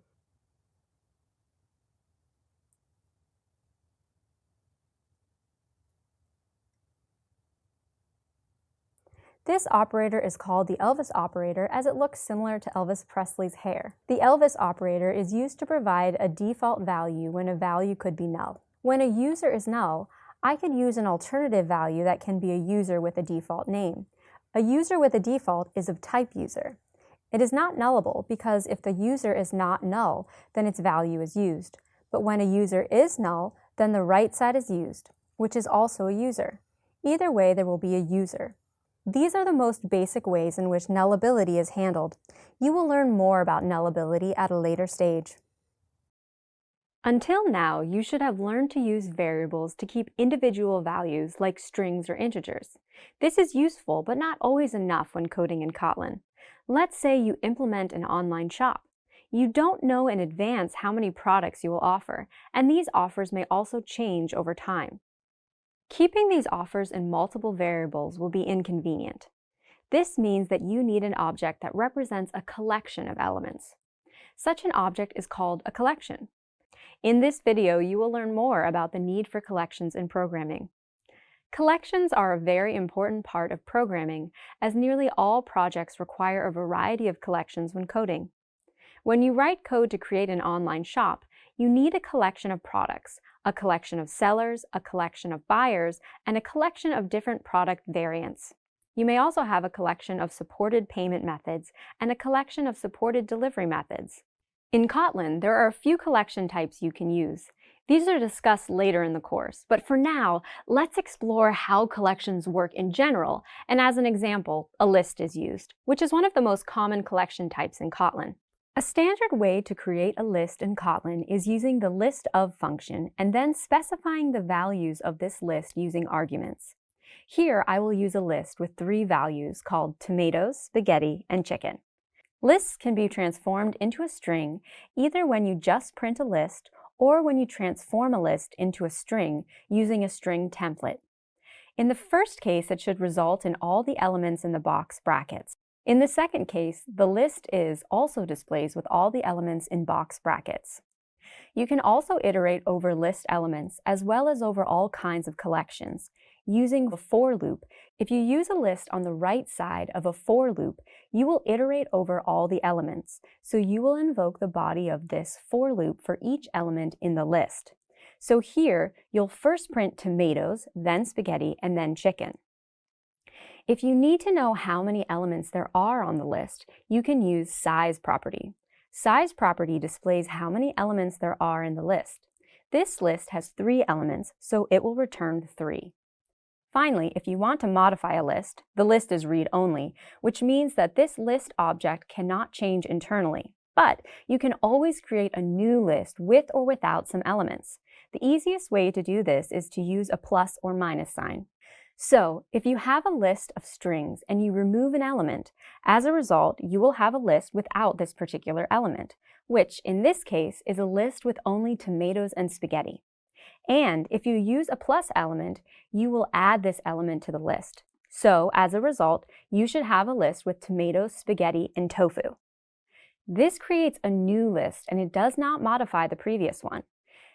This operator is called the Elvis operator as it looks similar to Elvis Presley's hair. The Elvis operator is used to provide a default value when a value could be null. When a user is null, I could use an alternative value that can be a user with a default name. A user with a default is of type user. It is not nullable because if the user is not null, then its value is used. But when a user is null, then the right side is used, which is also a user. Either way, there will be a user. These are the most basic ways in which nullability is handled. You will learn more about nullability at a later stage. Until now, you should have learned to use variables to keep individual values like strings or integers. This is useful, but not always enough when coding in Kotlin. Let's say you implement an online shop. You don't know in advance how many products you will offer, and these offers may also change over time. Keeping these offers in multiple variables will be inconvenient. This means that you need an object that represents a collection of elements. Such an object is called a collection. In this video, you will learn more about the need for collections in programming. Collections are a very important part of programming, as nearly all projects require a variety of collections when coding. When you write code to create an online shop, you need a collection of products, a collection of sellers, a collection of buyers, and a collection of different product variants. You may also have a collection of supported payment methods and a collection of supported delivery methods. In Kotlin, there are a few collection types you can use. These are discussed later in the course, but for now, let's explore how collections work in general, and as an example, a list is used, which is one of the most common collection types in Kotlin. A standard way to create a list in Kotlin is using the listOf function and then specifying the values of this list using arguments. Here, I will use a list with 3 values called tomatoes, spaghetti, and chicken. Lists can be transformed into a string either when you just print a list or when you transform a list into a string using a string template. In the first case, it should result in all the elements in the box brackets. In the second case, the list is also displays with all the elements in box brackets. You can also iterate over list elements as well as over all kinds of collections. Using the for loop, if you use a list on the right side of a for loop, you will iterate over all the elements, so you will invoke the body of this for loop for each element in the list. So here, you'll first print tomatoes, then spaghetti, and then chicken. If you need to know how many elements there are on the list, you can use size property. Size property displays how many elements there are in the list. This list has 3 elements, so it will return 3. Finally, if you want to modify a list, the list is read-only, which means that this list object cannot change internally. But you can always create a new list with or without some elements. The easiest way to do this is to use a plus or minus sign. So, if you have a list of strings and you remove an element, as a result, you will have a list without this particular element, which in this case is a list with only tomatoes and spaghetti. And if you use a plus element, you will add this element to the list. So, as a result, you should have a list with tomatoes, spaghetti, and tofu. This creates a new list and it does not modify the previous one.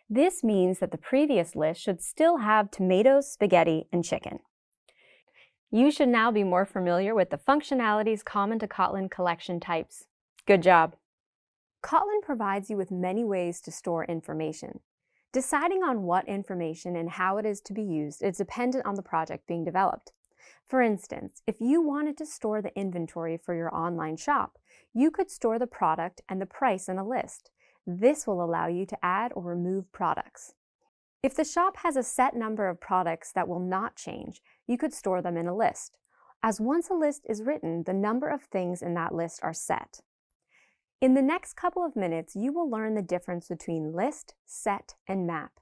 This means that the previous list should still have tomatoes, spaghetti, and chicken. You should now be more familiar with the functionalities common to Kotlin collection types. Good job! Kotlin provides you with many ways to store information. Deciding on what information and how it is to be used is dependent on the project being developed. For instance, if you wanted to store the inventory for your online shop, you could store the product and the price in a list. This will allow you to add or remove products. If the shop has a set number of products that will not change, you could store them in a list, as once a list is written, the number of things in that list are set. In the next couple of minutes, you will learn the difference between list, set, and map.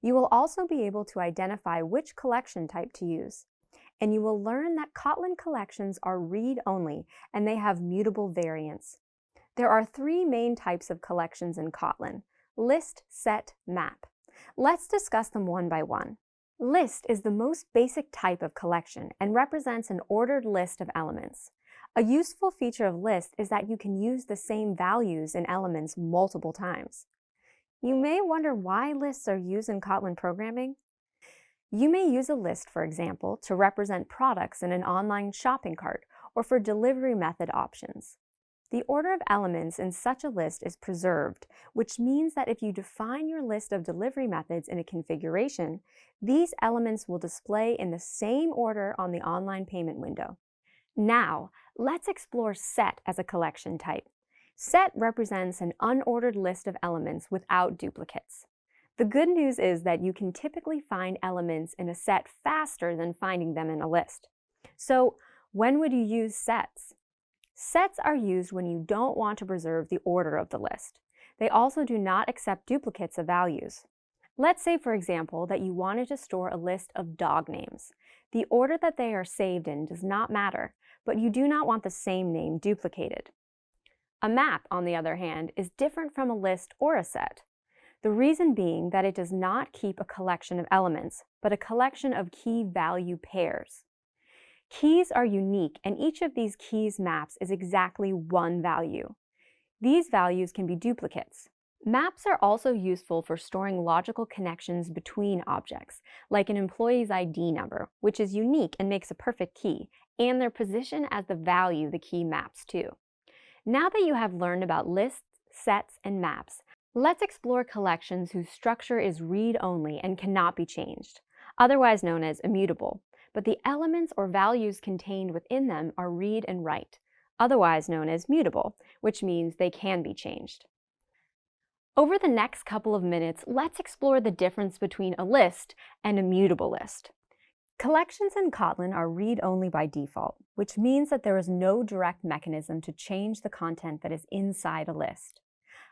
You will also be able to identify which collection type to use. And you will learn that Kotlin collections are read-only and they have mutable variants. There are 3 main types of collections in Kotlin: list, set, map. Let's discuss them one by one. List is the most basic type of collection and represents an ordered list of elements. A useful feature of list is that you can use the same values in elements multiple times. You may wonder why lists are used in Kotlin programming. You may use a list, for example, to represent products in an online shopping cart or for delivery method options. The order of elements in such a list is preserved, which means that if you define your list of delivery methods in a configuration, these elements will display in the same order on the online payment window. Now, let's explore set as a collection type. Set represents an unordered list of elements without duplicates. The good news is that you can typically find elements in a set faster than finding them in a list. So, when would you use sets? Sets are used when you don't want to preserve the order of the list. They also do not accept duplicates of values. Let's say, for example, that you wanted to store a list of dog names. The order that they are saved in does not matter, but you do not want the same name duplicated. A map, on the other hand, is different from a list or a set. The reason being that it does not keep a collection of elements, but a collection of key value pairs. Keys are unique, and each of these keys maps is exactly one value. These values can be duplicates. Maps are also useful for storing logical connections between objects, like an employee's ID number, which is unique and makes a perfect key, and their position as the value the key maps to. Now that you have learned about lists, sets, and maps, let's explore collections whose structure is read-only and cannot be changed, otherwise known as immutable, but the elements or values contained within them are read and write, otherwise known as mutable, which means they can be changed. Over the next couple of minutes, let's explore the difference between a list and a mutable list. Collections in Kotlin are read-only by default, which means that there is no direct mechanism to change the content that is inside a list.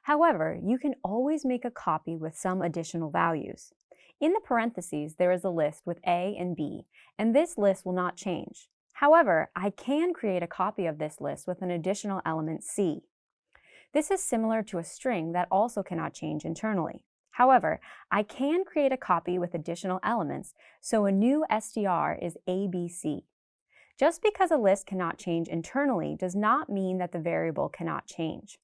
However, you can always make a copy with some additional values. In the parentheses, there is a list with A and B, and this list will not change. However, I can create a copy of this list with an additional element C. This is similar to a string that also cannot change internally. However, I can create a copy with additional elements, so a new str is ABC. Just because a list cannot change internally does not mean that the variable cannot change.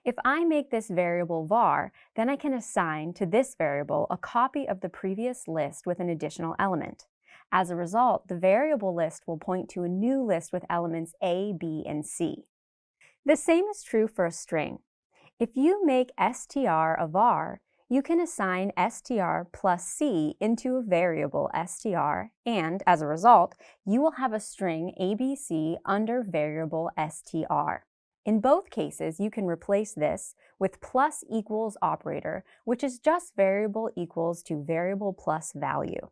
If I make this variable var, then I can assign to this variable a copy of the previous list with an additional element. As a result, the variable list will point to a new list with elements A, B, and C. The same is true for a string. If you make str a var, you can assign str plus c into a variable str, and as a result, you will have a string abc under variable str. In both cases, you can replace this with plus equals operator, which is just variable equals to variable plus value.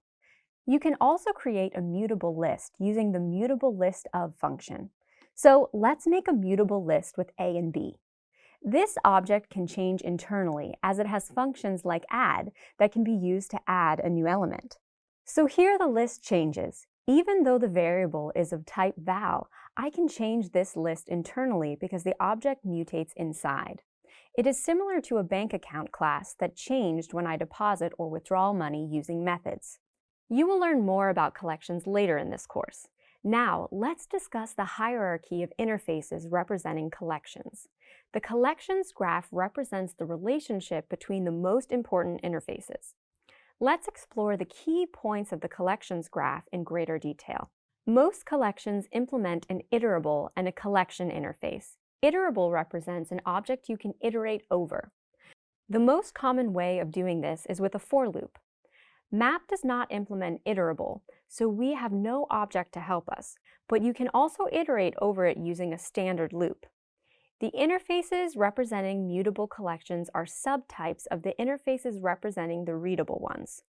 You can also create a mutable list using the mutable list of function. So let's make a mutable list with A and B. This object can change internally as it has functions like add that can be used to add a new element. So here the list changes. Even though the variable is of type val, I can change this list internally because the object mutates inside. It is similar to a bank account class that changed when I deposit or withdraw money using methods. You will learn more about collections later in this course. Now, let's discuss the hierarchy of interfaces representing collections. The collections graph represents the relationship between the most important interfaces. Let's explore the key points of the collections graph in greater detail. Most collections implement an iterable and a collection interface. Iterable represents an object you can iterate over. The most common way of doing this is with a for loop. Map does not implement iterable, so we have no object to help us, but you can also iterate over it using a standard loop. The interfaces representing mutable collections are subtypes of the interfaces representing the readable ones.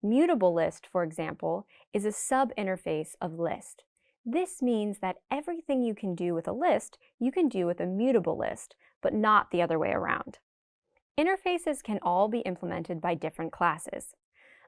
Mutable list, for example, is a sub-interface of list. This means that everything you can do with a list, you can do with a mutable list, but not the other way around. Interfaces can all be implemented by different classes.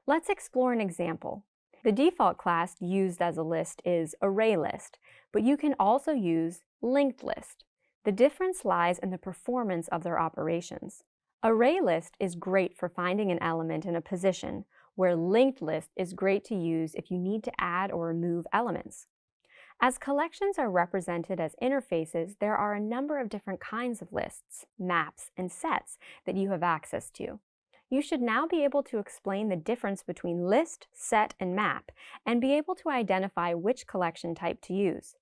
Let's explore an example. The default class used as a list is ArrayList, but you can also use LinkedList. The difference lies in the performance of their operations. ArrayList is great for finding an element in a position, where LinkedList is great to use if you need to add or remove elements. As collections are represented as interfaces, there are a number of different kinds of lists, maps, and sets that you have access to. You should now be able to explain the difference between list, set, and map, and be able to identify which collection type to use.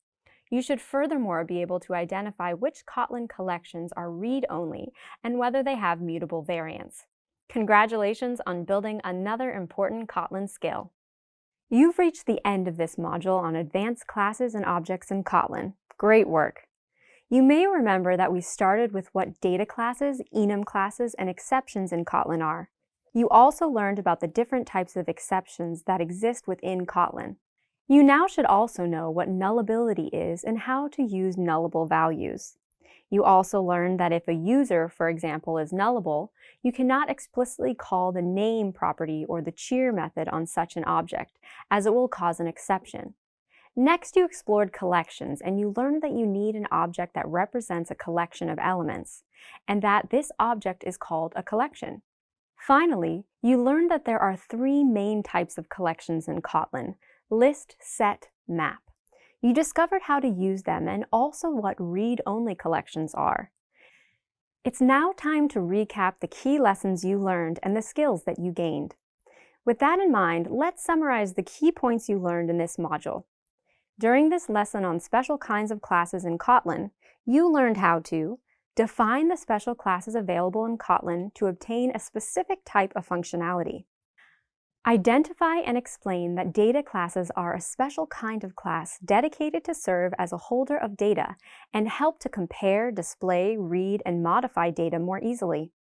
You should furthermore be able to identify which Kotlin collections are read-only and whether they have mutable variants. Congratulations on building another important Kotlin skill. You've reached the end of this module on advanced classes and objects in Kotlin. Great work! You may remember that we started with what data classes, Enum classes, and exceptions in Kotlin are. You also learned about the different types of exceptions that exist within Kotlin. You now should also know what nullability is and how to use nullable values. You also learned that if a user, for example, is nullable, you cannot explicitly call the name property or the cheer method on such an object, as it will cause an exception. Next, you explored collections, and you learned that you need an object that represents a collection of elements, and that this object is called a collection. Finally, you learned that there are three main types of collections in Kotlin: list, set, map. You discovered how to use them and also what read-only collections are. It's now time to recap the key lessons you learned and the skills that you gained. With that in mind, let's summarize the key points you learned in this module. During this lesson on special kinds of classes in Kotlin, you learned how to define the special classes available in Kotlin to obtain a specific type of functionality. Identify and explain that data classes are a special kind of class dedicated to serve as a holder of data and help to compare, display, read, and modify data more easily.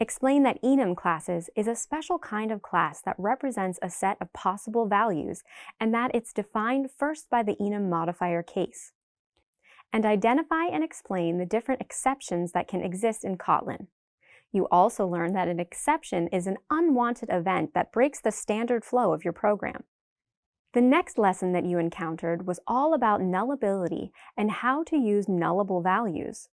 Explain that Enum classes is a special kind of class that represents a set of possible values and that it's defined first by the Enum modifier case. And identify and explain the different exceptions that can exist in Kotlin. You also learn that an exception is an unwanted event that breaks the standard flow of your program. The next lesson that you encountered was all about nullability and how to use nullable values.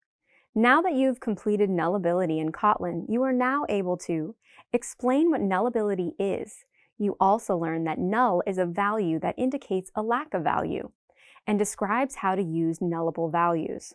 Now that you've completed nullability in Kotlin, you are now able to explain what nullability is. You also learn that null is a value that indicates a lack of value and describes how to use nullable values.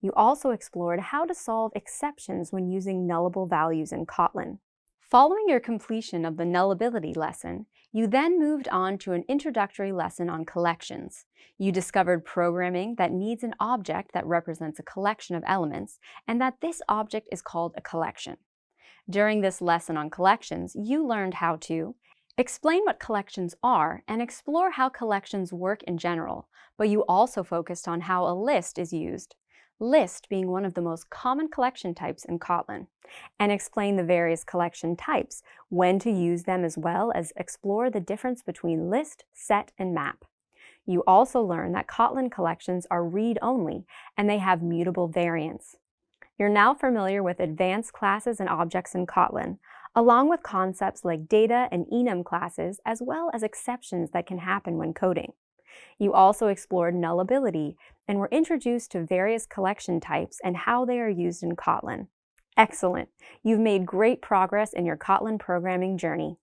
You also explored how to solve exceptions when using nullable values in Kotlin. Following your completion of the nullability lesson, you then moved on to an introductory lesson on collections. You discovered programming that needs an object that represents a collection of elements, and that this object is called a collection. During this lesson on collections, you learned how to explain what collections are and explore how collections work in general, but you also focused on how a list is used, list being one of the most common collection types in Kotlin, and explain the various collection types, when to use them, as well as explore the difference between list, set, and map. You also learn that Kotlin collections are read-only and they have mutable variants. You're now familiar with advanced classes and objects in Kotlin, along with concepts like data and Enum classes, as well as exceptions that can happen when coding. You also explored nullability and were introduced to various collection types and how they are used in Kotlin. Excellent! You've made great progress in your Kotlin programming journey.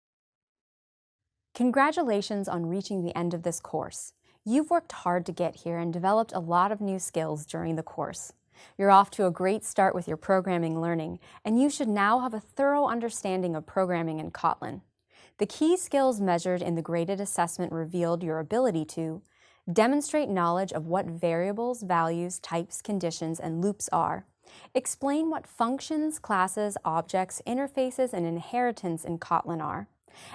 Congratulations on reaching the end of this course. You've worked hard to get here and developed a lot of new skills during the course. You're off to a great start with your programming learning, and you should now have a thorough understanding of programming in Kotlin. The key skills measured in the graded assessment revealed your ability to demonstrate knowledge of what variables, values, types, conditions, and loops are, explain what functions, classes, objects, interfaces, and inheritance in Kotlin are,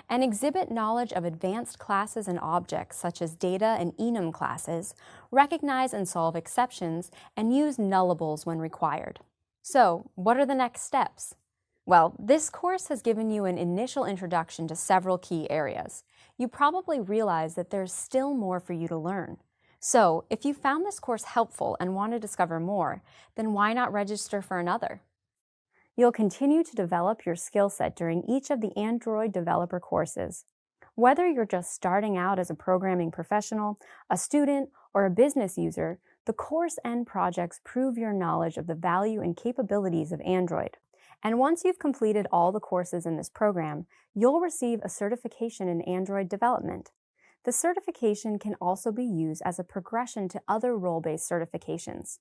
and exhibit knowledge of advanced classes and objects such as data and Enum classes, recognize and solve exceptions, and use nullables when required. So, what are the next steps? Well, this course has given you an initial introduction to several key areas. You probably realize that there's still more for you to learn. So, if you found this course helpful and want to discover more, then why not register for another? You'll continue to develop your skill set during each of the Android developer courses. Whether you're just starting out as a programming professional, a student, or a business user, the course and projects prove your knowledge of the value and capabilities of Android. And once you've completed all the courses in this program, you'll receive a certification in Android development. The certification can also be used as a progression to other role-based certifications.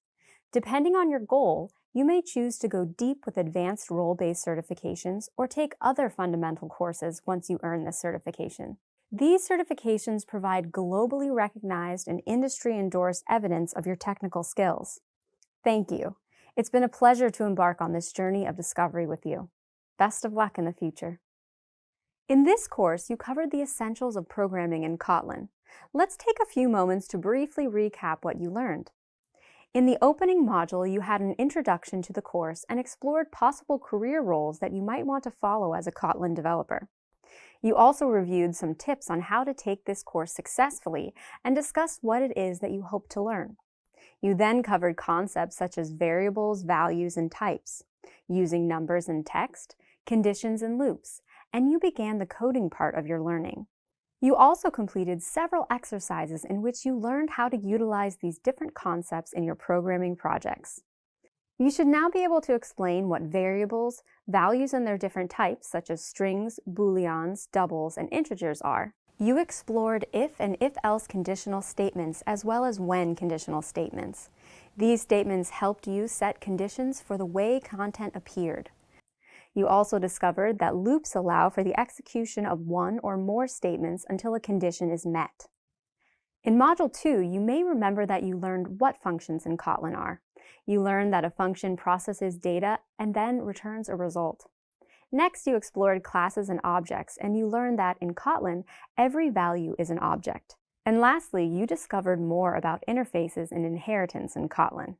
Depending on your goal, you may choose to go deep with advanced role-based certifications or take other fundamental courses once you earn this certification. These certifications provide globally recognized and industry-endorsed evidence of your technical skills. Thank you. It's been a pleasure to embark on this journey of discovery with you. Best of luck in the future. In this course, you covered the essentials of programming in Kotlin. Let's take a few moments to briefly recap what you learned. In the opening module, you had an introduction to the course and explored possible career roles that you might want to follow as a Kotlin developer. You also reviewed some tips on how to take this course successfully and discussed what it is that you hope to learn. You then covered concepts such as variables, values, and types, using numbers and text, conditions and loops, and you began the coding part of your learning. You also completed several exercises in which you learned how to utilize these different concepts in your programming projects. You should now be able to explain what variables, values and their different types, such as strings, booleans, doubles, and integers are. You explored if and if-else conditional statements as well as when conditional statements. These statements helped you set conditions for the way content appeared. You also discovered that loops allow for the execution of one or more statements until a condition is met. In Module 2, you may remember that you learned what functions in Kotlin are. You learned that a function processes data and then returns a result. Next, you explored classes and objects, and you learned that in Kotlin, every value is an object. And lastly, you discovered more about interfaces and inheritance in Kotlin.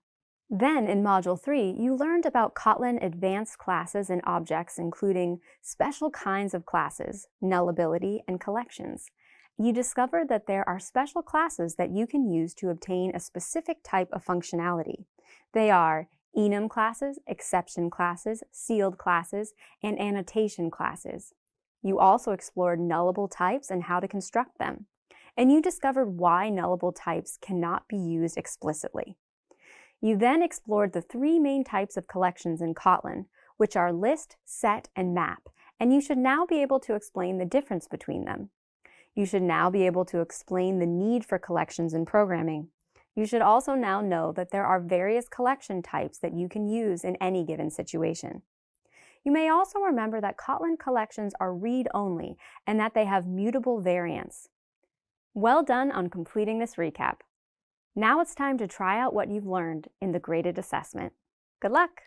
Then, in Module 3, you learned about Kotlin advanced classes and objects, including special kinds of classes, nullability, and collections. You discovered that there are special classes that you can use to obtain a specific type of functionality. They are Enum classes, exception classes, sealed classes, and annotation classes. You also explored nullable types and how to construct them. And you discovered why nullable types cannot be used explicitly. You then explored the three main types of collections in Kotlin, which are list, set, and map, and you should now be able to explain the difference between them. You should now be able to explain the need for collections in programming. You should also now know that there are various collection types that you can use in any given situation. You may also remember that Kotlin collections are read-only and that they have mutable variants. Well done on completing this recap. Now it's time to try out what you've learned in the graded assessment. Good luck!